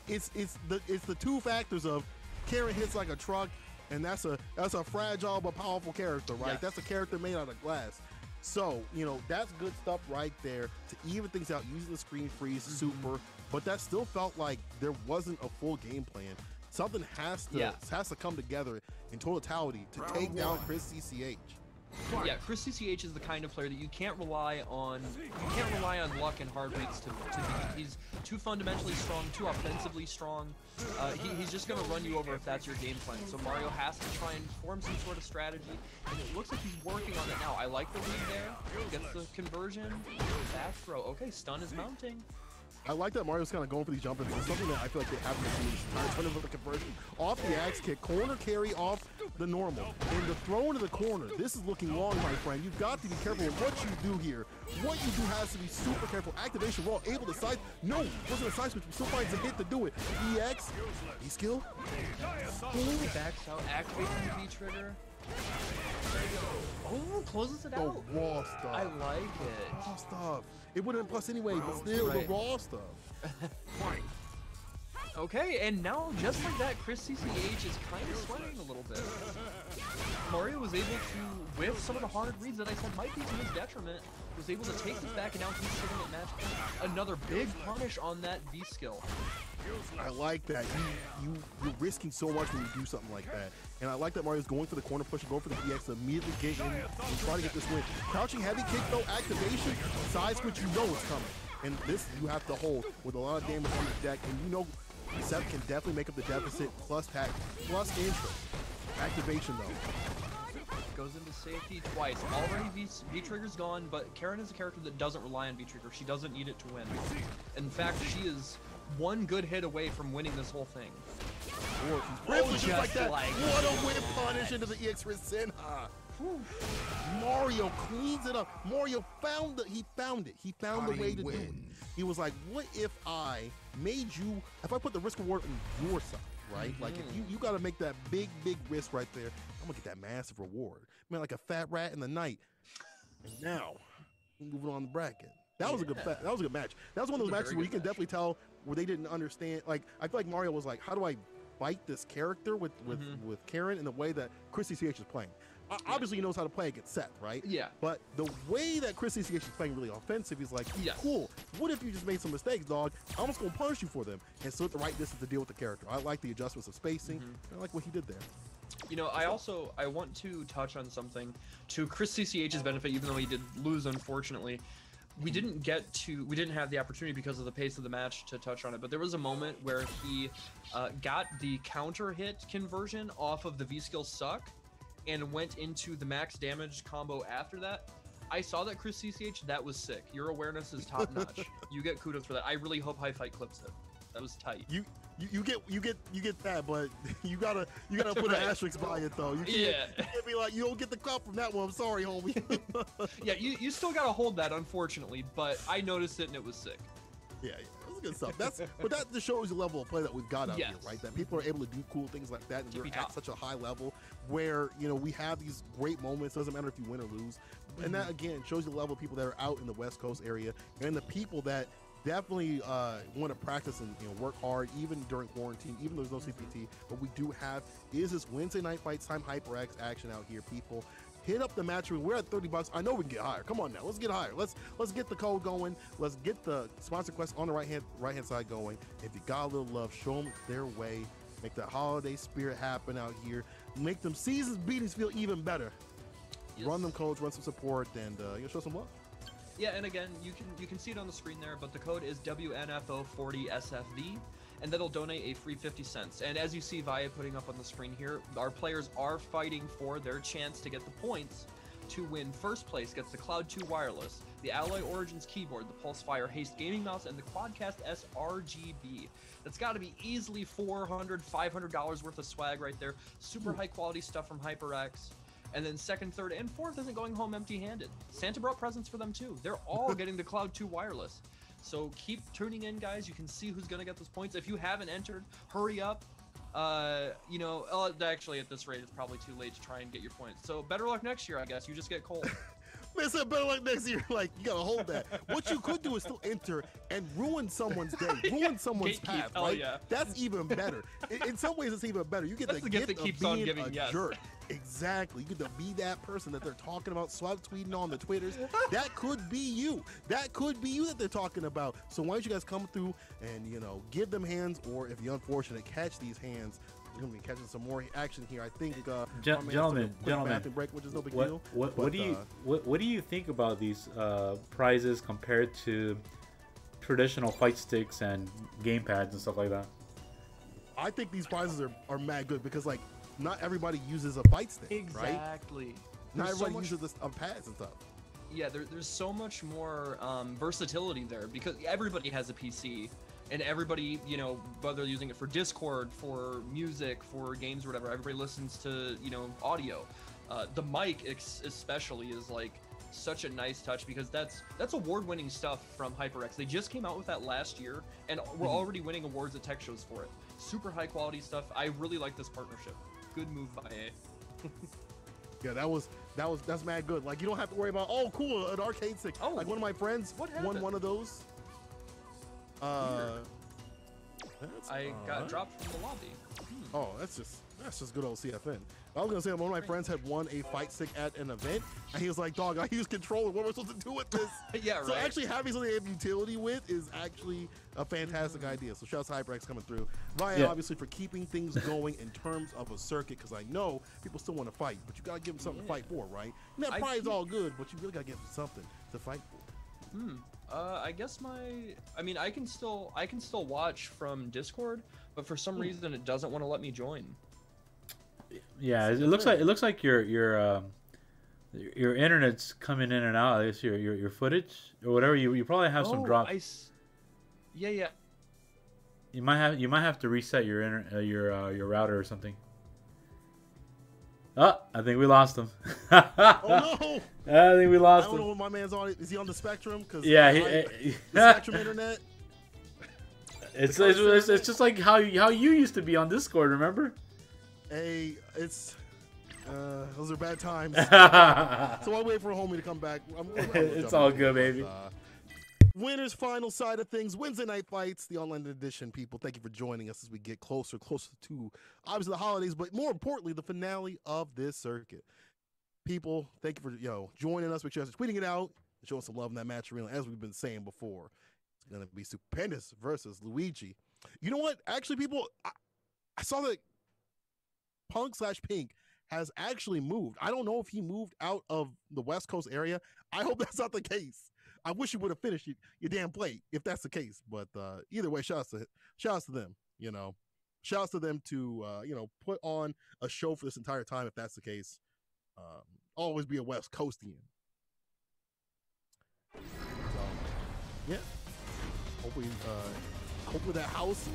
It's the two factors of Karen hits like a truck, and that's a fragile but powerful character, right? Yes. That's a character made out of glass. So, that's good stuff right there to even things out using the screen freeze, super, but that still felt like there wasn't a full game plan. Something has to come together in totality to take down Chris CCH. Yeah, Chris CCH is the kind of player that you can't rely on. You can't rely on luck and hard reads to beat. He's too fundamentally strong, too offensively strong. He's just going to run you over if that's your game plan. So Mario has to try and form some sort of strategy, and it looks like he's working on it now. I like the lead there. Gets the conversion. Back throw. Okay, stun is mounting. I like that Mario's kind of going for these jump ins. It's something that I feel like they haven't been doing. Trying to turn into the conversion off the axe kick, corner carry off the normal, and the throw into the corner. This is looking long, my friend. You've got to be careful with what you do here. What you do has to be super careful. Activation raw, able to side. No, wasn't a side switch. Still finds a hit to do it. EX, E skill. Backs out, activating the V trigger. Oh, closes it out. The raw stuff. I like it. Raw stuff. It wouldn't have plus anyway, but still the raw stuff. Okay, and now just like that, Chris CCH is kind of sweating a little bit. Mario was able to, with some of the hard reads that I said might be to his detriment, was able to take this back, and now he's sitting at match point. Another big punish on that V skill. I like that. You're risking so much when you do something like that. And I like that Mario's going for the corner push and going for the EX to immediately get in and try to get this win. Crouching heavy kick though, activation, side switch, you know it's coming. And this you have to hold with a lot of damage on the deck, and Seth can definitely make up the deficit, plus pack, plus interest. Activation though. Goes into safety twice. Already V-Trigger's gone, but Karen is a character that doesn't rely on V-Trigger. She doesn't need it to win. In fact, she is one good hit away from winning this whole thing. Just like that. What a whip punish into the EX Senha. Mario cleans it up. Mario found it. He found the way to do it. He was like, what if I put the risk reward on your side, right? Like if you got to make that big risk right there, I'm gonna get that massive reward. Man, like a fat rat in the night. And now, moving on the bracket. That was a good match. That was one of those matches where you can definitely tell where they didn't understand. Like I feel like Mario was like, how do I fight this character with Karen in the way that Chris CCH is playing? Obviously he knows how to play against Seth, right? Yeah. But the way that Chris CCH is playing really offensive, he's like, cool, what if you just made some mistakes, dog? I'm just going to punish you for them and so at the right distance to deal with the character. I like the adjustments of spacing. I like what he did there. I want to touch on something to Chris CCH's benefit, even though he did lose, unfortunately. We didn't have the opportunity because of the pace of the match to touch on it, but there was a moment where he got the counter hit conversion off of the V-skill suck and went into the max damage combo after that. I saw that, Chris CCH. That was sick. Your awareness is top notch. You get kudos for that. I really hope High Fight clips it. That was tight. You get that, but you gotta put an asterisk by it though. You can't be like, you don't get the cup from that one. I'm sorry, homie. Yeah, you still gotta hold that, unfortunately. But I noticed it and it was sick. Yeah, it was good stuff. But that just shows the level of play that we've got out here, right? That people are able to do cool things like that, and we're at such a high level where we have these great moments. Doesn't matter if you win or lose, and that again shows you the level of people that are out in the West Coast area and the people that definitely want to practice and work hard even during quarantine, even though there's no CPT. What we do have is this Wednesday Night Fights time HyperX action out here, people. Hit up the match room. We're at $30. I know we can get higher. Come on now, let's get higher. Let's get the code going. Let's get the sponsor quest on the right hand side going. If you got a little love, show them their way. Make that holiday spirit happen out here. Make them seasons beatings feel even better. Yes. Run them codes, run some support, and show some love. Yeah, and again, you can see it on the screen there, but the code is WNF2020SFV, and that'll donate a free 50 cents. And as you see Via putting up on the screen here, our players are fighting for their chance to get the points to win first place. Gets the Cloud 2 wireless, the Alloy Origins keyboard, the Pulse Fire Haste gaming mouse, and the Quadcast sRGB. That's got to be easily $400, $500 worth of swag right there. Super high quality stuff from HyperX. And then second, third, and fourth isn't going home empty-handed. Santa brought presents for them too. They're all getting the Cloud 2 wireless. So keep tuning in, guys. You can see who's gonna get those points. If you haven't entered, hurry up. You know, actually at this rate, it's probably too late to try and get your points. So better luck next year, I guess. You just get cold. Man said better luck next year. Like, you gotta hold that. What you could do is still enter and ruin someone's day, ruin someone's path, right? Yeah. That's even better. In some ways, it's even better. You get the gift that keeps of on being giving, a yes. jerk. Exactly. You get to be that person that they're talking about, swap tweeting on the Twitters. That could be you. That could be you that they're talking about. So why don't you guys come through and, you know, give them hands, or if you're unfortunate, catch these hands. We're gonna be catching some more action here. I think, gentlemen, bathroom break, which is no big deal. What do you think about these prizes compared to traditional fight sticks and game pads and stuff like that? I think these prizes are mad good because, like, not everybody uses a fight stick, right? Exactly. Not everybody uses pads and stuff. Yeah, there's so much more versatility there because everybody has a PC. And everybody, you know, whether they're using it for Discord, for music, for games or whatever, everybody listens to, you know, audio. The mic especially is like such a nice touch because that's award-winning stuff from HyperX. They just came out with that last year, and we're already winning awards at tech shows for it. Super high quality stuff. I really like this partnership. Good move by A. Yeah, that's mad good. Like, you don't have to worry about, oh, cool, an arcade stick. Oh, like one of my friends won one of those. I got dropped from the lobby. Oh, that's just good old CFN. I was gonna say one of my friends had won a fight stick at an event, and he was like, "Dog, I use controller. What am I supposed to do with this?" Yeah, right. So actually having something they have utility with is actually a fantastic idea. So shouts to HyperX coming through. Ryan, obviously, for keeping things going in terms of a circuit, because I know people still want to fight, but you gotta give them something to fight for, right? And that prize is all good, but you really gotta give them something to fight for. I guess I can still watch from Discord, but for some reason it doesn't want to let me join. Yeah, it looks like your internet's coming in and out. I guess your footage or whatever. You probably have some drops. Yeah. You might have to reset your router or something. Oh, I think we lost him. Oh no! I think we lost him. I don't know what my man's on. Is he on the Spectrum? Cause yeah, the Spectrum internet. It's just like how you used to be on Discord. Remember? Hey, those are bad times. So I wait for a homie to come back. It's all good, baby. Winners final side of things, Wednesday Night Fights, the online edition. People, thank you for joining us as we get closer to obviously the holidays, but more importantly, the finale of this circuit. People, thank you for joining us. Make sure you're tweeting it out and showing some love in that match arena, as we've been saying before. It's gonna be Stupendous versus Luigi. You know what? Actually, people, I saw that Punk/Pink has actually moved. I don't know if he moved out of the West Coast area. I hope that's not the case. I wish you would have finished your damn plate if that's the case. But either way, shout outs to them. Shout outs to them to put on a show for this entire time if that's the case. Always be a West Coastian. So yeah, hopefully that house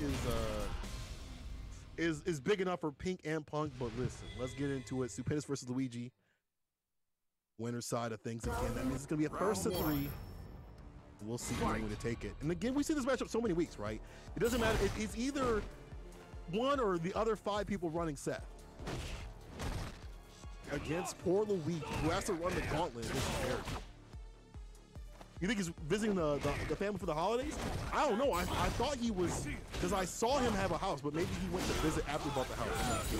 is big enough for Pink and Punk. But listen, let's get into it. Stupendous versus Luigi. Winner's side of things again. That means it's gonna be a first to 3. We'll see who's going to take it. And again, we see this matchup so many weeks, right? It doesn't matter. It's either one or the other 5 people running Seth. Against poor Luigi, who has to run the gauntlet. This is fair. You think he's visiting the family for the holidays? I don't know. I thought he was, because I saw him have a house, but maybe he went to visit after he bought the house.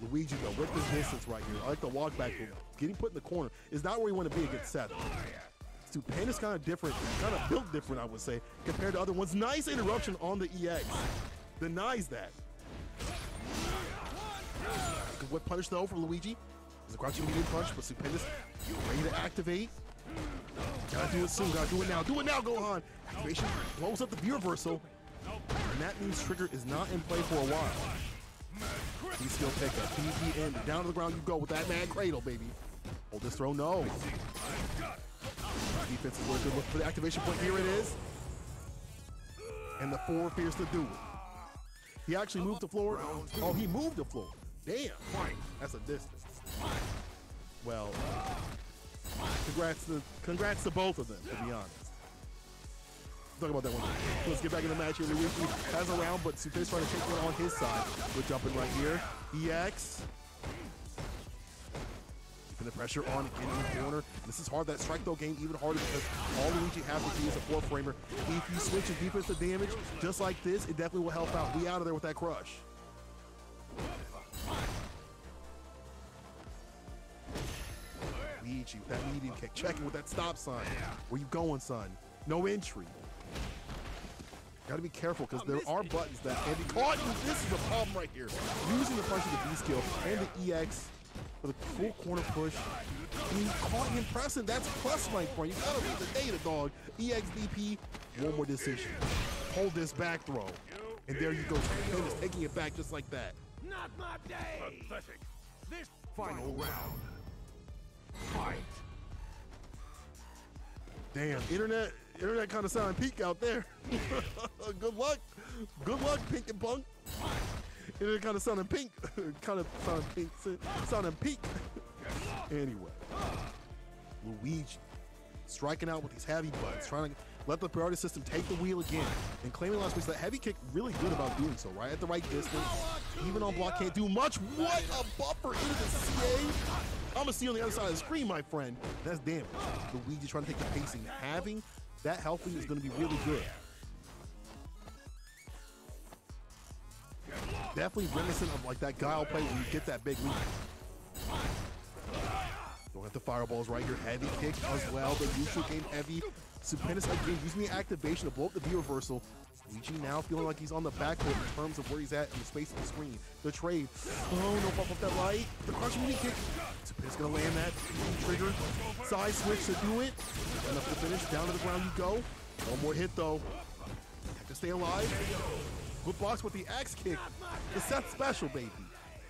Luigi, though, with this distance right here, I like the walk back. Getting put in the corner is not where you want to be against Seth. Stupendous kind of different, kind of built different, I would say, compared to other ones. Nice interruption on the EX. Denies that. What punish though for Luigi? Is a crouching medium punch, but Stupendous ready to activate. Gotta do it soon, gotta do it now. Do it now, Gohan! Activation blows up the view reversal. And that means Trigger is not in play for a while. He still pick up. PvP in. Down to the ground you go with that man cradle, baby. Hold this throw, no. Defense is good. Look for the activation point. Here it is. And the 4 appears to do it. He actually moved the floor. Oh, he moved the floor. Damn, that's a distance. Well, congrats to both of them, to be honest. Talk about that one. Let's get back in the match here. Luigi has a round, but Supin's trying to take one on his side. We're jumping right here. EX. Keeping the pressure on again in the corner. This is hard. That strike though game even harder because all Luigi has to do is a 4-framer. If you switch your defensive damage just like this, it definitely will help out. We out of there with that crush. Luigi with that medium kick. Checking with that stop sign. Where you going, son? No entry. Got to be careful because there are buttons that can be caught. This is the problem right here. Using the punch of the B skill and the EX for the full corner push. And you caught him pressing. That's plus rank point. You got to read the data, dog. EXDP, one more decision. Hold this back throw. And there you go. Is taking it back just like that. Not my day. Pathetic. This final round. Fight. Damn, internet kind of sounding peak out there. Good luck, Pink and Punk. Internet kind of sounding pink, sounding peak. Anyway, Luigi striking out with these heavy butts, trying to let the priority system take the wheel again, and claiming last place. That heavy kick really good about doing so, right at the right distance. Even on block can't do much. What a buffer into the CA. I'm gonna see on the other side of the screen, my friend. That's damage. Luigi trying to take the pacing. Having that healthy is gonna be really good. Definitely reminiscent of like that guile play where you get that big lead. Don't have the fireballs right here. Heavy kick as well. The neutral game heavy. Supinus again using the activation to blow up the V reversal. Luigi now feeling like he's on the back foot in terms of where he's at in the space of the screen. The trade. Oh, no pop up that light. The crushing knee kick. Supinus gonna land that. Trigger. Side switch to do it. Enough to finish. Down to the ground you go. One more hit though. Have to stay alive. Good box with the axe kick. The Seth special, baby.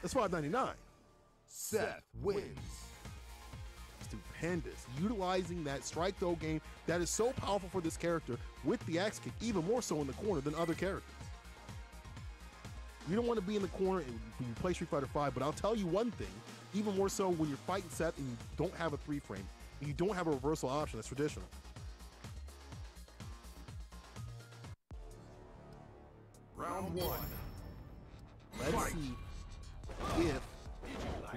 That's $5.99. Seth wins. Stupendous. Utilizing that strike throw game that is so powerful for this character with the axe kick, even more so in the corner than other characters. You don't want to be in the corner when you play Street Fighter V, but I'll tell you one thing, even more so when you're fighting Seth and you don't have a 3-frame, and you don't have a reversal option that's traditional. Round one. Let's see if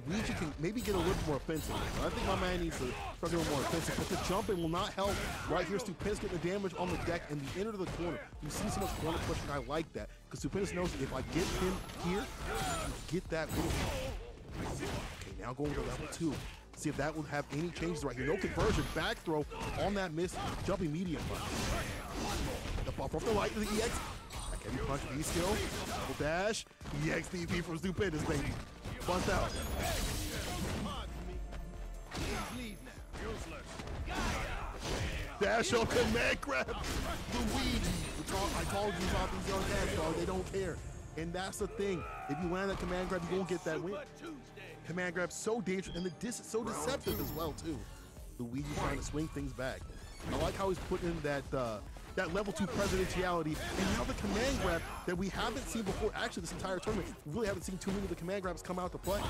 Luigi can maybe get a little more offensive. I think my man needs to start getting more offensive, but the jumping will not help. Right here, Stupendous getting the damage on the deck and the end of the corner. You see so much corner pushing. I like that because Stupendous knows if I get him here, I get that win. Okay, now going to level 2. See if that will have any changes right here. No conversion. Back throw on that miss. Jumping medium. The buffer off the light to the EX. Heavy punch, B skill. Double dash. EX DP from Stupendous, baby. Bust out. Dash up command grab. Luigi. I told you about these young cats, dog. They don't care. And that's the thing. If you land that command grab, you won't get that win. Command grab so dangerous, and the disc is so deceptive as well, too. Luigi trying to swing things back. I like how he's putting in that level 2 presidentiality, and now the command grab that we haven't seen before. Actually, this entire tournament, we really haven't seen too many of the command grabs come out to play.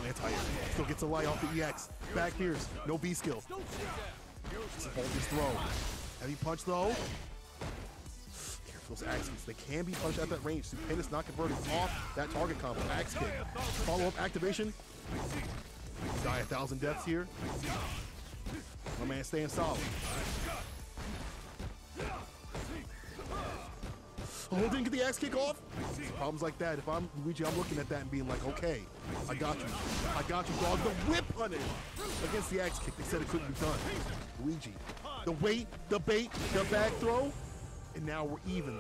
Anti-air still gets a light off the EX. Back here's no B skill. Just hold this throw. Heavy punch though. Careful those axes. They can be punched at that range. Stupendous not converting off that target combo. Axe kick. Follow-up activation. Die 1,000 deaths here. My man staying solid. Oh, didn't get the axe kick off? Problems like that. If I'm Luigi, I'm looking at that and being like, okay, I got you. I got you, dog. The whip on it against the axe kick. They said it couldn't be done. Luigi, the weight, the bait, the back throw, and now we're even.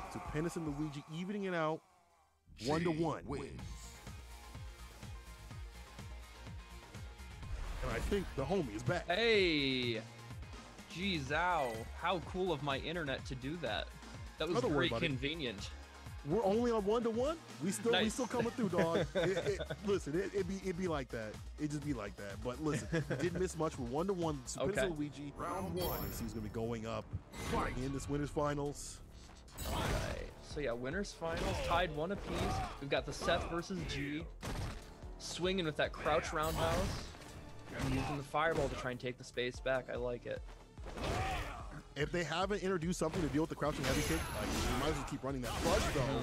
Stupendous and Luigi evening it out 1-1. And I think the homie is back. Hey, geez, ow. How cool of my internet to do that. That was very convenient. We're only on 1-1. We still coming through, dog. Listen, it'd be like that. It just be like that. But listen, didn't miss much. We're 1-1. Stupendous and Luigi. Round one. He's gonna be going up in this winners finals. Alright, so yeah, winners finals, tied 1 apiece. We've got the Seth versus G. Swinging with that crouch roundhouse. And using the fireball to try and take the space back. I like it. If they haven't introduced something to deal with the crouching heavy kick, like, you might as well keep running that flush though.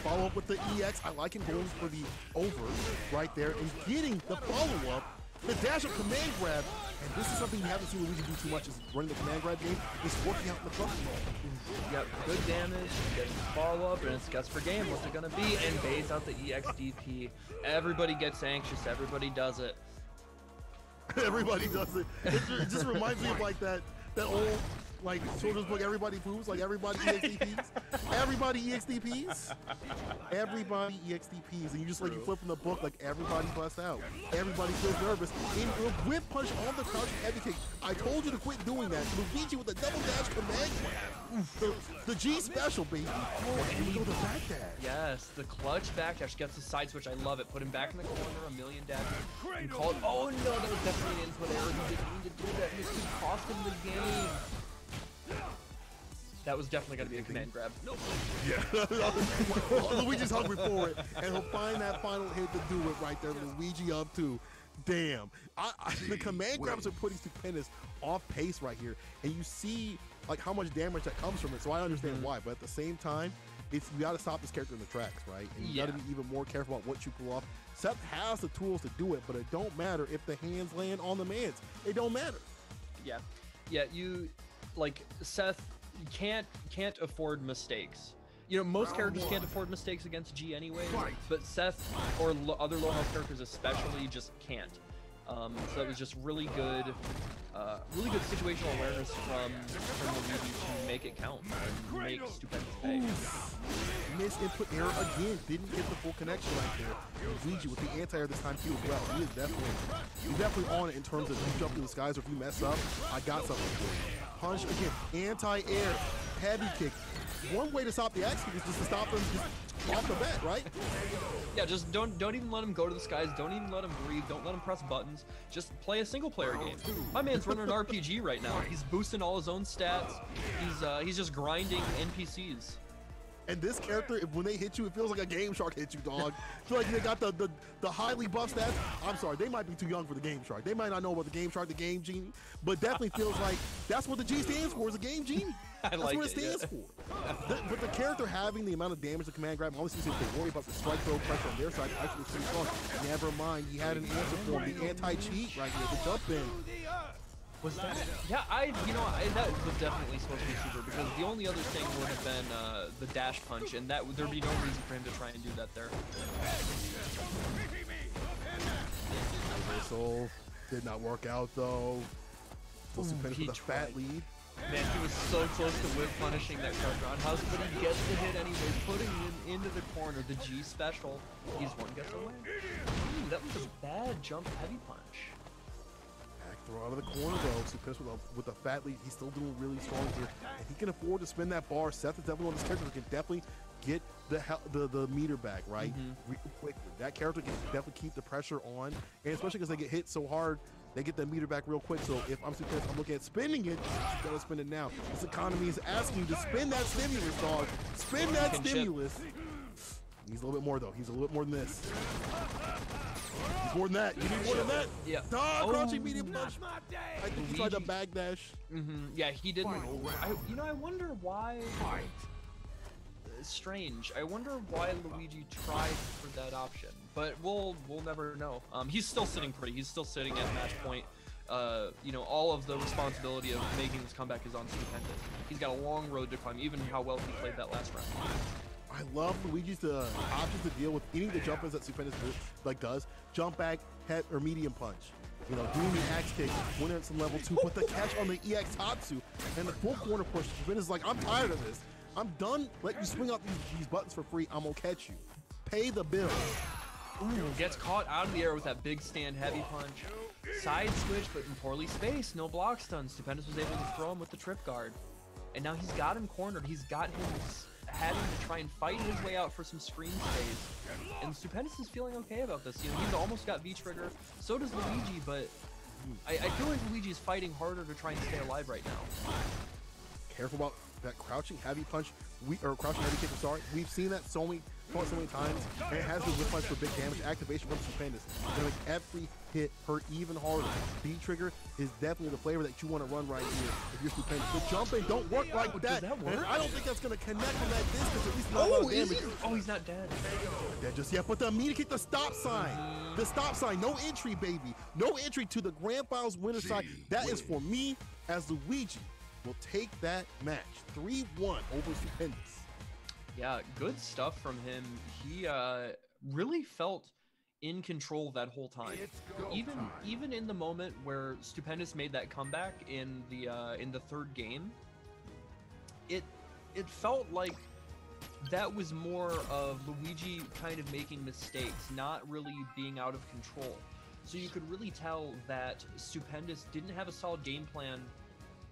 Follow up with the EX. I like him going for the over right there and getting the follow-up. The dash of command grab, and this is something we haven't seen Luigi do too much, is running the command grab game. It's working out in the front mode. Yep, good damage, getting the follow-up, and it's guess for game. What's it gonna be? And baits out the EXDP. Everybody gets anxious, everybody does it. Everybody does it. It just reminds me of like that old like children's book, Everybody Poops, like everybody EXDPs. Everybody EXDPs. Everybody EXDPs. And you just like, you flip from the book, like everybody busts out. Everybody feels nervous. And a whip punch on the crouching heavy kick. I told you to quit doing that. Luigi with the double dash command grab. The G special, baby. Oh, and you go the back dash. Yes, the clutch back dash gets the side switch. I love it. Put him back in the corner, a million dashes. And call it. Oh no, that was definitely an input error. He didn't mean to do that. This could cost him the game. That was definitely going to be a command grab. Nope. Yeah. Luigi's hungry for it, and he'll find that final hit to do it right there. Luigi up to. Damn. The command grabs are putting Stupendous off pace right here, and you see like how much damage that comes from it, so I understand why, but at the same time, you got to stop this character in the tracks, right? And you got to be even more careful about what you pull off. Seth has the tools to do it, but it don't matter if the hands land on the mans. It don't matter. Yeah. Yeah, you, like, Seth can't afford mistakes. You know, most characters can't afford mistakes against G anyway, but Seth or other low health characters especially just can't. So it was just really good situational awareness from Luigi to make it count and make Stupendous pay. Missed input error again. Didn't get the full connection right there. Luigi with the anti-air this time feels well. He's definitely on it in terms of if you jump through the skies or if you mess up, I got something for you. Punch again, anti-air, heavy kick. One way to stop the X kick is just to stop them just off the bat, right? Yeah, just don't even let him go to the skies. Don't even let him breathe. Don't let him press buttons. Just play a single player game. My man's running an RPG right now. He's boosting all his own stats. He's just grinding NPCs. And this character, when they hit you, it feels like a Game Shark hit you, dog. I feel like they got the highly buff stats. I'm sorry, they might be too young for the Game Shark. They might not know about the Game Shark, the Game Genie, but definitely feels like that's what the G stands for, is a Game Genie. That's like what it stands for. But the character having the amount of damage the command grab, obviously if they worry about the strike throw pressure on their side, actually pretty strong. Never mind, he had an answer for him, the anti-cheat right here, the jump in. Was that? Yeah, that was definitely supposed to be super, because the only other thing would have been the dash punch, and that there'd be no reason for him to try and do that there. Reversal did not work out though. So Stupendous with a fat lead. Man, he was so close to whip punishing that crouch roundhouse, but he gets the hit anyway, putting him into the corner. The G special. He's one gets away. Ooh, that was a bad jump heavy punch. Throw out of the corner though. Stupendous with a fat lead. He's still doing really strong here. And he can afford to spin that bar. Seth is definitely one of these characters who can definitely get the meter back, right? Real quickly. That character can definitely keep the pressure on. And especially because they get hit so hard, they get that meter back real quick. So if I'm Stupendous, I'm looking at spinning it. You gotta spin it now. This economy is asking you to spin that stimulus, dog. Spin that stimulus. He's a little bit more though. He's a little bit more than this. He's more than that. You need more than that. Yeah. Crouching medium punch. I think he tried the bag dash. Yeah, he didn't. I wonder why. It's strange. I wonder why Luigi tried for that option, but we'll never know. He's still sitting pretty. He's still sitting at match point. All of the responsibility of making this comeback is on Stupendous. He's got a long road to climb, even how well he played that last round. I love Luigi's options to deal with any of the jump-ins that Stupendous does. Jump back, head, or medium punch. Doing the axe kick, winning at some level 2, but the catch on the EX Tatsu, and the full corner push. Stupendous is like, I'm tired of this. I'm done letting you swing out these buttons for free. I'm gonna catch you. Pay the bill. Ooh, gets caught out of the air with that big stand heavy punch. Side switch, but in poorly spaced. No block stun. Stupendous was able to throw him with the trip guard. And now he's got him cornered. He's got him having to try and fight his way out for some screen space. And Stupendous is feeling okay about this. He's almost got V-trigger. So does Luigi, but I feel like Luigi's fighting harder to try and stay alive right now. Careful about that crouching heavy punch, crouching heavy kick, I'm sorry. We've seen that so many times, and it has the whip punch for big damage. Activation from Stupendous. It's gonna make every hit hurt even harder. B-trigger is definitely the flavor that you want to run right here if you're Stupendous. The jumping don't work like that. And I don't think that's gonna connect from that distance, at least not a lot of damage. Oh, he's not dead. Dead just yet, but the immediate kick, the stop sign. The stop sign, no entry, baby. No entry to the grand finals winner side. That is for me, as Luigi will take that match. 3-1 over Stupendous. Yeah, good stuff from him. He really felt in control that whole time. Even in the moment where Stupendous made that comeback in the third game, it felt like that was more of Luigi kind of making mistakes, not really being out of control. So you could really tell that Stupendous didn't have a solid game plan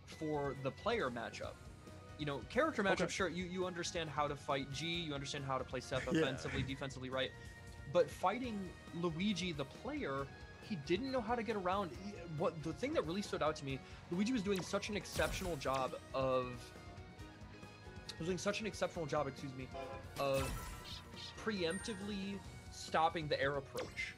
for the player matchup. You know, character matchup, sure, you understand how to fight G, you understand how to play Seth offensively, defensively, right? But fighting Luigi, the player, he didn't know how to get around. The thing that really stood out to me, Luigi was doing such an exceptional job of preemptively stopping the air approach.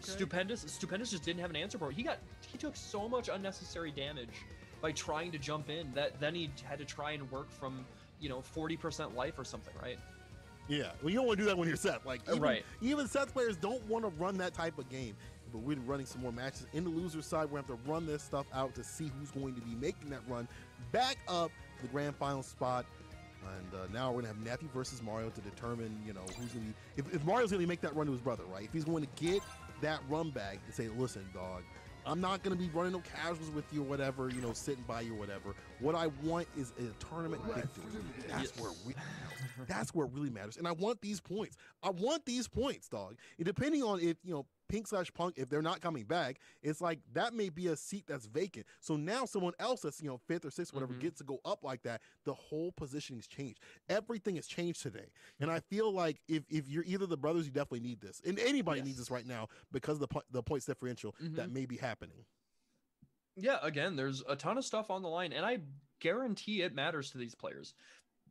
Stupendous just didn't have an answer for it. He took so much unnecessary damage by trying to jump in that then he had to try and work from 40% life or something, right? Yeah, well, you don't want to do that when you're Seth. Like, even Seth players don't want to run that type of game. But we're running some more matches. In the loser side, we're going to have to run this stuff out to see who's going to be making that run back up the grand final spot. And now we're going to have Nephew versus Mario to determine, who's going to be... If Mario's going to make that run to his brother, right? If he's going to get that run back and say, listen, dog, I'm not going to be running no casuals with you or whatever, sitting by you or whatever. What I want is a tournament victory. That's where it really matters. And I want these points. I want these points, dog. And depending on if, Pink/Punk, if they're not coming back, it's like that may be a seat that's vacant. So now someone else that's, 5th or 6th, whatever, gets to go up like that. The whole positioning's changed. Everything has changed today. And I feel like if you're either the brothers, you definitely need this. And anybody needs this right now because of the points differential that may be happening. Yeah, again, there's a ton of stuff on the line, and I guarantee it matters to these players.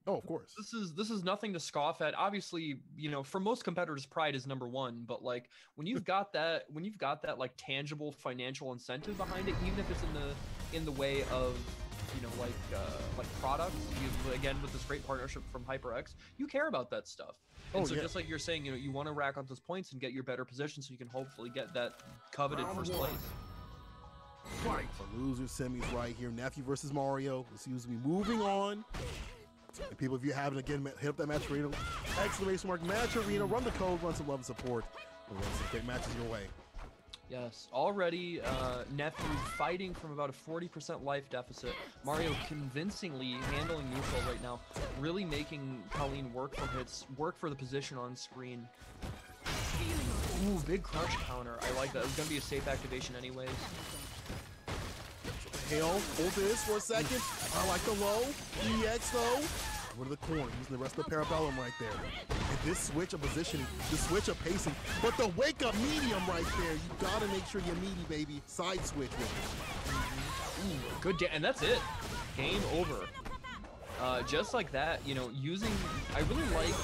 Oh, of course. This is nothing to scoff at. Obviously, for most competitors, pride is number one. But like when you've got that like tangible financial incentive behind it, even if it's in the way of like products, again with this great partnership from HyperX, you care about that stuff. And just like you're saying, you want to rack up those points and get your better position so you can hopefully get that coveted first place. Fight for loser semis right here. Nephew versus Mario. Let's see who's gonna be moving on. And people, if you haven't, again, hit up that match arena, exclamation mark match arena, run the code, run some love and support, and run some great matches your way. Yes, already Nephew fighting from about a 40% life deficit. Mario convincingly handling neutral right now, really making Colleen work for the position on screen. Ooh, big crouch counter. I like that. It was going to be a safe activation anyways. Hail, hold this for a second. I like the low. EX though. Over to the corner, using the rest of the parabellum right there. And this switch of positioning, the switch of pacing, but the wake up medium right there. You gotta make sure you're meaty, baby. Side switch with it. Ooh, good, and that's it. Game over. Just like that, I really like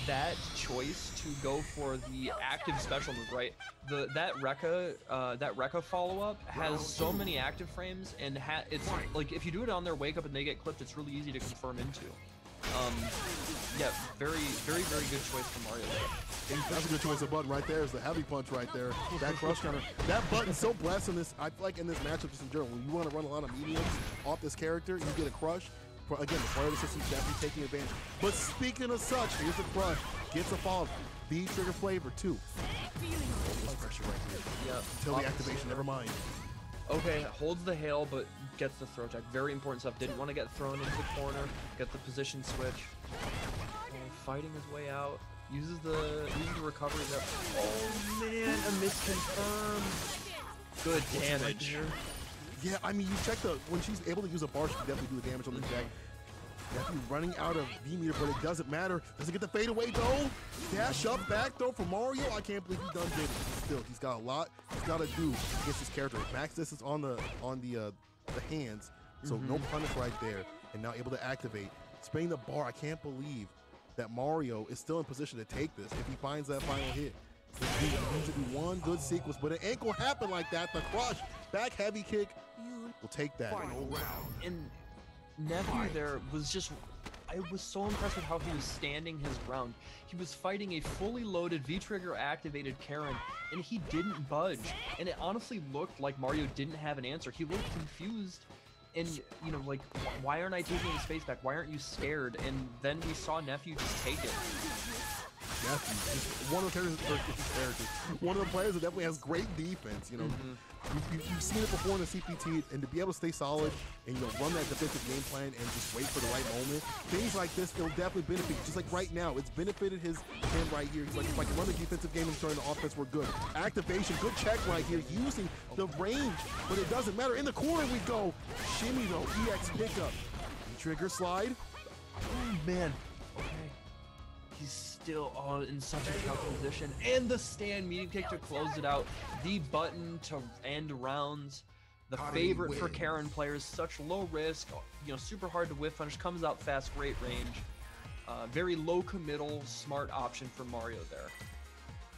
that choice to go for the active special move, right? That Rekka follow-up has so many active frames, and it's like if you do it on their wake up and they get clipped, it's really easy to confirm into. Yeah, very, very, very good choice from Mario there. That's a good choice of button right there. Is the heavy punch right there. That crush counter. That button's so blessed in this. I feel like in this matchup, just in general, when you want to run a lot of mediums off this character, you get a crush. Again, the player system's definitely taking advantage. But speaking of such, here's a crush. Gets a follow. B-trigger flavor, too. Almost pressure right here. Yeah. Until the activation, never mind. Okay, holds the hail, but gets the throw jack. Very important stuff. Didn't want to get thrown into the corner. Get the position switch. Fighting his way out. Uses the recovery there. Oh, man. A misconfirm. Good damage. Yeah, I mean, you check when she's able to use a bar, she can definitely do the damage on the deck. Definitely running out of V-meter, but it doesn't matter. Doesn't get the fade away though. Dash up, back throw for Mario. I can't believe he done did it. Still, he's got a lot he's got to do against his character. Max distance on the hands. So no punish right there, and now able to activate. Spinning the bar, I can't believe that Mario is still in position to take this if he finds that final hit. It needs to be one good sequence, but it ain't gonna happen like that. The crush, back heavy kick, will take that. Final round. And Nephew there was just, I was so impressed with how he was standing his ground. He was fighting a fully loaded V-trigger activated Karen, and he didn't budge. And it honestly looked like Mario didn't have an answer. He looked confused. And, you know, like, why aren't I taking the space back? Why aren't you scared? And then we saw Nephew just take it. Nephew, just one of the characters, one of the players that definitely has great defense. You know, you've seen it before in the CPT, and to be able to stay solid and, you know, run that defensive game plan and just wait for the right moment, things like this, it'll definitely benefit. Just like right now, it's benefited him right here. He's like, if I can run the defensive game and turn the offense, we're good. Activation, good check right here, using the range, but it doesn't matter. In the corner we go. Shimmy though, EX pickup. Trigger slide. Oh man. Okay. He's still in such a tough position. And the stand medium kick to close it out. The button to end rounds. The favorite for Karen players. Such low risk. You know, super hard to whiff punish. Comes out fast, great range. Very low committal, smart option for Mario there.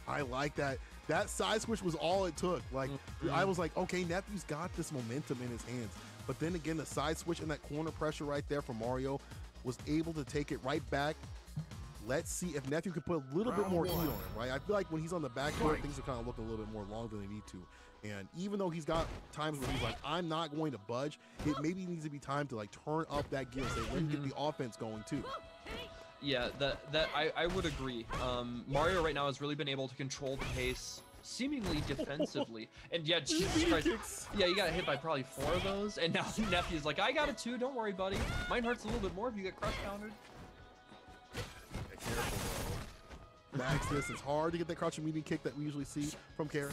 I like that. That side switch was all it took. Like, I was like, okay, Nephew's got this momentum in his hands. But then again, the side switch and that corner pressure right there for Mario was able to take it right back. Let's see if Nephew can put a little bit more heat on him, right? I feel like when he's on the back foot, things are kind of looking a little bit more long than they need to. And even though he's got times where he's like, I'm not going to budge, it maybe needs to be time to like turn up that gear and say, let me get the offense going too. Yeah, I would agree. Mario right now has really been able to control the pace seemingly defensively. And yeah, Jesus Christ. Yeah, you got hit by probably 4 of those, and now Nephew's like, I got it too, don't worry, buddy. Mine hurts a little bit more if you get crush countered. Careful, bro. Max this. It's hard to get that crouching medium kick that we usually see from Karen.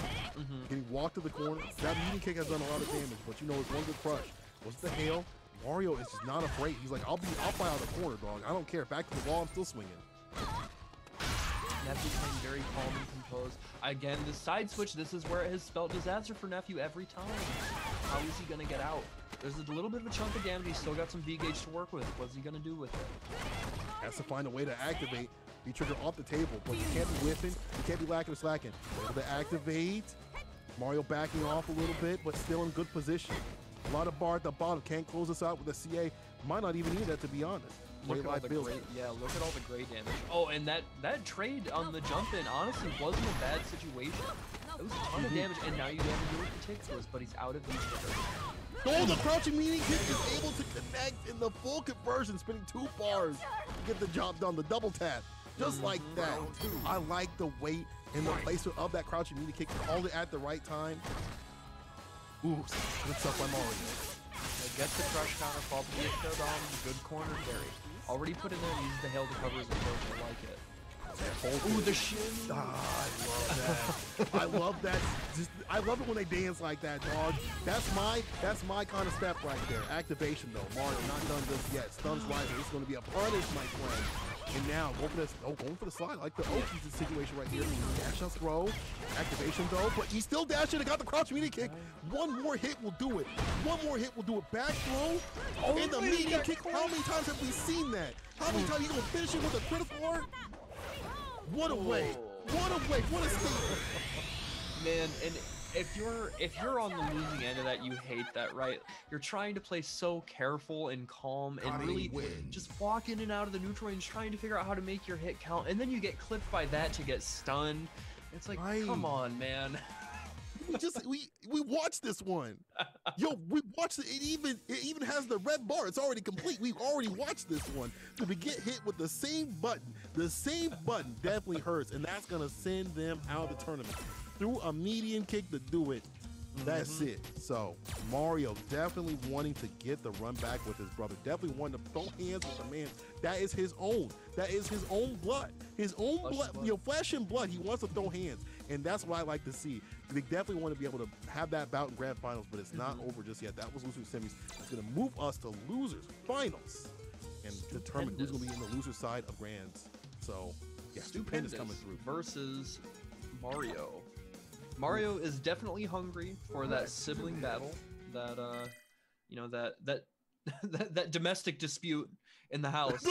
Getting walked to the corner. That medium kick has done a lot of damage, but you know, it's one good crush. Was the hail? Mario is just not afraid. He's like, I'll fly out of the corner, dog. I don't care. Back to the wall, I'm still swinging. Nephew playing very calm and composed. Again, the side switch, this is where it has spelled disaster for Nephew every time. How is he gonna get out? There's a little bit of a chunk of damage. He's still got some V-gauge to work with. What's he gonna do with it? Has to find a way to activate. V-trigger off the table, but you can't be whiffing. You can't be lacking or slacking. Able to activate. Mario backing off a little bit, but still in good position. A lot of bar at the bottom. Can't close us out with a CA. Might not even need that, to be honest. Look at all the great, yeah, look at all the great damage. Oh, and that trade on the jump in honestly wasn't a bad situation. It was a ton of damage, and now you have to do it for Tixers, but he's out of these triggers. Oh, the crouching medium kick is able to connect in the full conversion, spinning 2 bars to get the job done. The double tap, just like that. I like the weight and the placement of that crouching medium kick. Called it at the right time. Ooh, good stuff by Mario. Gets the crush counter, fall to the kill down, good corner carry. Already put in there, uses the hail to cover his approach. I like it. Ooh, the shin. Ah, I love that. I love that. I love it when they dance like that, dog. That's my kind of step right there. Activation though. Mario not done just yet. Stuns rising. This is going to be a punish, my friend. And now going for the slide. I like the Oki's situation right here. Dash up throw. Activation though, but he's still dashing and got the crouch medium kick. One more hit will do it. One more hit will do it. Back throw. And the medium kick. How many times have we seen that? How many times are you gonna finish it with a critical art? What a way. What a way. What a statement. Man, and if you're on the losing end of that, you hate that, right? You're trying to play so careful and calm and really just walk in and out of the neutral range, trying to figure out how to make your hit count, and then you get clipped by that to get stunned. It's like, come on, man. we watched this one. Yo, we watched it. It even has the red bar. It's already complete. We've already watched this one. To get hit with the same button definitely hurts, and that's gonna send them out of the tournament. Through a median kick to do it. That's it. So Mario definitely wanting to get the run back with his brother. Definitely wanting to throw hands with the man. That is his own. That is his own blood. His own blood. You know, flesh and blood. He wants to throw hands. And that's what I like to see. They definitely want to be able to have that bout in grand finals, but it's not over just yet. That was losers semis. It's going to move us to losers finals and determine who's going to be in the loser side of grands. So yeah, Stupendous coming through. Versus Mario. Mario is definitely hungry for that sibling battle, that you know, that that domestic dispute in the house.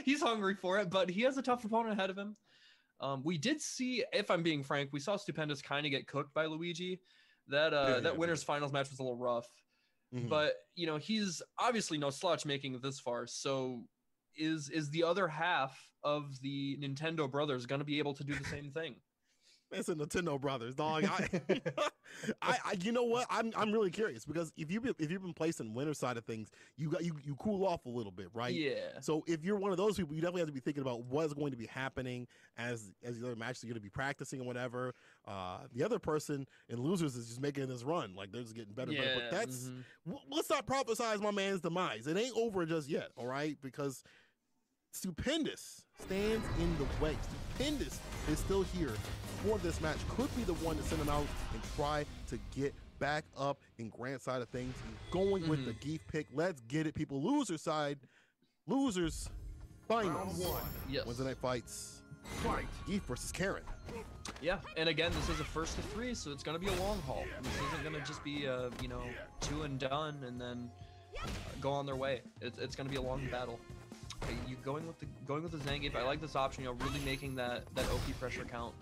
He's hungry for it, but he has a tough opponent ahead of him. We did see, if I'm being frank, we saw Stupendous kind of get cooked by Luigi. That winners finals match was a little rough. But you know, he's obviously no slouch making it this far. So is the other half of the Nintendo brothers going to be able to do the same thing? It's a Nintendo brothers, dog. You know what? I'm really curious because if you've been placed in winner side of things, you cool off a little bit, right? Yeah. So if you're one of those people, you definitely have to be thinking about what's going to be happening as the other matches are going to be practicing and whatever. The other person in losers is just making this run, like they're just getting better. Yeah. But that's let's not prophesize my man's demise. It ain't over just yet, all right? Because Stupendous stands in the way. Stupendous is still here for this match. Could be the one to send him out and try to get back up in grand side of things. Going with the Geef pick. Let's get it, people. Loser side. Losers. Finals. Yes. Wednesday Night Fights. Fight. Geef versus Karen. Yeah, and again, this is a 1st to 3, so it's going to be a long haul. This isn't going to just be a, 2 and done and then go on their way. It's going to be a long battle. Okay, you going with the Zangief. I like this option, really making that OP pressure count.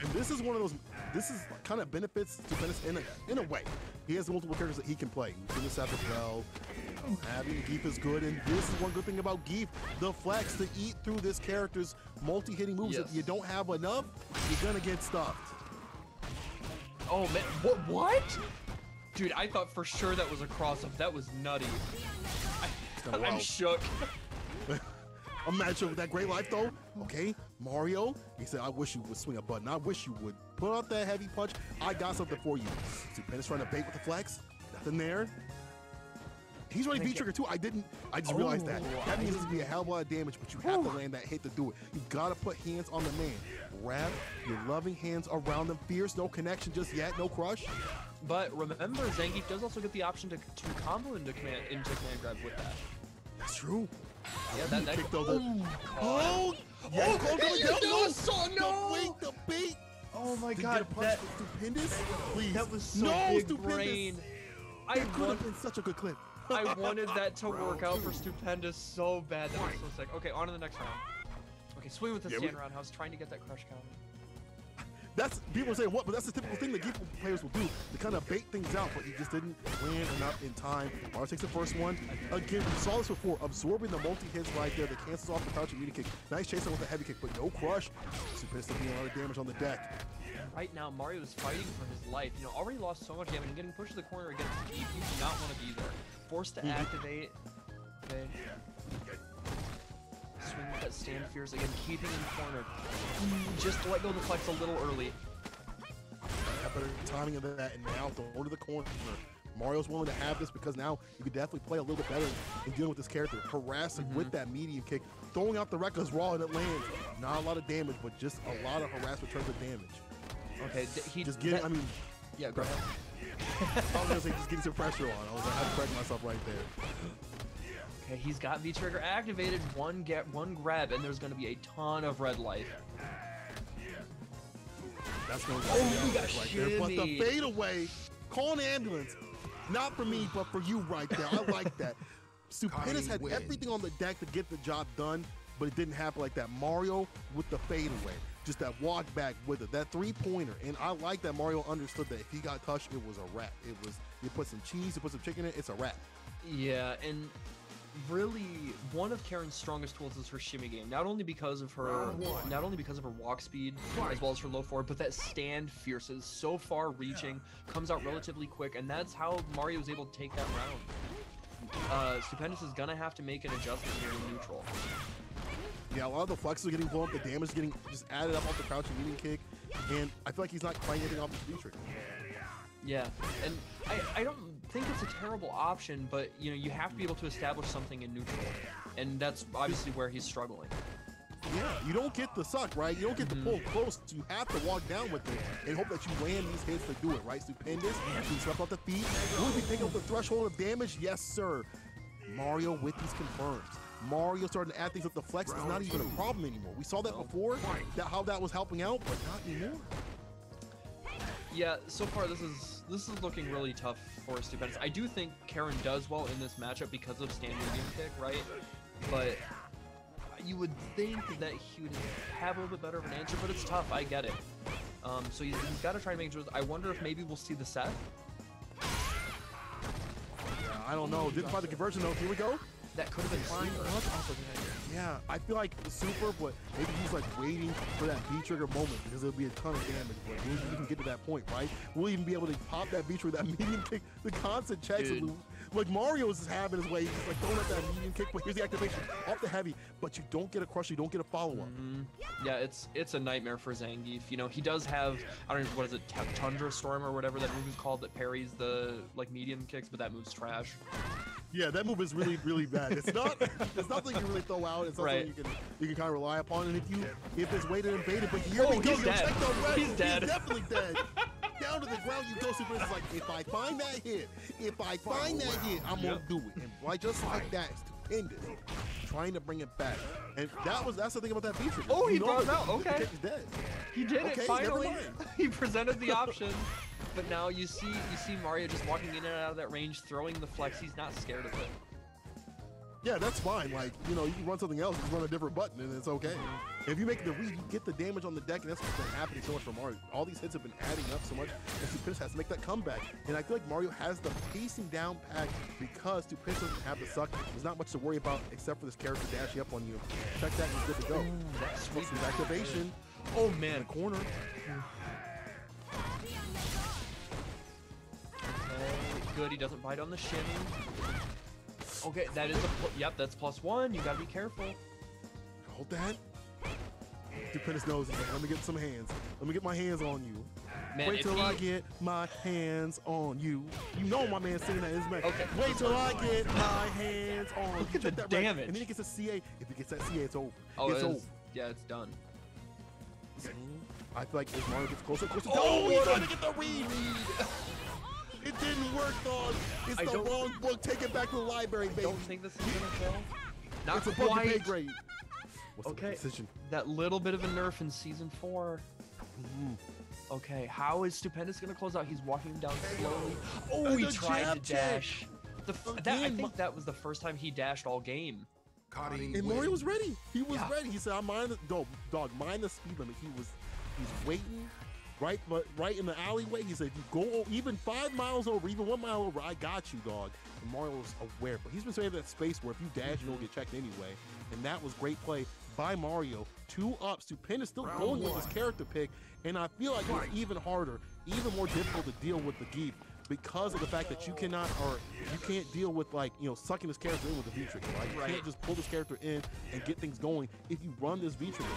And this is one of those. This is kind of benefits Stupendous in a way. He has multiple characters that he can play. You can this as well. Having Geef is good, and this is one good thing about Geef: the flex to eat through this character's multi-hitting moves. Yes. If you don't have enough, you're gonna get stuffed. Oh man, what? Dude, I thought for sure that was a cross-up. That was nutty. I'm shook. A matchup with that great life though. Okay, Mario. He said, "I wish you would swing a button. I wish you would put out that heavy punch. I got something for you." Stupendous trying to bait with the flex. Nothing there. He's running V-trigger too. I just realized that. That means it's gonna be a hell of a lot of damage, but you have to land that hit to do it. You gotta put hands on the man. Wrap your loving hands around them. Fierce, no connection just yet, no crush. But remember, Zangief does also get the option to combo into command grab with that. That's true. Yeah, that kicked over. Oh, yeah, no! Wait, the bait. Oh my Did god, you get a punch with Stupendous? Please. That was so no, big Stupendous. brain. That could have been such a good clip. I wanted that to work out for Stupendous so bad. That was so sick. Okay, on to the next round. Okay, swing with the stand roundhouse, trying to get that crush count. That's people are saying what, but that's the typical thing that Geef players will do to kind of bait things out, but he just didn't land enough in time. Mario takes the first one. Again, we saw this before, absorbing the multi-hits right there that cancels off the crouch and kick. Nice chaser with a heavy kick, but no crush. Stupendous doing a lot of damage on the deck. Right now, Mario is fighting for his life. Already lost so much damage and getting pushed to the corner against Geef. You do not want to be there. Forced to activate. Okay. Swing with that stand fierce again, keeping in corner. Just let go of the flex a little early. Got better timing of that, and now throw to the corner. Mario's willing to have this because now you could definitely play a little bit better in dealing with this character. Harassing with that medium kick, throwing out the reckless raw and it lands. Not a lot of damage, but just a lot of harassment in terms of damage. Okay, he just getting. Yeah, go ahead. I was gonna say just getting some pressure on. I was like, I had to correct myself right there. Okay, he's got V-trigger activated. One grab, and there's gonna be a ton of red life. That's gonna be we got right there. But the fade away, call an ambulance. Not for me, but for you right there. I like that. Stupendous had everything on the deck to get the job done, but it didn't happen like that. Mario with the fade away. Just that walk back with it, that 3-pointer. And I like that Mario understood that if he got touched, it was a wrap. It was, you put some cheese, you put some chicken in it, it's a wrap. Yeah, and really one of Karen's strongest tools is her shimmy game. Not only because of her walk speed as well as her low forward, but that stand fierce is so far reaching, comes out relatively quick, and that's how Mario was able to take that round. Stupendous is gonna have to make an adjustment here in neutral. Yeah, a lot of the flexes are getting blown up, the damage is getting just added up off the crouch and medium kick, and I feel like he's not playing anything off his V-trigger. Yeah, and I don't think it's a terrible option, but you have to be able to establish something in neutral, and that's obviously where he's struggling. Yeah, you don't get the suck, right? You don't get the pull close. You have to walk down with it and hope that you land these hits to do it, right? Stupendous, he swept off the feet. Will he pick up the threshold of damage? Yes, sir. Mario with these confirms. Mario starting to add things up. The flex is not even a problem anymore. We saw that before, how that was helping out, but not anymore. Yeah, so far this is this is looking really tough for Stupendous. I do think Karen does well in this matchup because of stand medium kick, right? But you would think that he would have a little bit better of an answer, but it's tough. I get it. So he's got to try to make sure. I wonder if maybe we'll see the set. Yeah, I don't know. Didn't find the conversion though. Here we go. That could have been fine. Yeah, I feel like super, but maybe he's like waiting for that B trigger moment because it'll be a ton of damage. But we'll even get to that point, right? We'll even be able to pop that B trigger, that medium kick, the constant checks. Like Mario's just having his way. He's just like throwing up that medium kick, but here's the activation off the heavy. But you don't get a crush, you don't get a follow up. Yeah, it's a nightmare for Zangief. You know, he does have, I don't know, what is it, Tundra Storm or whatever that move is called that parries the like medium kicks, but that move's trash. Yeah, that move is really, really bad. It's not something you really throw out. It's something you can kind of rely upon. And if it's weighted and baited, but here we go. He's dead. He's dead. He's definitely dead. Down to the ground you go. Super is like, if I find that hit, I'm gonna do it. And right, just like that, Stupendous, trying to bring it back. And that's the thing about that feature. Oh, he brought it out. Okay. He's dead. He did it finally. He presented the option. But now you see Mario just walking in and out of that range, throwing the flex. He's not scared of it. Yeah, that's fine. Like, you know, you can run something else, just run a different button, and it's okay. If you make the read, you get the damage on the deck, and that's what's been happening so much for Mario. All these hits have been adding up so much, and Stupendous has to make that comeback. And I feel like Mario has the pacing down pat because Stupendous doesn't have the suck. There's not much to worry about except for this character dashing up on you. Check that, and he's good to go. That's sweet. Activation. Oh, man. In the corner. Good, he doesn't bite on the shimmy. Okay, that is yep, that's +1. You gotta be careful. Hold that. Stupendous knows he's like, let me get some hands. Let me get my hands on you. Man, wait till I get my hands on you. You know my man's saying that, isn't it? Okay. Wait till I get my hands on you. Look at the damage. Right. And then he gets a CA. If he gets that CA, it's over. Oh, it's over. Yeah, it's done. Okay. I feel like as Mario gets closer, oh, he's trying to get the read. It didn't work, dog. It's the wrong book. Take it back to the library, baby. I don't think this is gonna kill. Not it's quite. A grade. What's the decision? That little bit of a nerf in season 4. Okay, how is Stupendous gonna close out? He's walking down slowly. Oh, he tried to dash. I think that was the first time he dashed all game. And Mario was ready. He was ready. He said, "I mind the dog. Mind the speed limit." He's waiting. Right in the alleyway, he said, if you go even 5 miles over, even 1 mile over, I got you, dog. And Mario was aware, but he's been saying that space where if you dash, you don't get checked anyway. And that was great play by Mario. 2 up, Stupendous still going with his character pick, and I feel like it's even harder, even more difficult to deal with the Geef because of the fact that you cannot, or you can't deal with like, you know, sucking this character in with the V-trigger, right? You can't just pull this character in and get things going if you run this V-trigger.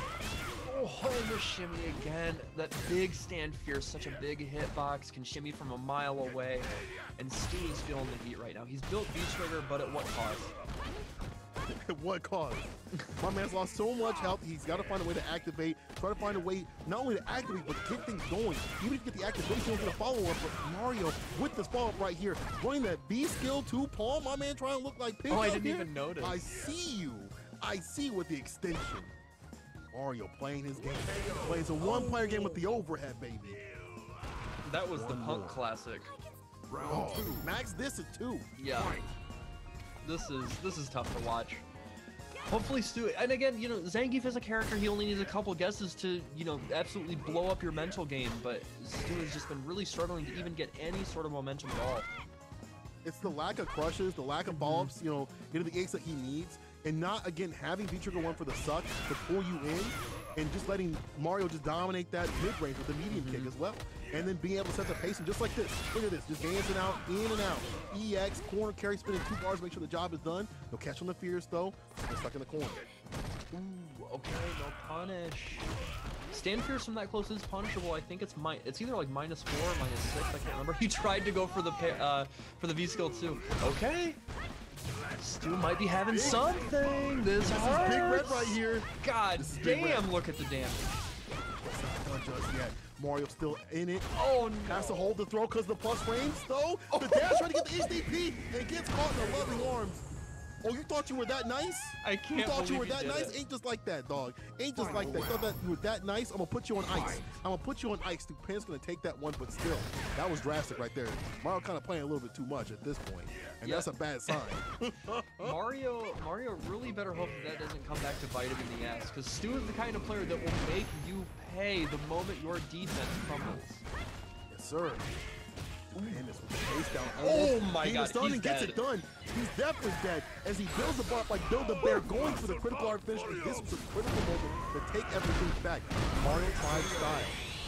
Oh, the shimmy again. That big stand fierce, such a big hitbox, can shimmy from a mile away. And Stu is feeling the heat right now. He's built V-trigger, but at what cost? At what cost? My man's lost so much health, he's got to find a way to activate, try to find a way not only to activate, but get things going. Even if you get the activation, you don't get a follow-up, but Mario, with this follow-up right here, running that B-skill 2 palm, my man trying to look like Pig. Oh, I didn't even notice. I see you. I see with the extension. Mario playing his game. Plays a one-player game with the overhead, baby. That was the Punk classic. Oh, Max, this is 2. Yeah. This is tough to watch. Hopefully Stu, and again, you know, Zangief as a character, he only needs a couple guesses to, you know, absolutely blow up your mental game, but Stu has just been really struggling to even get any sort of momentum at all. It's the lack of crushes, the lack of follow-ups, you know, getting the ace that he needs, and not, again, having V-trigger 1 for the suck to pull you in, and just letting Mario just dominate that mid-range with the medium kick as well. And then being able to set the pacing just like this. Look at this, just dancing out, in and out. EX, corner carry, spinning 2 bars, make sure the job is done. No catch on the fears, though. They're stuck in the corner. Ooh, okay, no punish. Stand fierce from that close is punishable. I think it's either like -4 or -6. I can't remember. He tried to go for the V skill too. Okay. Stu might be having something. This is Big Red right here. God damn, look at the damage. Not just yet. Mario still in it. Oh no. Has to hold the throw because the plus range though. The dash trying to get the HDP and gets caught in the loving arms. Oh, you thought you were that nice? I can't You thought you were believe that he did nice? it. Ain't just like that, dog. Ain't just like that. You thought that you were that nice? I'm gonna put you on ice. I'm gonna put you on ice. Stupendous gonna take that one, but still, that was drastic right there. Mario kind of playing a little bit too much at this point, and that's a bad sign. Mario really better hope that doesn't come back to bite him in the ass, because Stu is the kind of player that will make you pay the moment your defense crumbles. Yes, sir. Stupendous with the face down. Oh my he God, was done he's and gets dead. it done. He's definitely dead as he builds the bar like Build a Bear, going for the critical art finish. And this was a critical moment to take everything back. Mario tried style,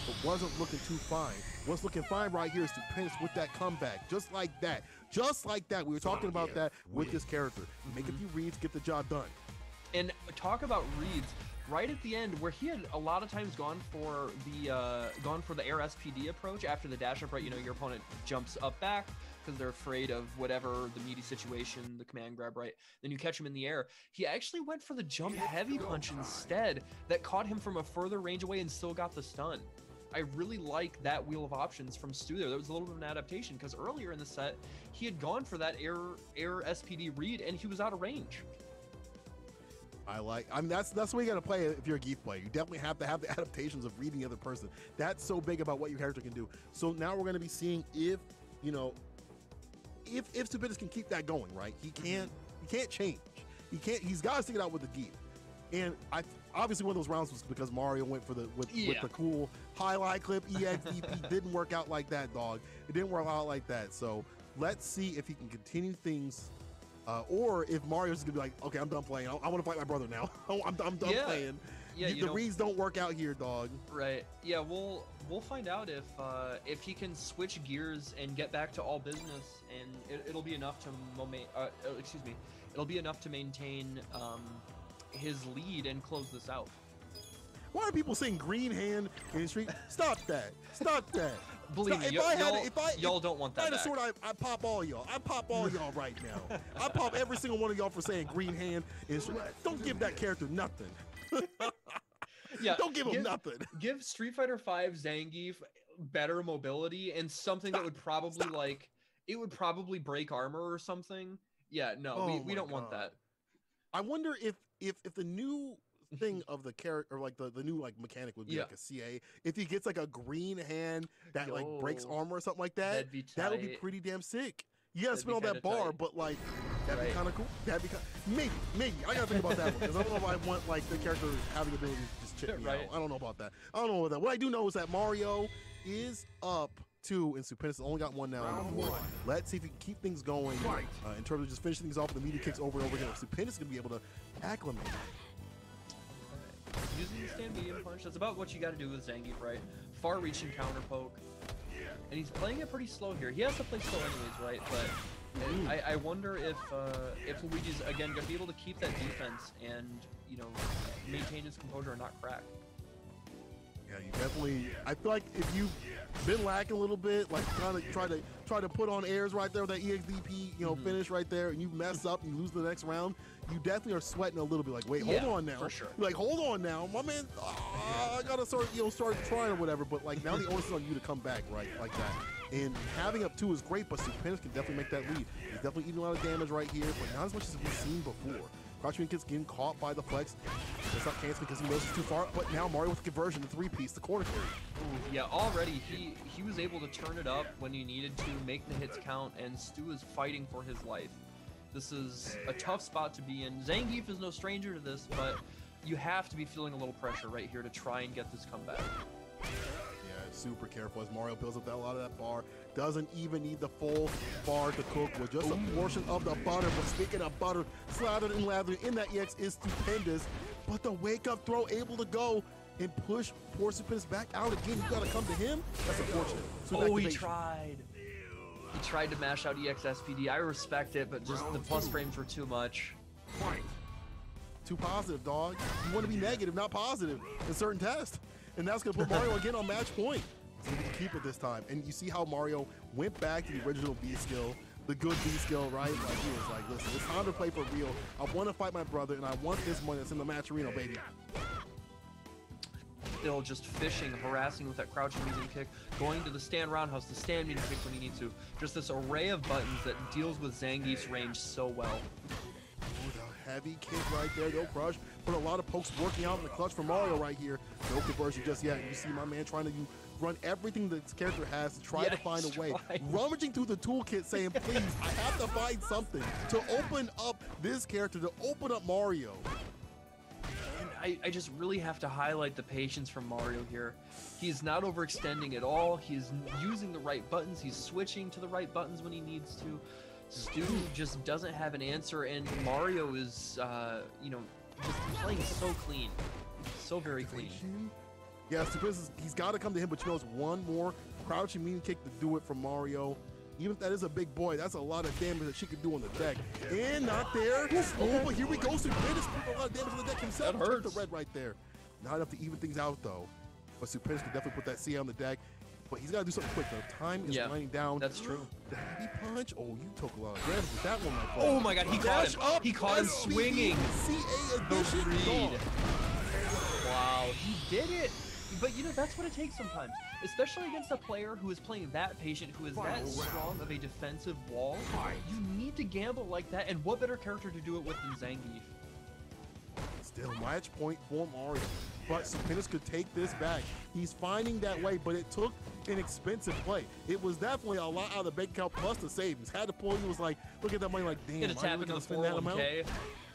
but wasn't looking too fine. What's looking fine right here is Stupendous with that comeback, just like that. Just like that. We were talking about that with this character. Make a few reads, get the job done. And talk about reads. Right at the end, where he had a lot of times gone for the air SPD approach after the dash up, right? You know, your opponent jumps up back because they're afraid of whatever the meaty situation, the command grab, right? Then you catch him in the air. He actually went for the jump heavy punch instead, that caught him from a further range away and still got the stun. I really like that wheel of options from Stu there. That was a little bit of an adaptation, because earlier in the set, he had gone for that air SPD read and he was out of range. I mean, that's the way you gotta play it if you're a Geef player. You definitely have to have the adaptations of reading the other person. That's so big about what your character can do. So now we're gonna be seeing if, you know, if Stupendous can keep that going, right? He can't change. He's gotta stick it out with the Geef. And obviously one of those rounds was because Mario went for with the cool highlight clip EXDP. Didn't work out like that, dog. It didn't work out like that. So let's see if he can continue things. Or if Mario's gonna be like, okay, I'm done playing. I want to fight my brother now. I'm done playing. Yeah, the reads don't work out here, dog. Right. Yeah, we'll find out if he can switch gears and get back to all business, and it'll be enough to it'll be enough to maintain his lead and close this out. Why are people saying green hand in the street? Stop that. Stop that. Believe me, y'all don't want that. If I had a sword, I pop all y'all. I pop all y'all right now. I pop every single one of y'all for saying green hand in the street. Don't give that character nothing. Yeah, don't give him nothing. Give Street Fighter V Zangief better mobility and something that would probably it would probably break armor or something. Yeah, no, we don't want that. I wonder if the new thing of the character, or like the new like mechanic would be like a CA. If he gets like a green hand that like breaks armor or something like that, that would be pretty damn sick. You gotta spend all that bar, but like that'd be kind of cool. That'd be maybe. I gotta think about that one, because I don't know if I want like the character having the ability to just chip me out. I don't know about that. I don't know about that. What I do know is that Mario is up 2 and Stupendous has only got 1 now. Let's see if he can keep things going in terms of just finishing things off with the media kicks over and over again. Stupendous is gonna be able to acclimate. Using the stand medium punch, that's about what you got to do with Zangief, right? Far-reaching counter poke, and he's playing it pretty slow here. He has to play slow anyways, right? But I wonder if Luigi's again going to be able to keep that defense and, you know, maintain his composure and not crack. Yeah, you definitely. I feel like if you've been lacking a little bit, like kind of try to put on airs right there with that EXDP, you know, finish right there, and you mess up and you lose the next round, you definitely are sweating a little bit. Like, wait, hold on now. For sure. Like, hold on now, my man. I gotta start trying or whatever. But like now the onus is on you to come back, right, like that. And having up 2 is great, but Stupendous can definitely make that lead. He's definitely eating a lot of damage right here, but not as much as we've seen before. Crouching gets getting caught by the flex. It's not canceling because he knows it's too far, but now Mario with the conversion, the 3-piece, the corner carry. Yeah, already he was able to turn it up when he needed to, make the hits count, and Stu is fighting for his life. This is a tough spot to be in. Zangief is no stranger to this, but you have to be feeling a little pressure right here to try and get this comeback. Yeah, super careful as Mario builds up a lot of that bar. Doesn't even need the full bar to cook with just a portion of the butter. But speaking of butter, slathered and lathered in that EX is Stupendous. But the wake-up throw able to go and push poor Stupendous back out again. You gotta come to him. That's unfortunate. So he tried. He tried to mash out EX SPD. I respect it, but just the plus frames were too much. Too positive, dog. You want to be negative, not positive in certain tests. And that's gonna put Mario again on match point. So he can keep it this time. And you see how Mario went back to the original B skill, the good B skill, right? Like he was like, listen, it's time to play for real. I want to fight my brother, and I want this money that's in the match arena, baby. Still just fishing, harassing with that crouching medium kick, going to the stand roundhouse, the stand medium kick when he needs to. Just this array of buttons that deals with Zangief's range so well. Heavy kick right there, no crush. But a lot of pokes working out in the clutch for Mario right here. No conversion just yet. You see my man trying to run everything that this character has to try to find a way. Rummaging through the toolkit saying, please, I have to find something to open up this character, to open up Mario. And I just really have to highlight the patience from Mario here. He's not overextending at all. He's using the right buttons. He's switching to the right buttons when he needs to. Stu just doesn't have an answer, and Mario is, you know, just playing so clean. So very clean. Yeah, he's got to come to him, but you know, it's one more crouching mean kick to do it from Mario. Even if that is a big boy, that's a lot of damage that she could do on the deck. And not there. Oh, but here we go. Stupendous put a lot of damage on the deck himself. That hurts. The red right there. Not enough to even things out, though. But Stupendous can definitely put that CA on the deck. But he's got to do something quick, though. Time is winding down. That's true. The heavy punch. Oh, you took a lot of damage with that one, my friend. Oh my god, he caught him. He caught him swinging. CA The edition. read. Wow, he did it. But you know, that's what it takes sometimes. Especially against a player who is playing that patient, who is that strong of a defensive wall. You need to gamble like that, and what better character to do it with than Zangief? Still match point for Mario. But Stupendous could take this back. He's finding that way, but it took an expensive play. It was definitely a lot out of the bank account plus the savings. Had to pull, he was like, look at that money like, damn, Get a tap into the 401k.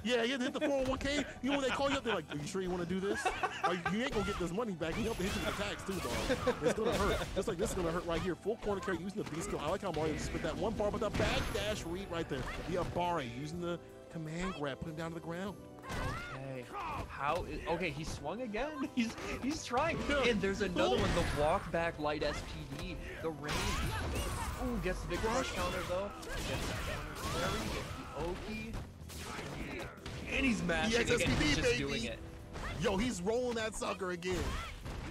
Yeah, you had to hit the 401k. You know when they call you up, they're like, are you sure you want to do this? Like, you ain't gonna get this money back. You have to hit you with the tax too, dog. It's gonna hurt. Just like this is gonna hurt right here. Full corner carry using the B skill. I like how Mario spit that one bar, but the back dash read right there. The Abare using the command grab, put him down to the ground. Okay. Okay, he swung again. He's trying. And there's another one, the walk back light SPD. The range. Ooh, gets the big rush counter though. Gets the carry, gets the Oki. And he's mashing again. He's just doing it. Yo, he's rolling that sucker again.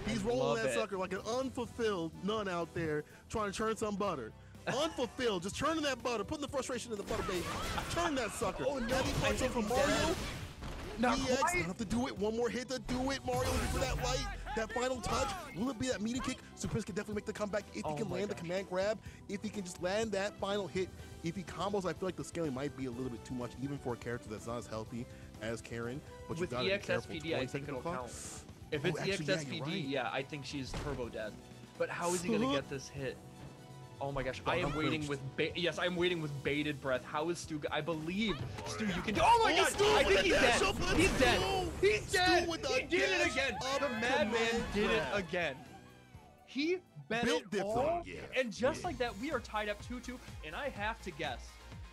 He's rolling that sucker like an unfulfilled nun out there trying to churn some butter. Unfulfilled, just churning that butter, putting the frustration in the butter, baby. Churn that sucker. Oh, heavy punch from Mario. Not EX, quite. have to do it. One more hit to do it. Mario looking for that light, that final touch. Will it be that meaty kick? Stupendous can definitely make the comeback if he can land the command grab. If he can just land that final hit. If he combos, I feel like the scaling might be a little bit too much, even for a character that's not as healthy as Karen. But with EX SPD, I think it'll count. If it's EX SPD, yeah, I think she's turbo dead. But how is he gonna get this hit? Oh my gosh, I am waiting with I'm waiting with bated breath. How is Stu? I believe Stu, you can do. Oh my gosh, I think he's dead. He's dead. He's dead. He did it again. The madman did it again. He bet it all, and just like that, we are tied up 2-2. And I have to guess,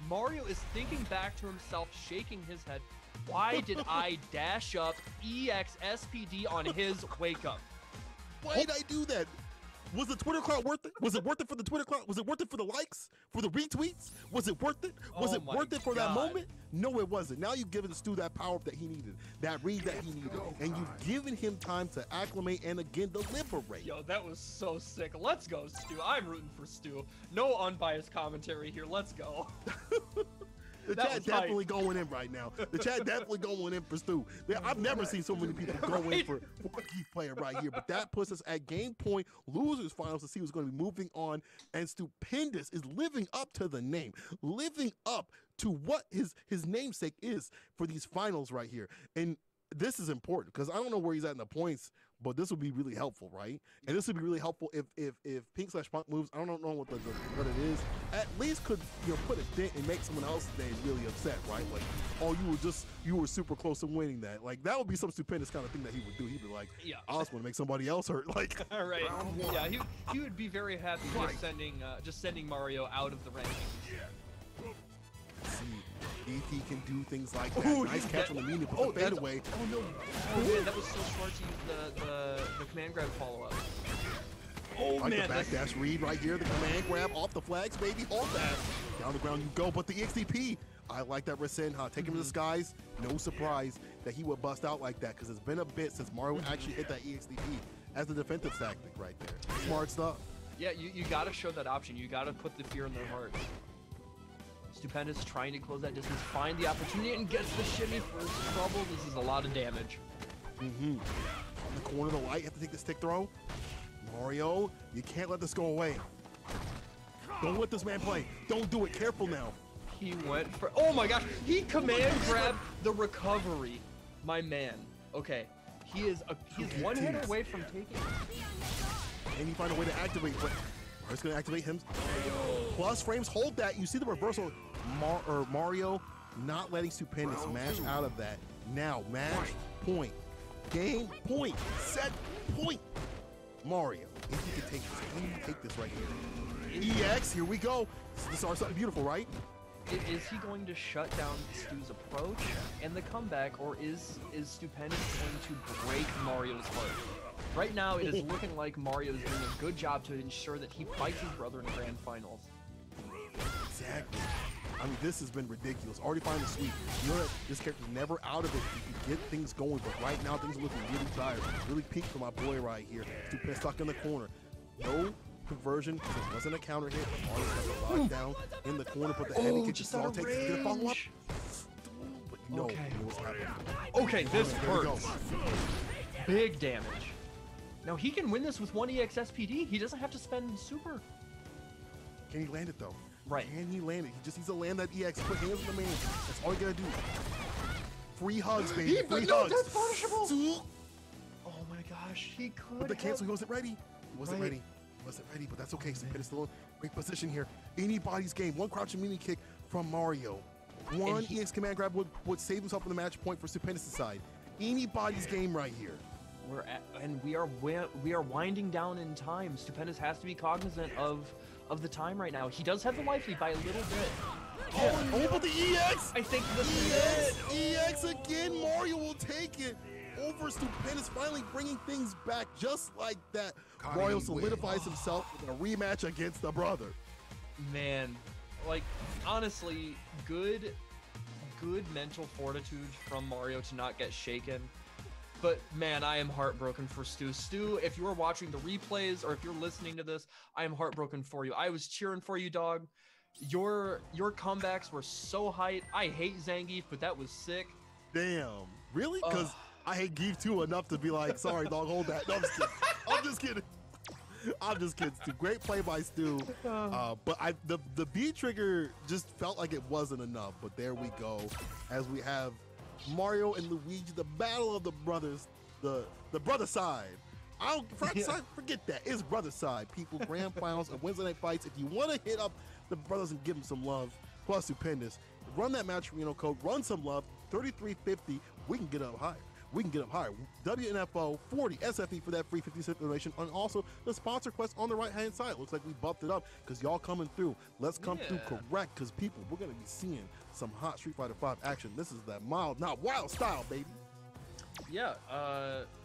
Mario is thinking back to himself, shaking his head. Why did I dash up EX SPD on his wake up? Why did I do that? Was the Twitter clout worth it? Was it worth it for the Twitter clout? Was it worth it for the likes? For the retweets? Was it worth it? Was it worth it for that moment? No, it wasn't. Now you've given Stu that power that he needed, that read that he needed, and you've given him time to acclimate and again deliberate. Yo, that was so sick. Let's go, Stu. I'm rooting for Stu. No unbiased commentary here. Let's go. The chat definitely going in right now. The chat definitely going in for Stu. I've never seen so many people go in for a key player right here. But that puts us at game point losers finals to see who's going to be moving on. And Stupendous is living up to the name, living up to what his namesake is for these finals right here. And this is important because I don't know where he's at in the points, but this would be really helpful, right? And this would be really helpful if Pink/Punk moves. I don't know what it is. At least could put a dent and make someone else's day really upset, right? Like, oh, you were super close to winning that. Like that would be some Stupendous kind of thing that he would do. He'd be like, yeah, I just want to make somebody else hurt. Like, right? Yeah, he would be very happy just sending Mario out of the rank. See if he can do things like that. Ooh, nice catch on the medium, but the fade away. Oh no! Oh man, that was so smart to use the command grab follow up. Oh man, the back dash read right here. The command grab off the flags, baby. All that down the ground you go. But the EXDP, I like that Rasenha. Take him to the skies. No surprise that he would bust out like that because it's been a bit since Mario actually hit that EXDP as the defensive tactic right there. Smart stuff. Yeah, you got to show that option. You got to put the fear in their hearts. Stupendous trying to close that distance, find the opportunity, and gets the shimmy for trouble. This is a lot of damage. On the corner of the light, you have to take the stick throw. Mario, you can't let this go away. Don't let this man play. Don't do it. Careful now. He went for. Oh my gosh! He command grabbed the recovery, my man. Okay, he's one hit away from taking. And you find a way to activate, but Mario's gonna activate him. Plus frames, hold that. You see the reversal. Mario not letting Stupendous smash out of that. Now match point, game point, set point. Mario, if you can take this, can you take this right here? EX, here we go. This is something beautiful, right? Is he going to shut down Stu's approach and the comeback, or is Stupendous going to break Mario's heart? Right now, it is looking like Mario is doing a good job to ensure that he fights his brother in the grand finals. Exactly. I mean, this has been ridiculous. Already finding the sweep. You know that this character's never out of it. You can get things going, but right now things are looking really tired. Really peak for my boy right here. Stupendous stuck in the corner. No conversion because it wasn't a counter hit. Mario's got the lockdown in the corner, but the heavy kick just all takes to get a follow up. But no, okay. You know what's happening. Okay, this hurts. Big damage. Now he can win this with one EX SPD. He doesn't have to spend super. Can he land it though? Right. Can he land it? He just needs to land that EX. Put hands on the man. That's all you gotta do. Free hugs, baby. Free hugs. That's punishable. Oh my gosh, he could. But the cancel, he wasn't ready. He wasn't ready. He wasn't ready, but that's okay. Stupendous still in great position here. Anybody's game. One crouching mini kick from Mario. One EX command grab would save himself on the match point for Stupendous' side. Anybody's game right here. We are winding down in time. Stupendous has to be cognizant of the time right now. He does have the life lead by a little bit. Oh, but the EX! I think this is it. EX again. Mario will take it over Stupendous, finally bringing things back just like that. Mario solidifies himself with a rematch against the brother. Man, like honestly, good mental fortitude from Mario to not get shaken. But man, I am heartbroken for Stu. Stu, if you are watching the replays or if you're listening to this, I am heartbroken for you. I was cheering for you, dog. Your comebacks were so hype. I hate Zangief, but that was sick. Damn, really? Because I hate Geef too enough to be like, sorry, dog, hold that. No, I'm just kidding. I'm just kidding, Stu. Great play by Stu. But the B trigger just felt like it wasn't enough. But there we go, as we have Mario and Luigi, the battle of the brothers, the brother side. Forget that. It's brother side, people. Grand finals of Wednesday Night Fights. If you want to hit up the brothers and give them some love, plus Stupendous, run that match Reno code, run some love, 3350. We can get up higher. We can get up higher. WNF2020 SFE for that free 50-cent donation, and also the sponsor quest on the right-hand side. Looks like we buffed it up because y'all coming through. Let's come through correct, because people, we're gonna be seeing some hot Street Fighter V action. This is that mild, not wild style, baby. Yeah,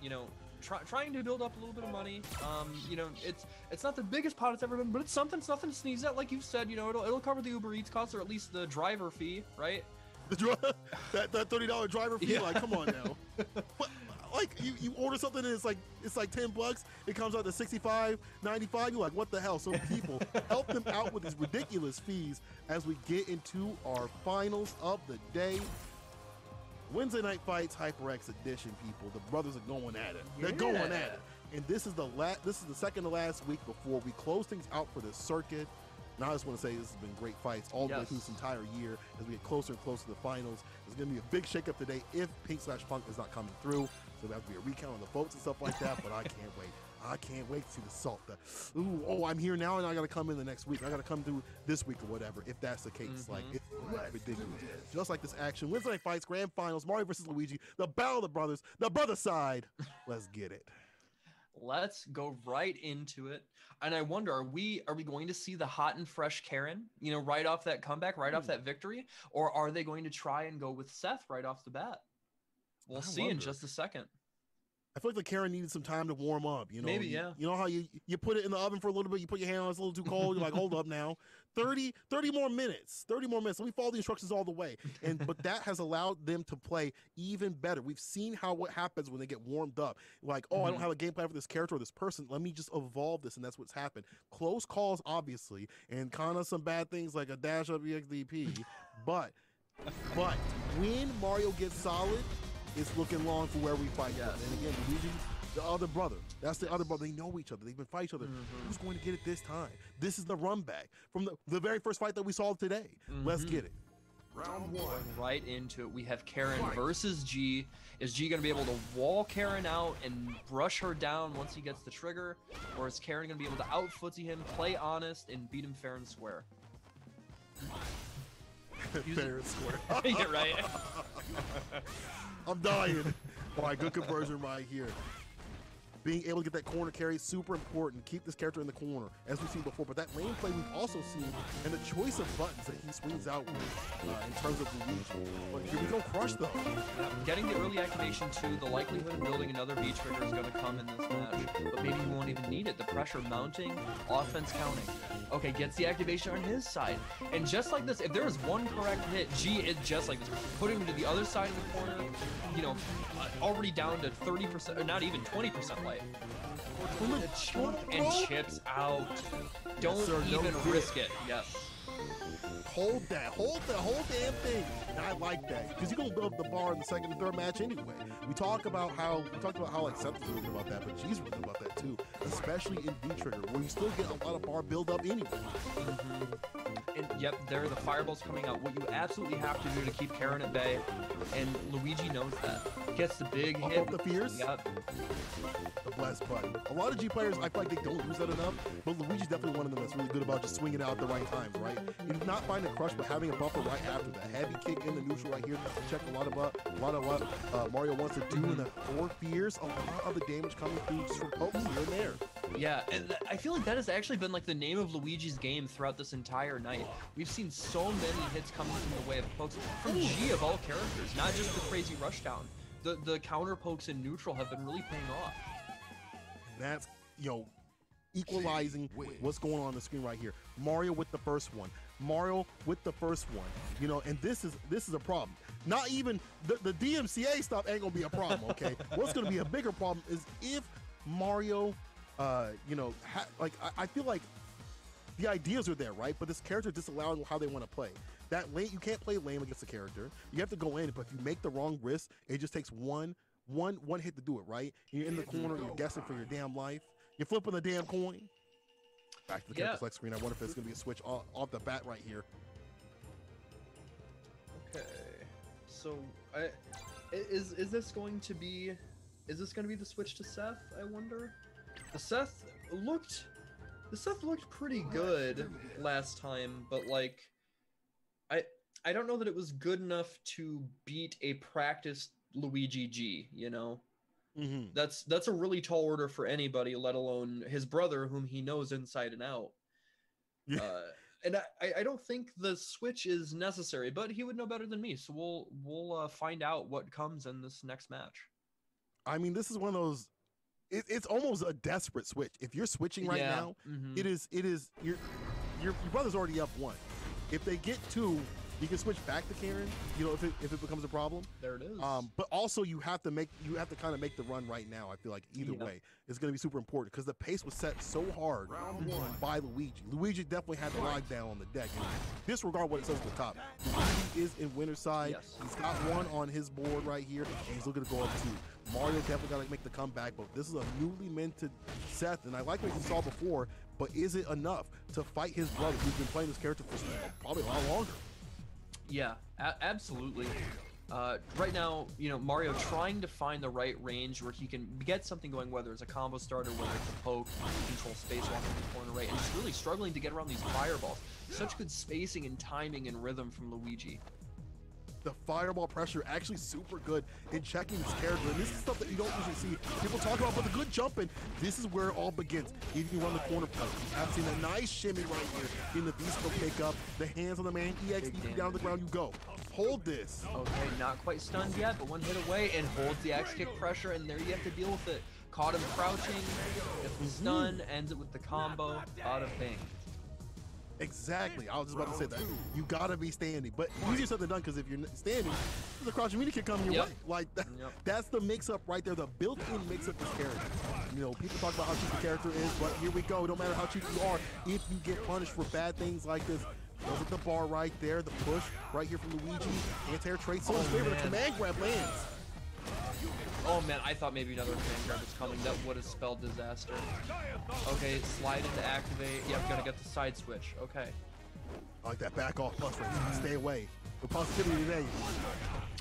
you know, trying to build up a little bit of money. You know, it's not the biggest pot it's ever been, but it's something to sneeze at. Like you've said, you know, it'll cover the Uber Eats cost, or at least the driver fee, right? that $30 driver fee, like, come on now. But, like, you order something and it's like $10, it comes out to $65.95. You're like, what the hell? So people, help them out with these ridiculous fees as we get into our finals of the day. Wednesday Night Fights HyperX edition, people. The brothers are going at it. They're going at it. And this is the second to last week before we close things out for this circuit. And I just want to say this has been great fights all the way through this entire year as we get closer and closer to the finals. There's going to be a big shakeup today if Pink/Punk is not coming through. So there has to be a recount on the votes and stuff like that, but I can't wait. I can't wait to see the salt. I'm here now and I got to come in the next week. I got to come through this week or whatever, if that's the case. Like, it's ridiculous. Just like this action. Wednesday Night Fights, Grand Finals, Mario versus Luigi, the battle of the brothers, the brother side. Let's get it. Let's go right into it. And I wonder, are we going to see the hot and fresh Karen, you know, right off that comeback, right off that victory? Or are they going to try and go with Seth right off the bat? We'll see in just a second. I feel like the Karen needed some time to warm up, you know. Maybe, yeah. You know how you put it in the oven for a little bit, you put your hand on it's a little too cold, you're like, hold up now. 30 more minutes. 30 more minutes. Let me follow the instructions all the way. But that has allowed them to play even better. We've seen what happens when they get warmed up. Like, I don't have a game plan for this character or this person. Let me just evolve this, and that's what's happened. Close calls, obviously, and kind of some bad things like a dash up EXDP. But when Mario gets solid, it's looking long for where we fight. And again, Luigi, the other brother. That's the other brother. They know each other. They've been fighting each other. Who's going to get it this time? This is the run back from the very first fight that we saw today. Let's get it. Round 1. Right into it. We have Karen versus G. Is G going to be able to wall Karen out and brush her down once he gets the trigger? Or is Karen going to be able to out-footsie him, play honest, and beat him fair and square? Fair and square. Yeah, right. I'm dying. All right, good conversion right here. Being able to get that corner carry, super important. Keep this character in the corner, as we've seen before. But that lane play we've also seen, and the choice of buttons that he swings out with in terms of Luigi. But here we go, Crush though. Getting the early activation too, the likelihood of building another V trigger is going to come in this match. But maybe he won't even need it. The pressure mounting, offense counting. Okay, gets the activation on his side. And just like this, if there is one correct hit, G is just like this. Putting him to the other side of the corner, you know, already down to 30%, or not even 20% life. And chips out. Don't even risk it. Yes. Hold that whole damn thing. And I like that because you're gonna build up the bar in the second and third match anyway. We talked about how like Seth was really good about that, but G's really good about that too, especially in V trigger where you still get a lot of bar build up anyway. And yep, there are the fireballs coming out. What you absolutely have to do to keep Karen at bay, and Luigi knows that. Gets the big hit. Up the fears. Yep. The blast button. A lot of G players, I feel like they don't use that enough, but Luigi's definitely one of them that's really good about just swinging it out at the right times, right? You do not find a crush, but having a buffer right after that. Heavy kick in the neutral right here to check a lot of what Mario wants to do in the 4 fears. A lot of the damage coming through just from pokes here and there. Yeah, and I feel like that has actually been like the name of Luigi's game throughout this entire night. We've seen so many hits coming from the way of pokes from G of all characters, not just the crazy rushdown. The counter pokes in neutral have been really paying off. That's, equalizing what's going on the screen right here. Mario with the first one. Mario with the first one. And this is a problem. Not even the DMCA stuff ain't gonna be a problem, okay? What's gonna be a bigger problem is if Mario, I feel like the ideas are there, right? But this character disallowing how they want to play. That lane, you can't play lame against a character. You have to go in, but if you make the wrong risk, it just takes one hit to do it, right? You're in the corner, you're guessing for your damn life. You're flipping the damn coin. Back to the character select screen. I wonder if it's gonna be a switch off the bat right here. Okay, so is this going to be the switch to Seth? I wonder. The Seth looked pretty good last time, but like I don't know that it was good enough to beat a practiced Luigi G, That's a really tall order for anybody, let alone his brother, whom he knows inside and out. Yeah. And I don't think the switch is necessary, but he would know better than me, so we'll find out what comes in this next match. I mean, this is one of those. It's almost a desperate switch. If you're switching right now, it is your brother's already up 1. If they get 2, you can switch back to Karen, if it becomes a problem. There it is. But also you have to kind of make the run right now. I feel like either way, it's going to be super important because the pace was set so hard by Luigi. Luigi definitely had the lockdown on the deck. And disregard what it says at the top. Luigi is in winner's side. Yes. He's got 1 on his board right here, and he's looking to go up 2. Mario definitely got to make the comeback, but this is a newly minted Seth, and I like what we saw before, but is it enough to fight his brother who's been playing this character for probably a lot longer? Yeah, absolutely. Right now, Mario trying to find the right range where he can get something going, whether it's a combo starter, whether it's a poke, control space walk in the corner, right? And just really struggling to get around these fireballs. Such good spacing and timing and rhythm from Luigi. The fireball pressure actually super good in checking this character, and this is stuff that you don't usually see people talk about, but the good jumping, this is where it all begins. If you can run the corner poke. I've seen a nice shimmy right here in the beast stroke pick up, the hands on the man, EXP down to the ground, you go. Hold this. Okay, not quite stunned yet, but 1 hit away and holds the X kick pressure, and there you have to deal with it. Caught him crouching, gets the stun, ends it with the combo, bada bing. Exactly. I was just about to say that. You gotta be standing, but easier said than done because if you're standing, there's a crouching media kick coming your way. Like that, that's the mix-up right there. The built-in mix-up is character. People talk about how cheap the character is, but here we go. No matter how cheap you are, if you get punished for bad things like this, goes with the bar right there, the push right here from Luigi, anti-air trade. So his favorite, the command grab lands. Oh man, I thought maybe another command grab was coming. That would have spelled disaster. Okay, slide into activate. Yep, gotta get the side switch. Okay. I like that back off plus right. Stay away. The positivity today.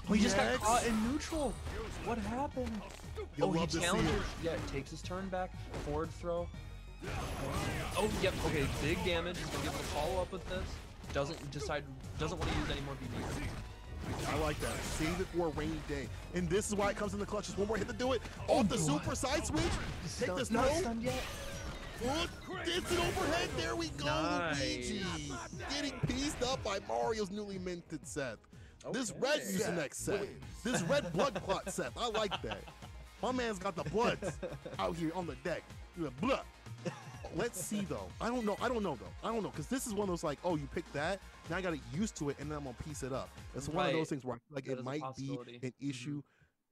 Oh, he just got caught in neutral. What happened? You'll love to see it. Yeah, takes his turn back. Forward throw. Oh, yep. Okay, big damage. He's gonna be able to follow up with this. Doesn't want to use any more BB. I like that. Save it for a rainy day. And this is why it comes in the clutch. Just one more hit to do it. Off the super side switch. Take this not stunned yet. Look, it's an overhead. There we go. Nice. Luigi getting pieced up by Mario's newly minted Seth. This red Mucinex Seth. This red blood clot Seth. I like that. My man's got the bloods out here on the deck. Blood. Let's see though. I don't know though. Because this is one of those like, oh, you picked that. Now I got to get used to it, and then I'm gonna piece it up. It's one of those things where I feel like it might be an issue,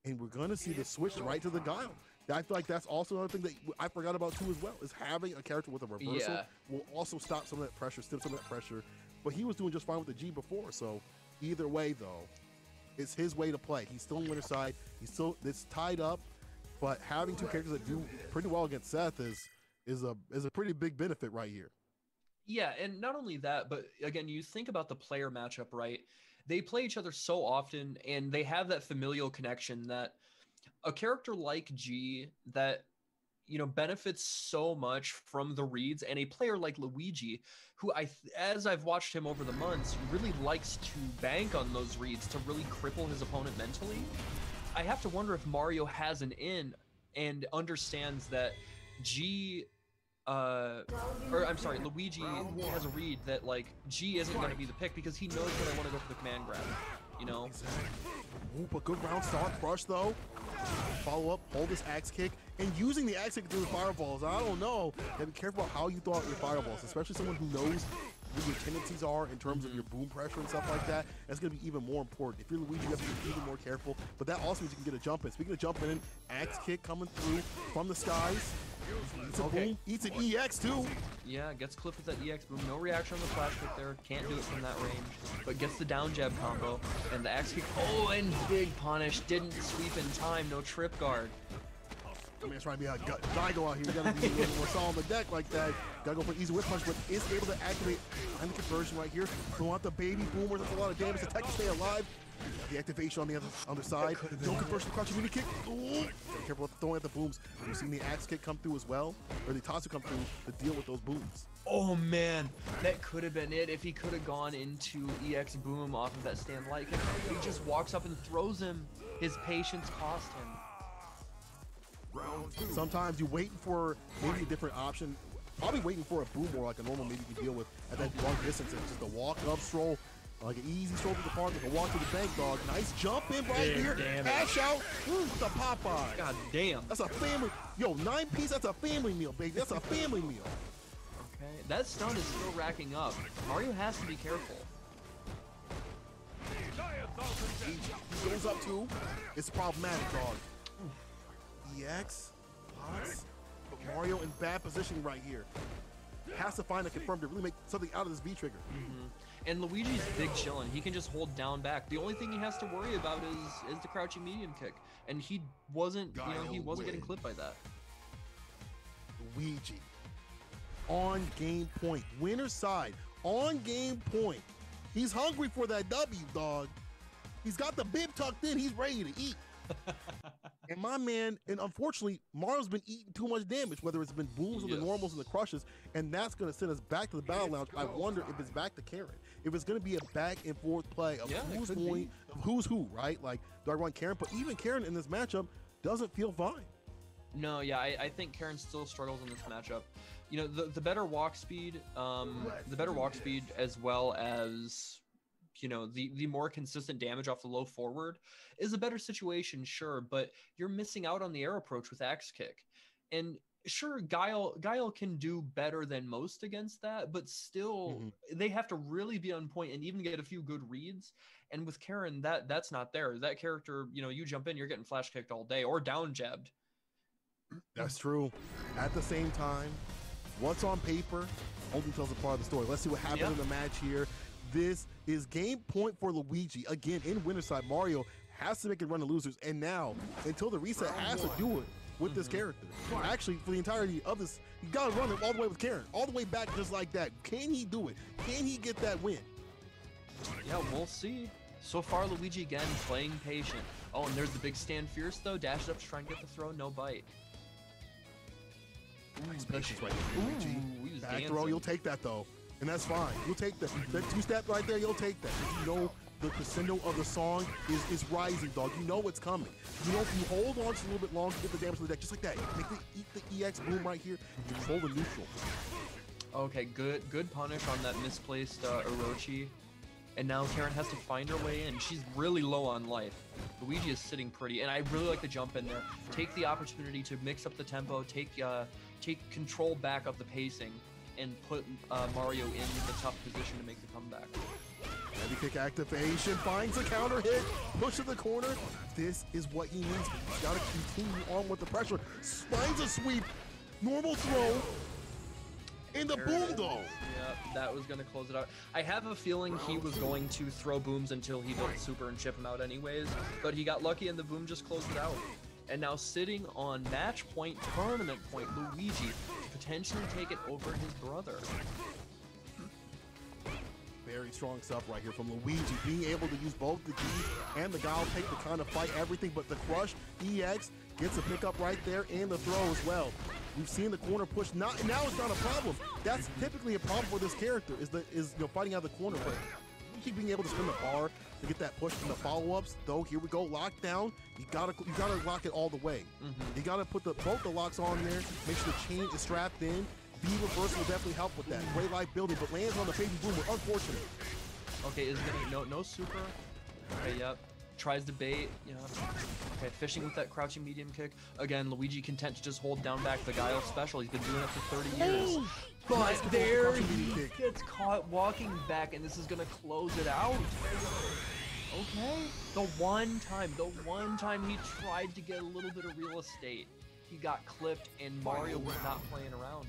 and we're gonna see the switch right to the guile. I feel like that's also another thing that I forgot about too as well, is having a character with a reversal will also stop some of that pressure, stem some of that pressure. But he was doing just fine with the G before, so either way though, it's his way to play. He's still in winner side. It's tied up, but having two characters that do pretty well against Seth is a pretty big benefit right here. Yeah, and not only that, but again, you think about the player matchup, right? They play each other so often, and they have that familial connection that a character like G that, you know, benefits so much from the reads, and a player like Luigi, who as I've watched him over the months, really likes to bank on those reads to really cripple his opponent mentally. I have to wonder if Mario has an in and understands that Luigi has a read that like G isn't going to be the pick because he knows when I want to go for the command grab, you know? Exactly. Oop, a good round start crush though. Follow up, hold this axe kick, and using the axe kick to do the fireballs. I don't know. You gotta be careful about how you throw out your fireballs, especially someone who knows what your tendencies are in terms of your boom pressure and stuff like that. That's gonna be even more important. If you're Luigi, you have to be even more careful. But that also means you can get a jump in. Speaking of jumping in, axe kick coming through from the skies. Eats a boom, eats an EX too. Yeah, gets clipped with that EX boom. No reaction on the flash kick there. Can't do it from that range. But gets the down jab combo. And the axe kick. Oh, and big punish. Didn't sweep in time. No trip guard. I mean, it's trying to be a Daigo out here. You gotta be a little more solid on the deck like that. Gotta go for an easy whip punch, but is able to activate behind the conversion right here. Don't want the baby boomers. That's a lot of damage to tech to stay alive. The activation on the other side. No conversion, crouching mini kick. Ooh. Be careful with throwing at the booms. We've seen the axe kick come through as well, or the Tatsu come through to deal with those booms. Oh man, that could have been it if he could have gone into EX boom off of that stand light. He just walks up and throws him. His patience cost him. Sometimes you're waiting for maybe a different option. Probably waiting for a boom or like a normal maybe you can deal with at that long distance. It's just a walk up stroll. Like an easy stroll to the park, like a walk to the bank, dog. Nice jump in right here. Cash out. Ooh, the Popeye. God damn. That's a family. Yo, 9-piece, that's a family meal, baby. That's a family meal. Okay. That stun is still racking up. Mario has to be careful. He goes up too. It's problematic, dog. EX. Pots. But Mario in bad position right here. Has to find a confirm to really make something out of this V-trigger. And Luigi's big chillin'. He can just hold down back. The only thing he has to worry about is the crouching medium kick. And he wasn't, he wasn't getting clipped by that. Luigi. On game point. Winner side. On game point. He's hungry for that W, dog. He's got the bib tucked in. He's ready to eat. And my man, and unfortunately, Mario's been eating too much damage, whether it's been booms or the normals and the crushes, and that's going to send us back to the Battle Lounge. I wonder if it's back to Karen. If it's going to be a back and forth play of who's who, right? Like, do I run Karen? But even Karen in this matchup doesn't feel fine. No, yeah, I think Karen still struggles in this matchup. You know, the better walk speed, as well as, you know, the more consistent damage off the low forward is a better situation, sure, but you're missing out on the air approach with axe kick. And sure, Guile can do better than most against that, but still they have to really be on point and even get a few good reads. And with Karen, that's not there. That character, you know, you jump in, you're getting flash kicked all day or down jabbed. That's true. At the same time, what's on paper only tells a part of the story. Let's see what happens in the match here. This is game point for Luigi. Again, in winner side, Mario has to make it run to losers. And now, until the reset, has to do it with this character. Actually, for the entirety of this, you got to run it all the way with Karen. All the way back just like that. Can he do it? Can he get that win? Yeah, we'll see. So far, Luigi again playing patient. Oh, and there's the big stand fierce though. Dashed up to try and get the throw, no bite. Nice patience right there, Luigi. He was Back dancing. throw, you'll take that though. And that's fine. You'll take that. That two-step right there, you'll take that. You know the crescendo of the song is rising, dog. You know it's coming. You know, if you hold on just a little bit longer, get the damage to the deck, just like that. Eat the EX boom right here, and control the neutral. Okay, good punish on that misplaced Orochi. And now Karen has to find her way in. She's really low on life. Luigi is sitting pretty, and I really like the jump in there. Take the opportunity to mix up the tempo, take control back of the pacing, and put Mario in the tough position to make the comeback. Heavy kick activation, finds a counter hit, push to the corner. This is what he needs. He's got to continue on with the pressure. Finds a sweep, normal throw, in the boom though. Yeah, that was going to close it out. I have a feeling he was going to throw booms until he built super and chip him out anyways, but he got lucky and the boom just closed it out. And now sitting on match point, tournament point, Luigi to potentially take it over his brother. Very strong stuff right here from Luigi, being able to use both the G and the Guile take to kind of fight everything, but the crush EX gets a pickup right there and the throw as well. We've seen the corner push. Now it's not a problem. That's typically a problem for this character is fighting out of the corner, but you keep being able to spin the bar to get that push in the follow-ups. Though here we go, lockdown. You gotta lock it all the way. You gotta put both the locks on there. Make sure the chain is strapped in. B reverse will definitely help with that. Great life building, but lands on the baby boomer. Unfortunate. Okay, is gonna no super. Okay, yep. Tries to bait. Yeah. Okay, fishing with that crouching medium kick. Again, Luigi content to just hold down back the Guile special. He's been doing it for 30 years. But there he gets caught walking back, and this is gonna close it out. Okay. The one time he tried to get a little bit of real estate, he got clipped, and Mario was not playing around.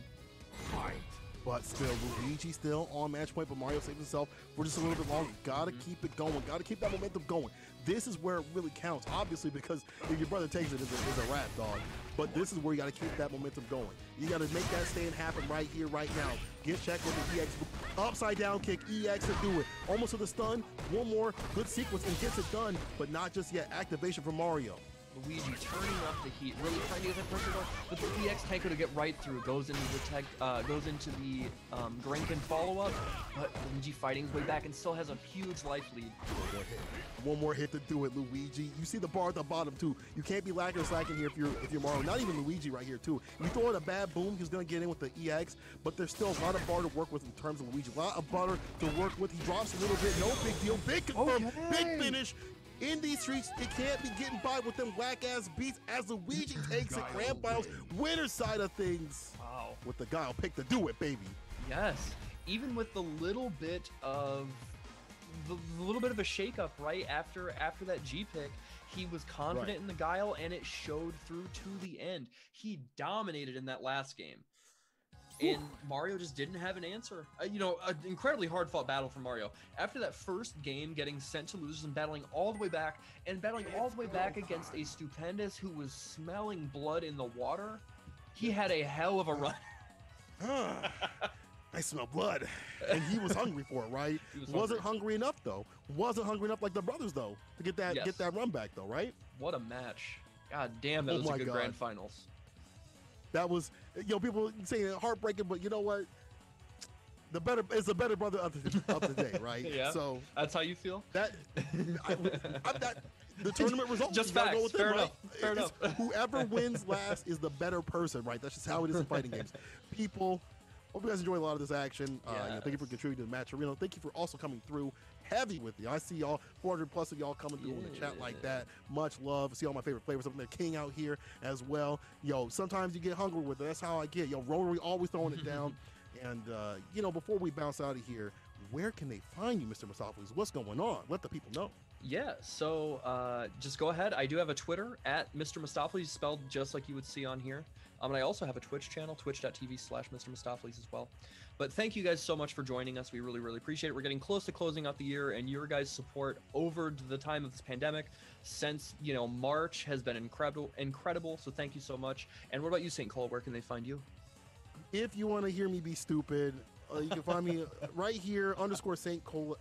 But still, Luigi still on match point, but Mario saves himself for just a little bit longer. Gotta keep it going. Gotta keep that momentum going. This is where it really counts, obviously, because if your brother takes it, it's a wrap, dog. But this is where you gotta keep that momentum going. You gotta make that stand happen right here, right now. Get checked with the EX. Upside down kick, EX to do it. Almost to the stun. One more good sequence and gets it done, but not just yet. Activation from Mario. Luigi turning up the heat, really trying to get that pressure going, but the EX taker to get right through goes into the Grinkin follow-up, but Luigi fighting his way back and still has a huge life lead. One more hit to do it, Luigi. You see the bar at the bottom too. You can't be lacking or slacking here if you're Mario. Not even Luigi right here too. You throw in a bad boom, he's gonna get in with the EX, but there's still a lot of bar to work with in terms of Luigi. A lot of butter to work with. He drops a little bit, no big deal. Big confirm, big finish. In these streets, it can't be getting by with them whack-ass beats as Luigi takes it. Grand Finals winner side of things. Wow. With the Guile pick to do it, baby. Yes. Even with the little bit of a shakeup right after that G pick, he was confident in the Guile, and it showed through to the end. He dominated in that last game. And Mario just didn't have an answer. An incredibly hard-fought battle for Mario. After that first game, getting sent to losers and battling all the way back, against a Stupendous who was smelling blood in the water, he had a hell of a run. I smell blood. And he was hungry for it, right? Wasn't hungry enough, though. Wasn't hungry enough like the brothers, though, to get that run back, though, right? What a match. God damn, that was a good Grand Finals. That was, people saying heartbreaking, but you know what? It's the better brother of the day, right? Yeah. So that's how you feel. I'm not. The tournament results. Just facts. Go with Fair them, enough. Right? Fair enough. Whoever wins last is the better person, right? That's just how it is in fighting games. People, hope you guys enjoy a lot of this action. Thank you for contributing to the match arena. Thank you for also coming through heavy with you. I see y'all, 400 plus of y'all coming through in the chat like that. Much love. See all my favorite flavors up there. King out here as well. Sometimes you get hungry with it. That's how I get. Rotary always throwing it down. And, before we bounce out of here, where can they find you, Mr. Mastopheles? What's going on? Let the people know. Yeah, so just go ahead. I do have a Twitter at Mr. Mastopheles, spelled just like you would see on here. And I also have a Twitch channel, twitch.tv/Mr. Mastopheles as well. But thank you guys so much for joining us. We really, really appreciate it. We're getting close to closing out the year, and your guys' support over the time of this pandemic since, March has been incredible. So thank you so much. And what about you, St. Cole? Where can they find you? If you want to hear me be stupid, You can find me right here / Saint Cola.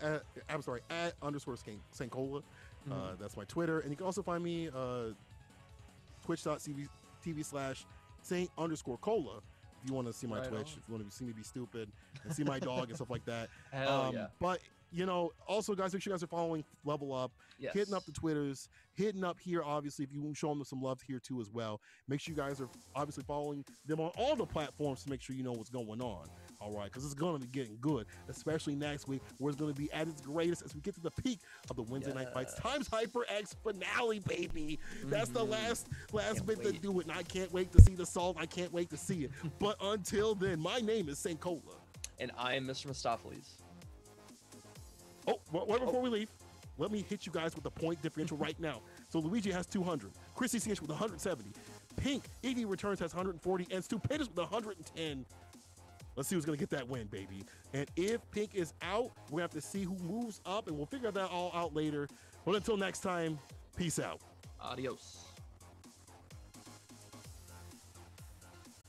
I'm sorry, at _ Saint Cola. That's my Twitter, and you can also find me twitch.tv/Saint _ Cola. If you want to see my Twitch, if you want to see me be stupid and see my dog and stuff like that. Hell yeah. But you know, also guys, make sure you guys are following Level Up, hitting up the Twitters, hitting up here. Obviously, if you want to show them some love here too as well, make sure you guys are obviously following them on all the platforms to make sure you know what's going on. All right, because it's going to be getting good, especially next week, where it's going to be at its greatest as we get to the peak of the Wednesday Night Fights times HyperX finale, baby. That's the last bit to do it, and I can't wait to see the salt. I can't wait to see it. But until then, my name is Saint Cola. And I am Mr. Mistopheles. Oh, before we leave, let me hit you guys with the point differential right now. So Luigi has 200, Chrissy CH with 170, Pink, Iggy Returns has 140, and Stupendous with 110. Let's see who's going to get that win, baby. And if Pink is out, we're going to have to see who moves up, and we'll figure that all out later. But until next time, peace out. Adios.